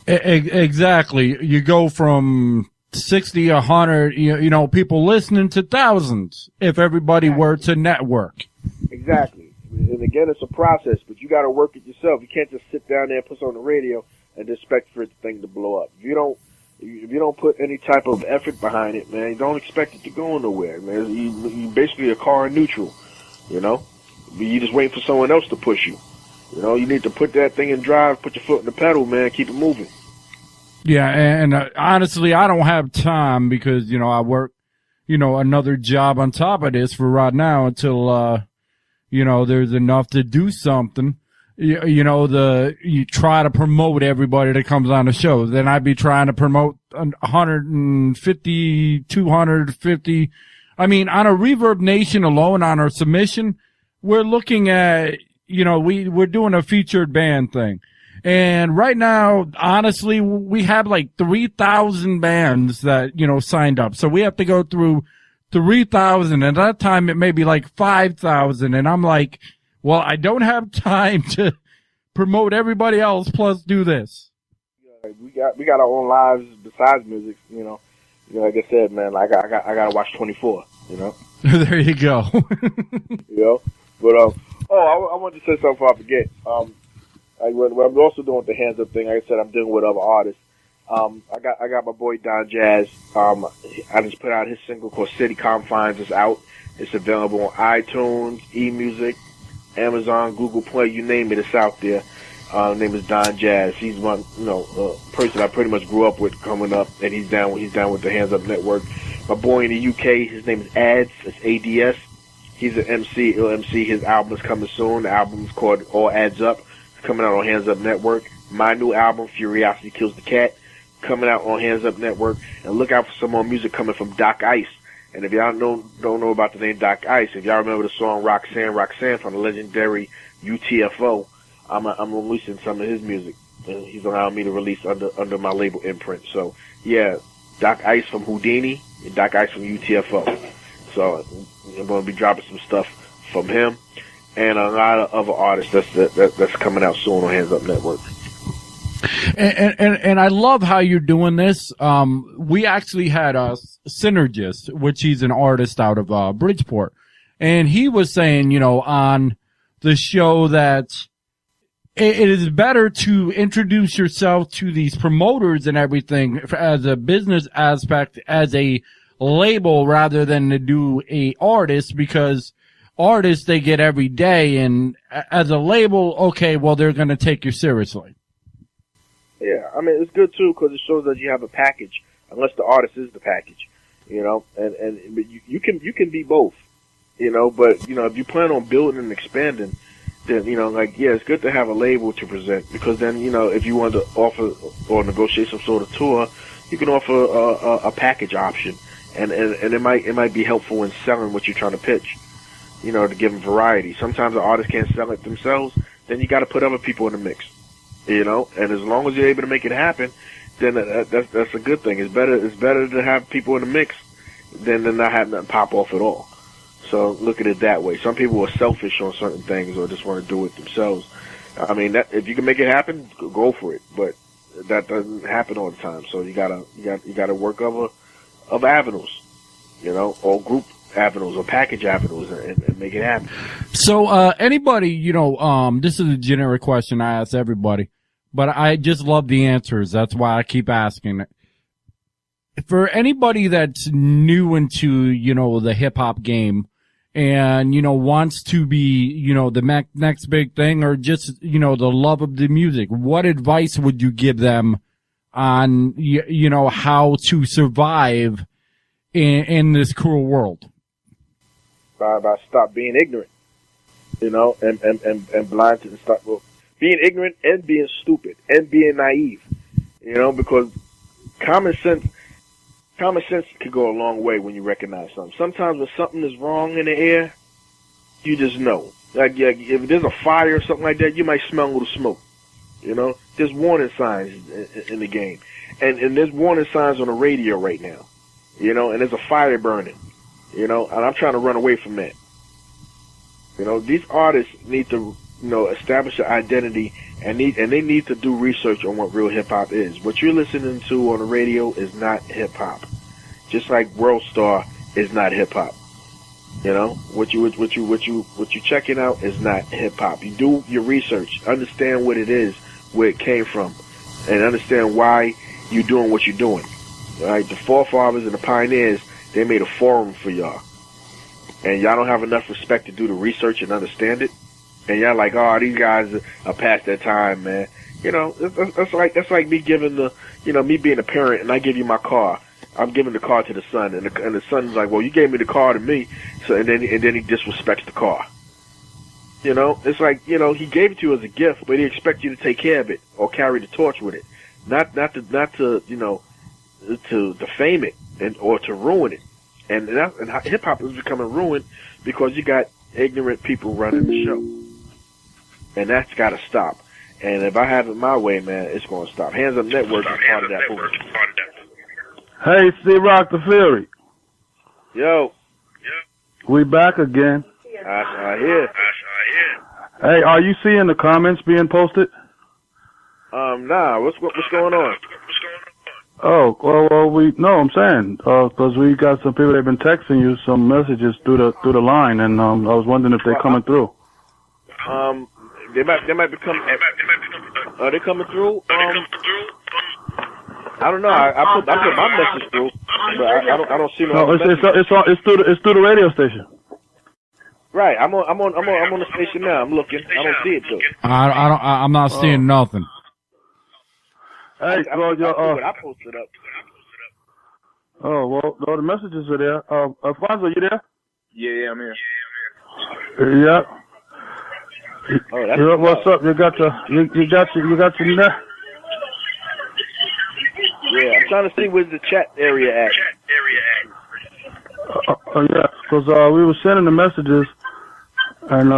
Exactly. You go from 60, 100, people listening to thousands if everybody were to network. Exactly. And again, it's a process, but you got to work it yourself. You can't just sit down there and put it on the radio and expect for the thing to blow up. If you don't put any type of effort behind it, man, you don't expect it to go nowhere, man. You basically a car in neutral, You just wait for someone else to push you. You need to put that thing in drive, put your foot in the pedal, man, keep it moving. Yeah, and honestly, I don't have time because, I work, another job on top of this for right now until, there's enough to do something. You try to promote everybody that comes on the show. Then I'd be trying to promote 150, 250. I mean, on a Reverb Nation alone, on our submission, we're looking at, we're doing a featured band thing. And right now, honestly, we have like 3,000 bands that, signed up. So we have to go through 3,000. At that time, it may be like 5,000. And I'm like, well, I don't have time to promote everybody else plus do this. Yeah, we got our own lives besides music, like I said, man, I got to watch 24, There you go. But, I wanted to say something before I forget. What I'm also doing with the Handzup thing, like I said, I'm dealing with other artists. I got my boy Don Jazz. I just put out his single called City Confines. It's out. It's available on iTunes, eMusic, Amazon, Google Play, you name it, it's out there. His name is Don Jazz. He's one, person I pretty much grew up with coming up, and he's down with the Handzup Network. My boy in the UK, his name is Ads. It's ADS. He's an MC, ill MC. His album is coming soon. The album is called All Adds Up. It's coming out on Handzup Network. My new album, Furiosity Kills the Cat, coming out on Handzup Network. And look out for some more music coming from Doc Ice. And if y'all don't know about the name Doc Ice, if y'all remember the song Roxanne from the legendary UTFO, I'm releasing some of his music. And he's allowing me to release under my label Imprint. So, yeah, Doc Ice from Houdini and Doc Ice from UTFO. So I'm going to be dropping some stuff from him and a lot of other artists that's coming out soon on Handzup Network. And I love how you're doing this. We actually had a Synergist, which he's an artist out of Bridgeport, and he was saying, on the show that it is better to introduce yourself to these promoters and everything as a business aspect, as a label, rather than to do a artist, because artists, they get every day, and as a label, okay, well, they're going to take you seriously. Yeah, I mean, it's good too, because it shows that you have a package, unless the artist is the package, but you can be both, but, if you plan on building and expanding, then, it's good to have a label to present, because then, if you want to offer or negotiate some sort of tour, you can offer a package option, and it might be helpful in selling what you're trying to pitch, to give them variety. Sometimes the artist can't sell it themselves, then you got to put other people in the mix, and as long as you're able to make it happen, then that's a good thing. It's better to have people in the mix than to not have nothing pop off at all. So look at it that way. Some people are selfish on certain things or just want to do it themselves. I mean, if you can make it happen, go for it. But that doesn't happen all the time. So you gotta work other avenues, or group avenues or package avenues and make it happen. So, anybody, this is a generic question I ask everybody, but I just love the answers. That's why I keep asking it. For anybody that's new into, the hip hop game and, wants to be, the next big thing or just, the love of the music, what advice would you give them on, how to survive in this cruel world? By stop being ignorant, and blind to being ignorant and being stupid and being naive, because common sense could go a long way when you recognize something. Sometimes when something is wrong in the air, you just know. Like if there's a fire or something like that, you might smell a little smoke. There's warning signs in the game, and there's warning signs on the radio right now. And there's a fire burning. And I'm trying to run away from that. These artists need to, establish an identity and they need to do research on what real hip hop is. What you're listening to on the radio is not hip hop. Just like World Star is not hip hop. What you checking out is not hip hop. You do your research, understand what it is, where it came from, and understand why you're doing what you're doing. All right, the forefathers and the pioneers, they made a forum for y'all. And y'all don't have enough respect to do the research and understand it. And y'all like, oh, these guys are past their time, man. That's like me giving me being a parent and I give you my car. I'm giving the car to the son, and the son's like, well, you gave me the car to me, so and then he disrespects the car. It's like, he gave it to you as a gift, but he expects you to take care of it or carry the torch with it, not to to defame it or to ruin it. And hip hop is becoming ruined because you got ignorant people running the show, and that's got to stop. And if I have it my way, man, it's going to stop. Handzup Network is part of that movement. Hey, CEE-Rock The Fury. Yo. We back again. I hear. Hey, are you seeing the comments being posted? Nah. What's going on? Oh, well, I'm saying, because we got some people that have been texting you some messages through the line, and I was wondering if they're coming through. They might be coming. Are they coming through? I don't know. I put my message through, but I don't see no. No, it's through the radio station. Right. I'm on the station now. I'm looking. I don't see it though. I'm not seeing nothing. Hey, I posted up. Oh, well, no, the messages are there. Alfonso, you there? Yeah, I'm here. Yeah. Oh, that's what's up? You got your net? Yeah, I'm trying to see where's the chat area at. Yeah, because we were sending the messages, and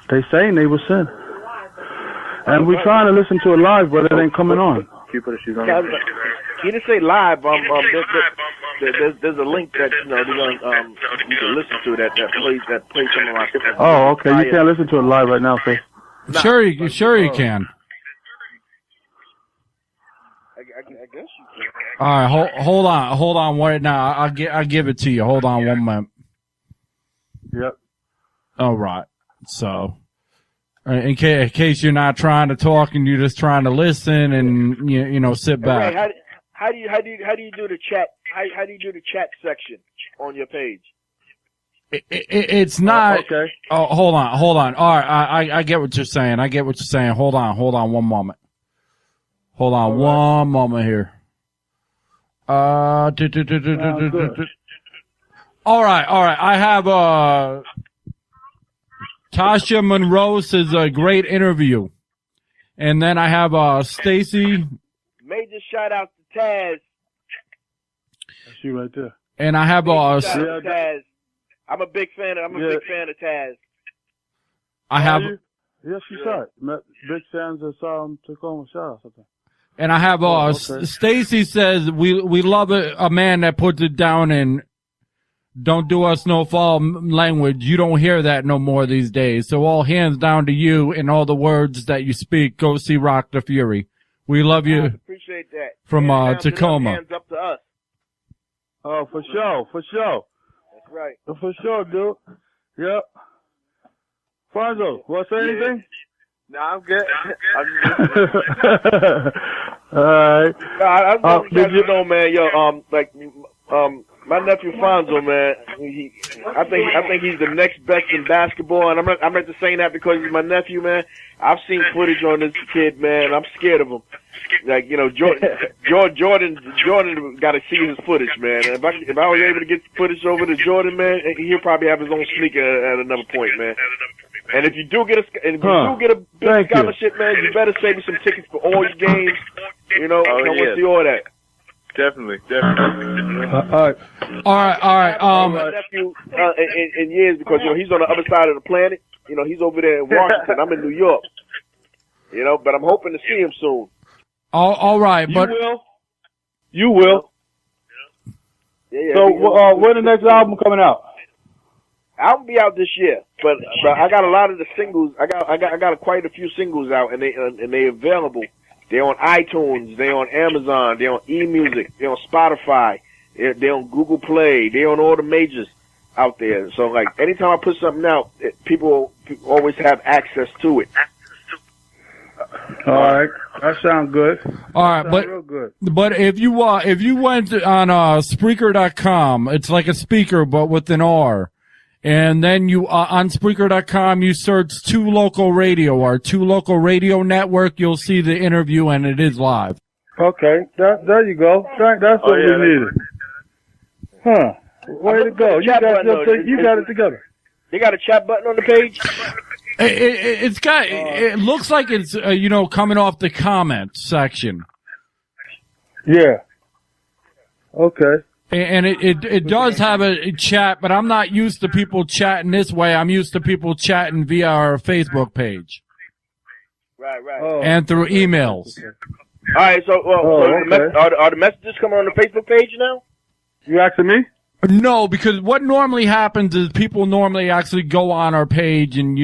they saying they were sent. And we're trying to listen to it live, but it ain't coming on. You put a shoes on. He didn't say live. There's a link that you can listen to that plays some of my. Oh, okay. You can't listen to it live right now, sir. Sure you can. I guess you can. All right, hold on. Wait now. I'll give it to you. Hold on 1 minute. Yep. All right. So, in case you're not trying to talk and you're just trying to listen and sit back. Right, how do you do the chat? How do you do the chat section on your page? It's not. Okay. Oh, hold on. All right, I get what you're saying. Hold on 1 moment. Hold on one moment here. All right. I have Tasha Monroe says a great interview, and then I have Stacy. Major shout out to Taz. That's you right there. And I have Taz. I'm a big fan. I'm a big fan of Taz. I have. Yes, you saw it. Big fans of Tacoma shout out something. And I have Stacy says we love a man that puts it down and don't do us no foul language. You don't hear that no more these days. So all hands down to you and all the words that you speak. Go see Rock the Fury. We love you. I appreciate that. From Tacoma. Hands up to us. Oh, for sure. Right. For sure, dude. Yep. Fonzo, want to say anything? Nah, I'm good. All right. I want you guys to know, man. Yo, my nephew Fonzo, man. I think he's the next best in basketball, and I'm not just saying that because he's my nephew, man. I've seen footage on this kid, man. I'm scared of him. Like, you know, Jordan got to see his footage, man. And if I was able to get footage over to Jordan, man, he'll probably have his own sneaker at another point, man. And if you do get a big scholarship, man, you better save me some tickets for all your games. You know, I want to see all that. Definitely. All right. My nephew in years because you know he's on the other side of the planet. You know, he's over there in Washington. I'm in New York. You know, but I'm hoping to see him soon. All right, but you will. Yeah. So, when the next album coming out? I'll be out this year, but I got a lot of the singles. I got quite a few singles out, and they available. They're on iTunes, they're on Amazon, they're on eMusic, they're on Spotify, they're on Google Play, they're on all the majors out there. So like anytime I put something out, people always have access to it. All right, that sounds good. All right, real good. But if you went on Spreaker.com, it's like a speaker but with an R. And then you, on Spreaker.com, you search Two Local Radio or Two Local Radio Network. You'll see the interview, and it is live. Okay, there you go. That's what we needed. Huh? Way to go! You got it together. They got a chat button on the page. It looks like it's coming off the comment section. Yeah. Okay. And it does have a chat, but I'm not used to people chatting this way. I'm used to people chatting via our Facebook page. Right. Oh. And through emails. Okay. All right, so are the messages coming on the Facebook page now? You asking me? No, because what normally happens is people normally actually go on our page and,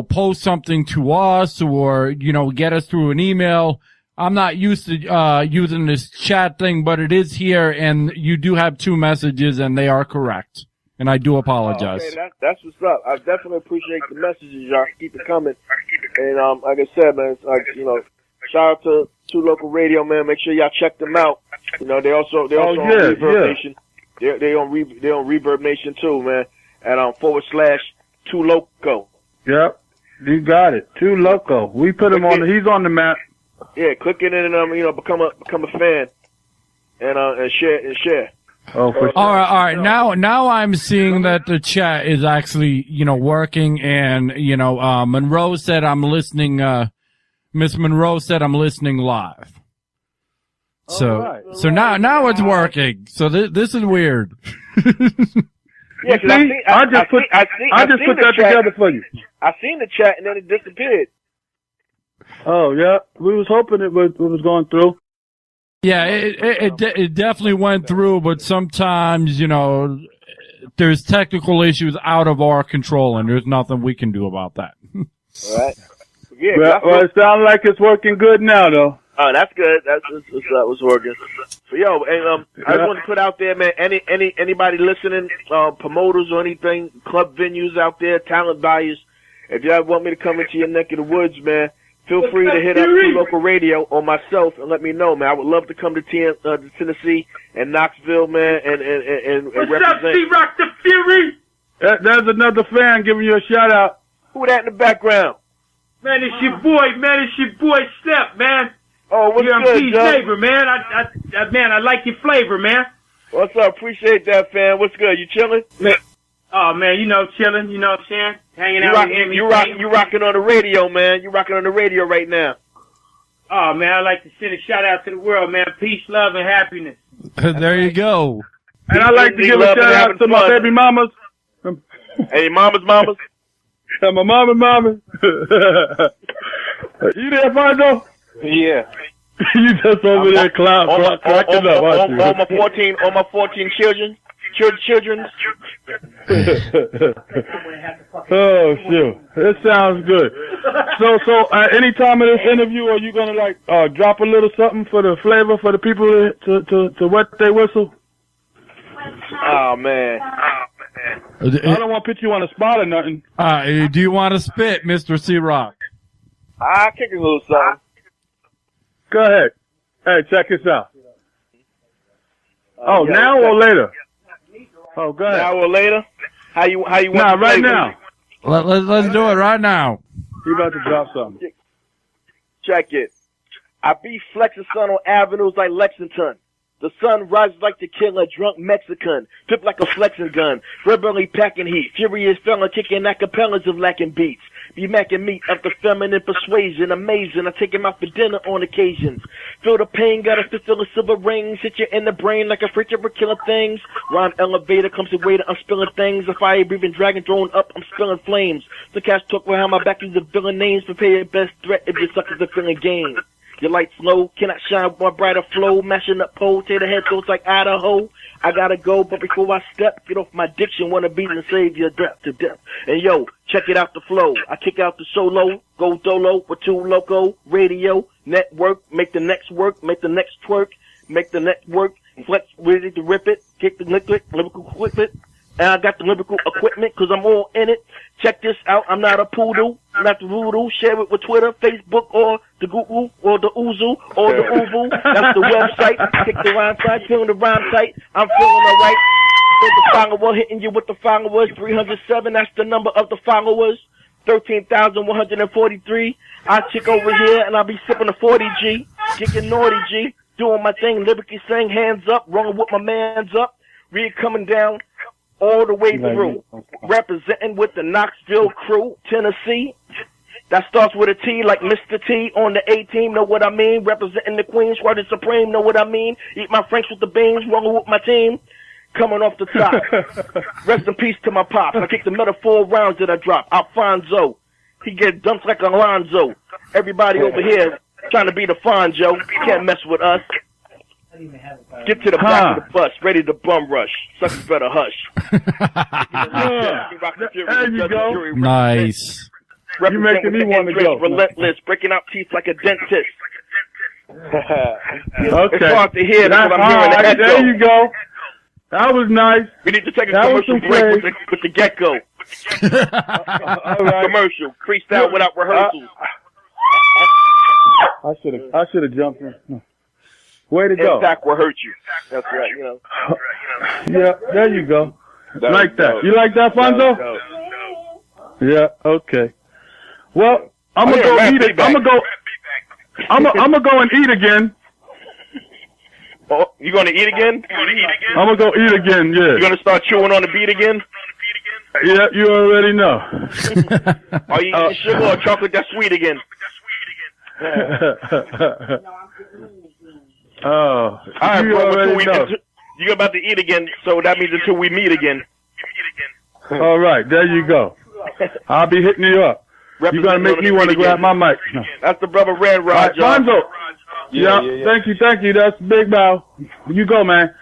post something to us or, get us through an email. I'm not used to using this chat thing, but it is here, and you do have two messages, and they are correct. And I do apologize. Okay, that's what's up. I definitely appreciate the messages, y'all. Keep it coming. And like I said, man, it's like, shout out to Two Local Radio, man. Make sure y'all check them out. They also on Reverb Nation. They on Reverb Nation too, man. At /2 Loco. Yep, you got it. Two Loco. We put him on. He's on the map. Yeah, click it in and become a fan and share. Oh, for sure. All right. Now I'm seeing that the chat is actually working, and Monroe said I'm listening. Miss Monroe said I'm listening live. So now it's working. So this is weird. Yeah, I just put that together for you. I seen the chat and then it disappeared. Oh yeah, we was hoping it was going through. Yeah, it definitely went through, but sometimes there's technical issues out of our control, and there's nothing we can do about that. All right. Yeah. Well, it sounds like it's working good now, though. Oh, that's good. That was working. So, and I just want to put out there, man. Anybody listening, promoters or anything, club venues out there, talent buyers. If y'all want me to come into your neck of the woods, man, feel free to hit up Two Local Radio or myself and let me know, man. I would love to come to Tennessee and Knoxville, man, and What's represent. up, CEE-Rock The Fury? There's another fan giving you a shout out. Who that in the background? Man, it's your boy, Step, man. Oh, what's You're good, P's Joe? neighbor, man. I like your flavor, man. What's up? Appreciate that, fan. What's good? You chilling? Oh, man, chilling, you know what I'm saying? Hanging out with him. You rocking on the radio, man. You rocking on the radio right now. Oh, man, I'd like to send a shout out to the world, man. Peace, love, and happiness. There you go. And I'd like to give a shout out to my baby mamas. Hey, mamas. And my mama. You there, Fonzo? Yeah. You just over there cracking up, aren't you? All my 14 children. Oh, shoot. It sounds good. So, any time of this interview, are you gonna drop a little something for the flavor for the people to wet their whistle? Oh man. I don't want to put you on the spot or nothing. Do you want to spit, Mr. C-Rock? I kick a little something. Go ahead. Hey, check this out. Now or later? Oh, go ahead. Now or later? How you want? Nah, to right play now. Let's do it right now. You about to drop something. Check it. I be flexing sun on avenues like Lexington. The sun rises like to kill a drunk Mexican. Flip like a flexing gun. Verbally packing heat. Furious fella kicking acapellas of lacking beats. Be macking meat of the feminine persuasion. Amazing. I take him out for dinner on occasions. Feel the pain. Got a fistful of silver rings. Hit you in the brain like a freighter for killing things. Rhyme elevator comes the waiter. I'm spilling things. A fire breathing dragon thrown up. I'm spilling flames. The cats talk behind my back. Use the villain names. Prepare your best threat if you suckers are feeling game. Your light's low, cannot shine with my brighter flow. Mashing up poles, tear the head goes like Idaho. I gotta go, but before I step, get off my diction, wanna beat and save your death to death. And yo, check it out the flow. I kick out the solo, go dolo with two loco, radio, network, make the next work, make the next twerk, make the next work, flex, ready to rip it, kick the liquid, lyrical equipment. And I got the lyrical equipment, cause I'm all in it. Check this out, I'm not a poodle, not the voodoo. Share it with Twitter, Facebook, or the Google, or the Uzu, or the Uvu. That's the website. Kick the rhyme side, feeling the rhyme tight. I'm feeling alright. The follower, hitting you with the followers. 307, that's the number of the followers. 13,143. I chick over here, and I'll be sipping a 40G. Kicking naughty G. Doing my thing, lyrically saying hands up. Rolling with my mans up. Reed coming down. All the way through, representing with the Knoxville crew, Tennessee. That starts with a T, like Mr. T on the A-team, know what I mean? Representing the Queen, Squadron Supreme, know what I mean? Eat my French with the beans, rolling with my team. Coming off the top. Rest in peace to my pops. I kick the metaphor rounds that I drop. Alfonso, he get dumped like Alonzo. Everybody over here trying to be the Fonjo. Can't mess with us. Get to the back of the bus, ready to bum rush. Suckers better hush. There you go. Nice. You making me want to go. Relentless, breaking out teeth like a dentist. Okay. It's hard to hear because I'm hearing the echo. There you go. That was nice. We need to take a commercial break with the gecko. All right. Commercial. Freestyle without rehearsals. I should have jumped in. Way to go. Impact will hurt you. That's right, you know. Yeah, there you go. Like that. You like that, Fonzo? Yeah, okay. Well, I'm gonna go eat it. I'm gonna go and eat again. Oh, you gonna eat again? I'm gonna go eat again, yeah. You gonna start chewing on the beat again? Yeah, you already know. Are you eating sugar or chocolate that's sweet again? Oh, all right, you bro. already know. You're about to eat again, so that means until we meet again. All right, there you go. I'll be hitting you up. You're gonna make me want to grab my mic. That's the brother Red Rod, Fonzo. Yeah, thank you. That's Big Bow. You go, man.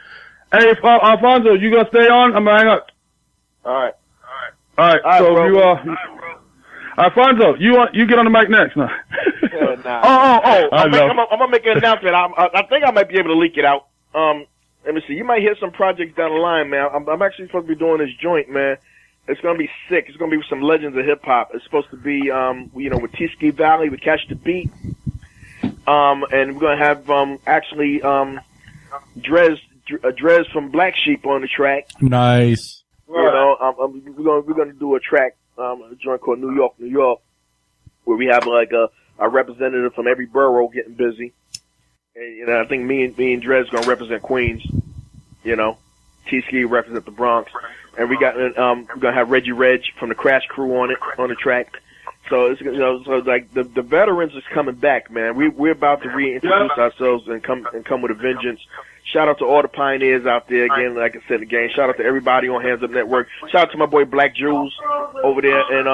Hey, Alfonso, you gonna stay on? I'm gonna hang up. All right, so bro. you Alfonso, you get on the mic next. No. Nah. I'm gonna make an announcement. I think I might be able to leak it out. Let me see. You might hear some projects down the line, man. I'm actually supposed to be doing this joint, man. It's gonna be sick. It's gonna be with some legends of hip hop. It's supposed to be, with T-Ski Valley, with Catch the Beat. And we're gonna have Drez from Black Sheep on the track. Nice. You know, we're gonna do a track, a joint called New York, where we have like a representative from every borough getting busy. And I think me and Drez gonna represent Queens. You know, T-Ski represent the Bronx, and we're gonna have Reggie Reg from the Crash Crew on the track. So it's so like the veterans is coming back, man. We're about to reintroduce ourselves and come with a vengeance. Shout out to all the pioneers out there again. Like I said again, shout out to everybody on Handzup Network. Shout out to my boy Black Jules over there in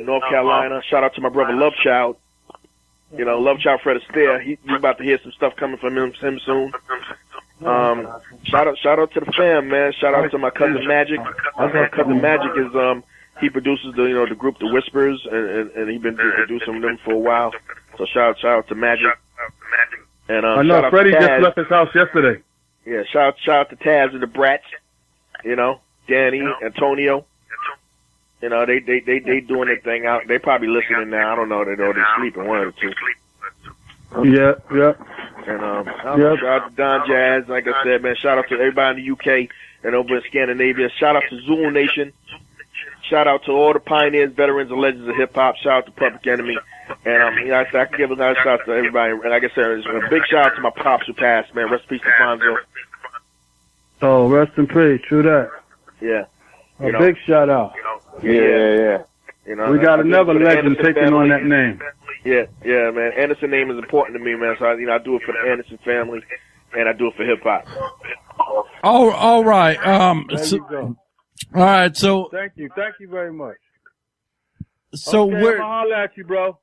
North Carolina. Shout out to my brother Love Child. You know, Love Child Fred Astaire. He's about to hear some stuff coming from him soon. Shout out to the fam, man. Shout out to my cousin Magic. My cousin Magic is he produces the group The Whispers, and he's been producing them for a while. So shout out to Magic. And I know Freddie just left his house yesterday. Yeah, shout out to Taz and the Brats. You know, Danny, Antonio. You know, they doing their thing out. They probably listening now. I don't know. They're sleeping, one or two. Yeah. And shout out to Don Jazz. Like I said, man, shout out to everybody in the UK and over in Scandinavia. Shout out to Zool Nation. Shout out to all the pioneers, veterans, and legends of hip hop. Shout out to Public Enemy. And I can give a nice shout out to everybody. And like I said, a big shout out to my pops who passed, man. Rest in peace to Fonzo. Oh, rest in peace. True that. Yeah. A big shout out. Yeah. You know, we got another legend taking on that name. Yeah, man. Anderson name is important to me, man. So I do it for the Anderson family, and I do it for hip hop. Oh, all right. There you go. All right. So thank you very much. So okay, we're I'm gonna holler at you, bro.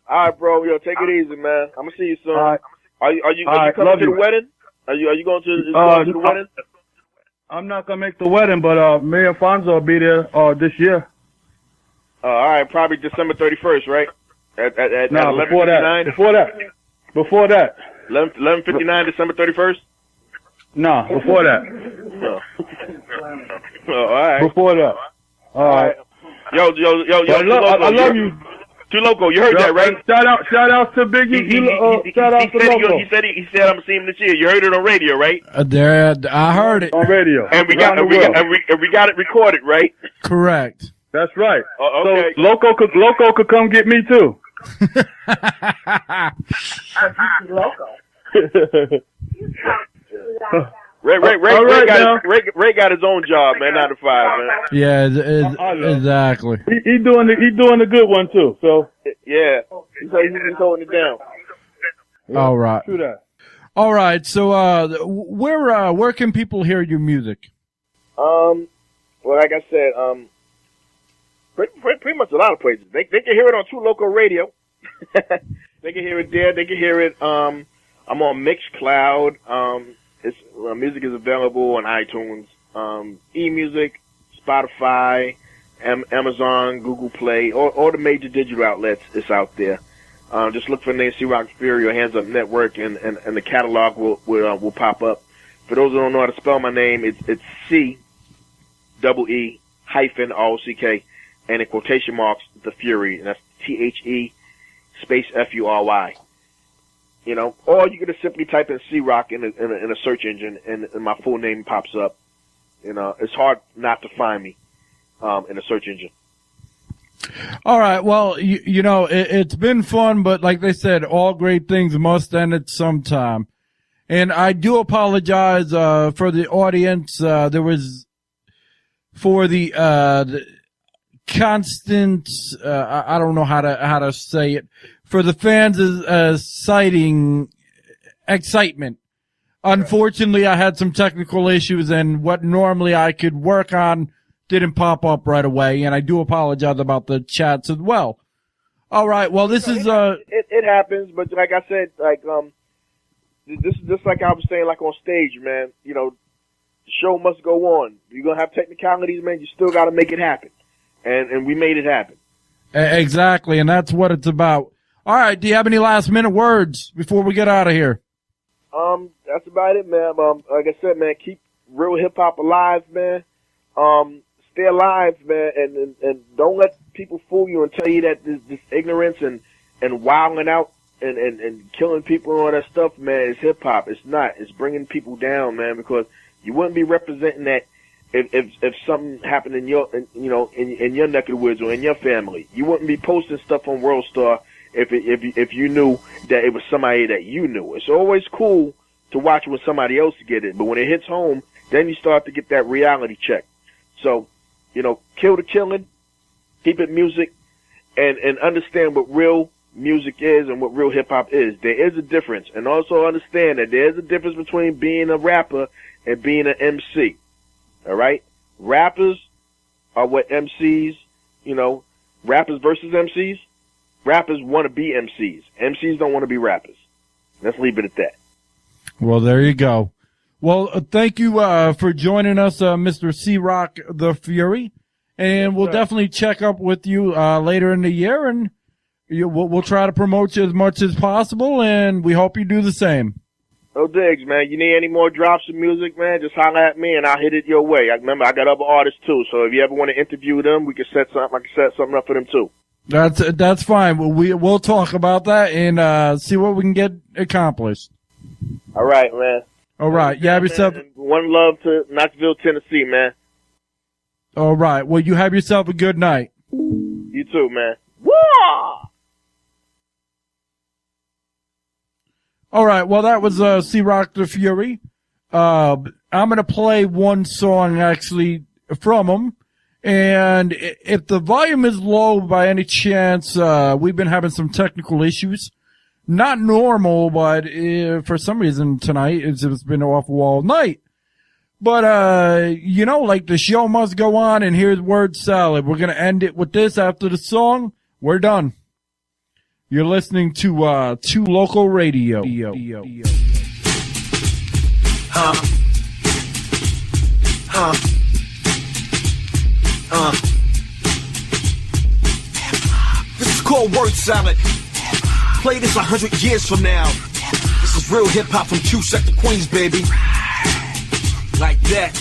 All right, bro. Yo, take it easy, man. I'm gonna see you soon. All right. Are you coming to the wedding? Are you going to the wedding? I'm not gonna make the wedding, but me and Fonzo will be there this year. All right, probably December 31st, right? At before that. Before that. 11:59, December 31st. No, before that. All right. Before that. All right. Yo. I love you. Too Loco, you heard that, right? Shout out to Biggie. Shout out to Loco. He said I'm gonna see him this year. You heard it on radio, right? I heard it on radio. And we got it recorded, right? Correct. That's right. Okay. So Loco could come get me too. Loco. Ray got his own job, man. 9 to 5, man. Yeah, exactly. He doing a good one too. So yeah, he's holding it down. All right. True that. All right. So where can people hear your music? Well, like I said, pretty much a lot of places. They can hear it on True Local Radio. They can hear it there. They can hear it. I'm on Mixcloud. Music is available on iTunes, eMusic, Spotify, Amazon, Google Play, all the major digital outlets. It's out there. Just look for the name CEE-Rock The Fury or Handzup Network, and the catalog will pop up. For those who don't know how to spell my name, it's CEE-ROCK, and in quotation marks, The Fury, and that's THE space FURY. You know, or you can just simply type in CEE-Rock in a search engine, and my full name pops up. You know, it's hard not to find me in a search engine. All right. Well, you know, it's been fun, but like they said, all great things must end at some time. And I do apologize for the audience. There was for the constant. I don't know how to say it. For the fans, citing excitement. Unfortunately, I had some technical issues, and what normally I could work on didn't pop up right away, and I do apologize about the chats as well. All right, well, this is it happens, but like I said, this is just like I was saying, like on stage, man. You know, the show must go on. You're gonna have technicalities, man. You still got to make it happen, and we made it happen. Exactly, and that's what it's about. All right, do you have any last minute words before we get out of here? That's about it, man. Like I said, man, keep real hip hop alive, man. Stay alive, man, and don't let people fool you and tell you that this ignorance and wilding out and killing people and all that stuff, man, is hip hop. It's not. It's bringing people down, man, because you wouldn't be representing that if something happened in your neck of the woods or in your family. You wouldn't be posting stuff on World Star if you knew that it was somebody that you knew. It's always cool to watch when somebody else get it, but when it hits home, then you start to get that reality check. So, you know, kill the killing, keep it music, and understand what real music is and what real hip hop is. There is a difference, and also understand that there is a difference between being a rapper and being an MC. All right, rappers are what MCs, you know, rappers versus MCs. Rappers want to be MCs. MCs don't want to be rappers. Let's leave it at that. Well, there you go. Well, thank you for joining us, Mr. CEE-Rock The Fury, and we'll definitely check up with you later in the year, and we'll try to promote you as much as possible, and we hope you do the same. No digs, man. You need any more drops of music, man, just holler at me and I'll hit it your way. I remember I got other artists too, so if you ever want to interview them, we can set something. I can set something up for them too. That's fine. We'll talk about that and see what we can get accomplished. All right, man. All right. You have yourself. One love to Knoxville, Tennessee, man. All right. Well, you have yourself a good night. You too, man. Woo! All right. Well, that was CEE-Rock The Fury. I'm gonna play one song actually from him, and if the volume is low by any chance, we've been having some technical issues. Not normal, but for some reason tonight it's been off all night. But like the show must go on, and here's word salad. We're gonna end it with this after the song. We're done. You're listening to Two Local Radio. This is called word salad. Play this 100 years from now. This is real hip hop from Q-Sector Queens, baby. Like that.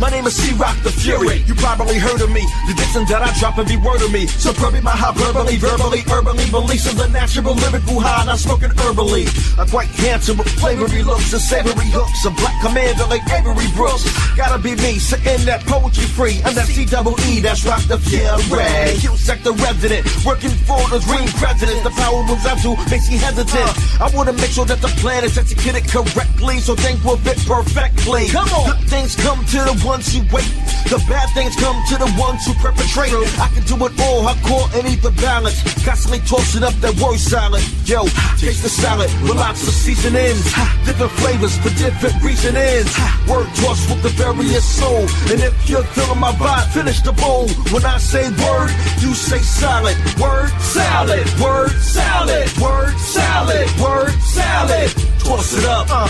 My name is CEE-Rock The Fury. You probably heard of me. The distance that I drop every word of me. So probably my hyperbole, verbally, urbanly. Beliefs of the natural, lyrical high. Not smoking herbally. I'm quite handsome with flavory looks and savory hooks. A black commander like Avery Brooks. Gotta be me, sitting that poetry free. I'm that C-double-E, that's Rock The Fury. Q-Sector resident, working for the dream president. The power moves out to makes me hesitant. I wanna make sure that the plan is executed correctly. So things will fit perfectly. Come on. Good things come to the ones who wait. The bad things come to the ones who perpetrate. I can do it all, hardcore and even balance. Constantly tossing up that word salad. Yo, taste the salad with lots of seasonings. Different flavors for different reasonings. Word toss with the various soul. And if you're feeling my vibe, finish the bowl. When I say word, you say salad. Word salad. Word salad. Word salad. Word salad. Toss it up.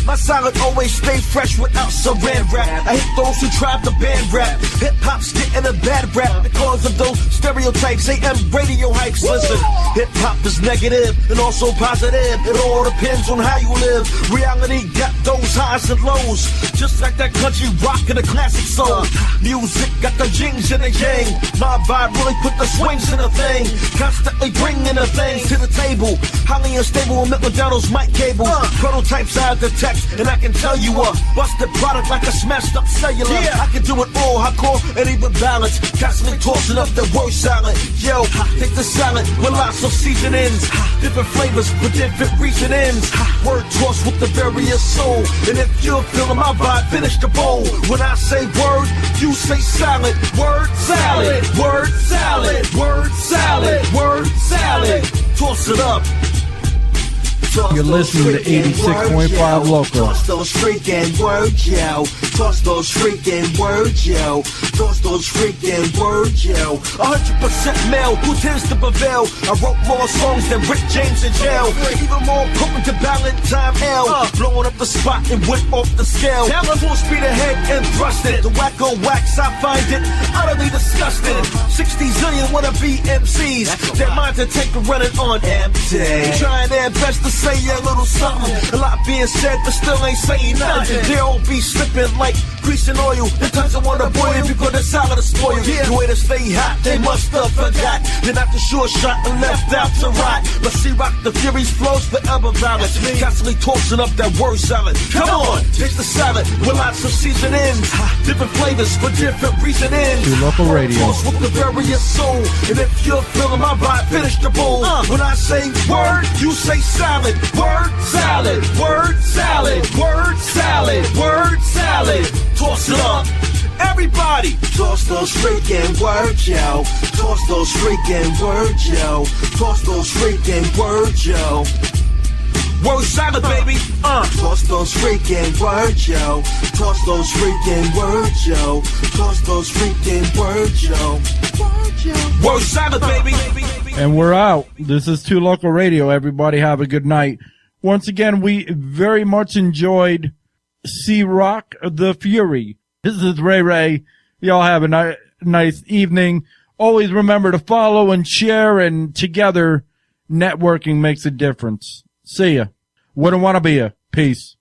My salad always stay fresh without saran wrap. I hate those who try to band rap. Hip-hop's getting a bad rap because of those stereotypes. AM radio hypes. Listen, hip-hop is negative and also positive. It all depends on how you live. Reality got those highs and lows. Just like that country rock and a classic soul. Music got the jings and the yang. My vibe really put the swings in the thing. Constantly bringing the things to the table. Highly unstable and McDonald's mic cable. Prototypes out the text. And I can tell you a busted product like a smashed up cellular. I can do it all, hardcore and even balance. Constantly tossing up the word salad. Yo, take the salad with lots of seasonings. Different flavors for different reasonings. Word toss with the various soul. And if you're feeling my vibe, finish the bowl. When I say word, you say salad. Word salad. Word salad. Word salad. Word salad. Toss it up. You're listening to 86.5 Local. Toss those freaking words, yo. Toss those freaking words, yo. Toss those freaking words, yo. 100% male, who tends to prevail. I wrote more songs than Rick James in jail. Even more potent to Valentine L. Blowing up the spot and went off the scale. Full speed ahead and thrust it. The whack on wax, I find it utterly disgusting. 60 zillion wannabe MCs. Their minds are taken running on empty. Trying their best to say a little something. A lot being said, but still ain't saying nothing. They all be slipping like grease and oil. The tongues don't wanna boil because the salad is spoiled. The way to stay hot, they must have forgot. They're not the sure shot and left out to rot. But CEE-Rock The Fury's flows forever valid. Constantly tossing up that word salad. Come on, taste the salad with lots of seasonings. Different flavors for different reasonings. To Local Radio. Toss with the various soul. And if you're feeling my vibe, finish the bowl. When I say word, you say salad. Word salad. Word salad. Word salad. Word salad. Toss it up. Everybody, toss those freaking words, yo. Toss those freaking words, yo. Toss those freaking words, yo. Word salad, baby. Toss those freaking words, yo. Toss those freaking words, yo. Toss those freaking words, yo. Word salad, baby. And we're out. This is Two Local Radio. Everybody have a good night. Once again, we very much enjoyed CEE-Rock The Fury. This is Ray Ray. Y'all have a nice evening. Always remember to follow and share, and together, networking makes a difference. See ya. Wouldn't want to be here. Peace.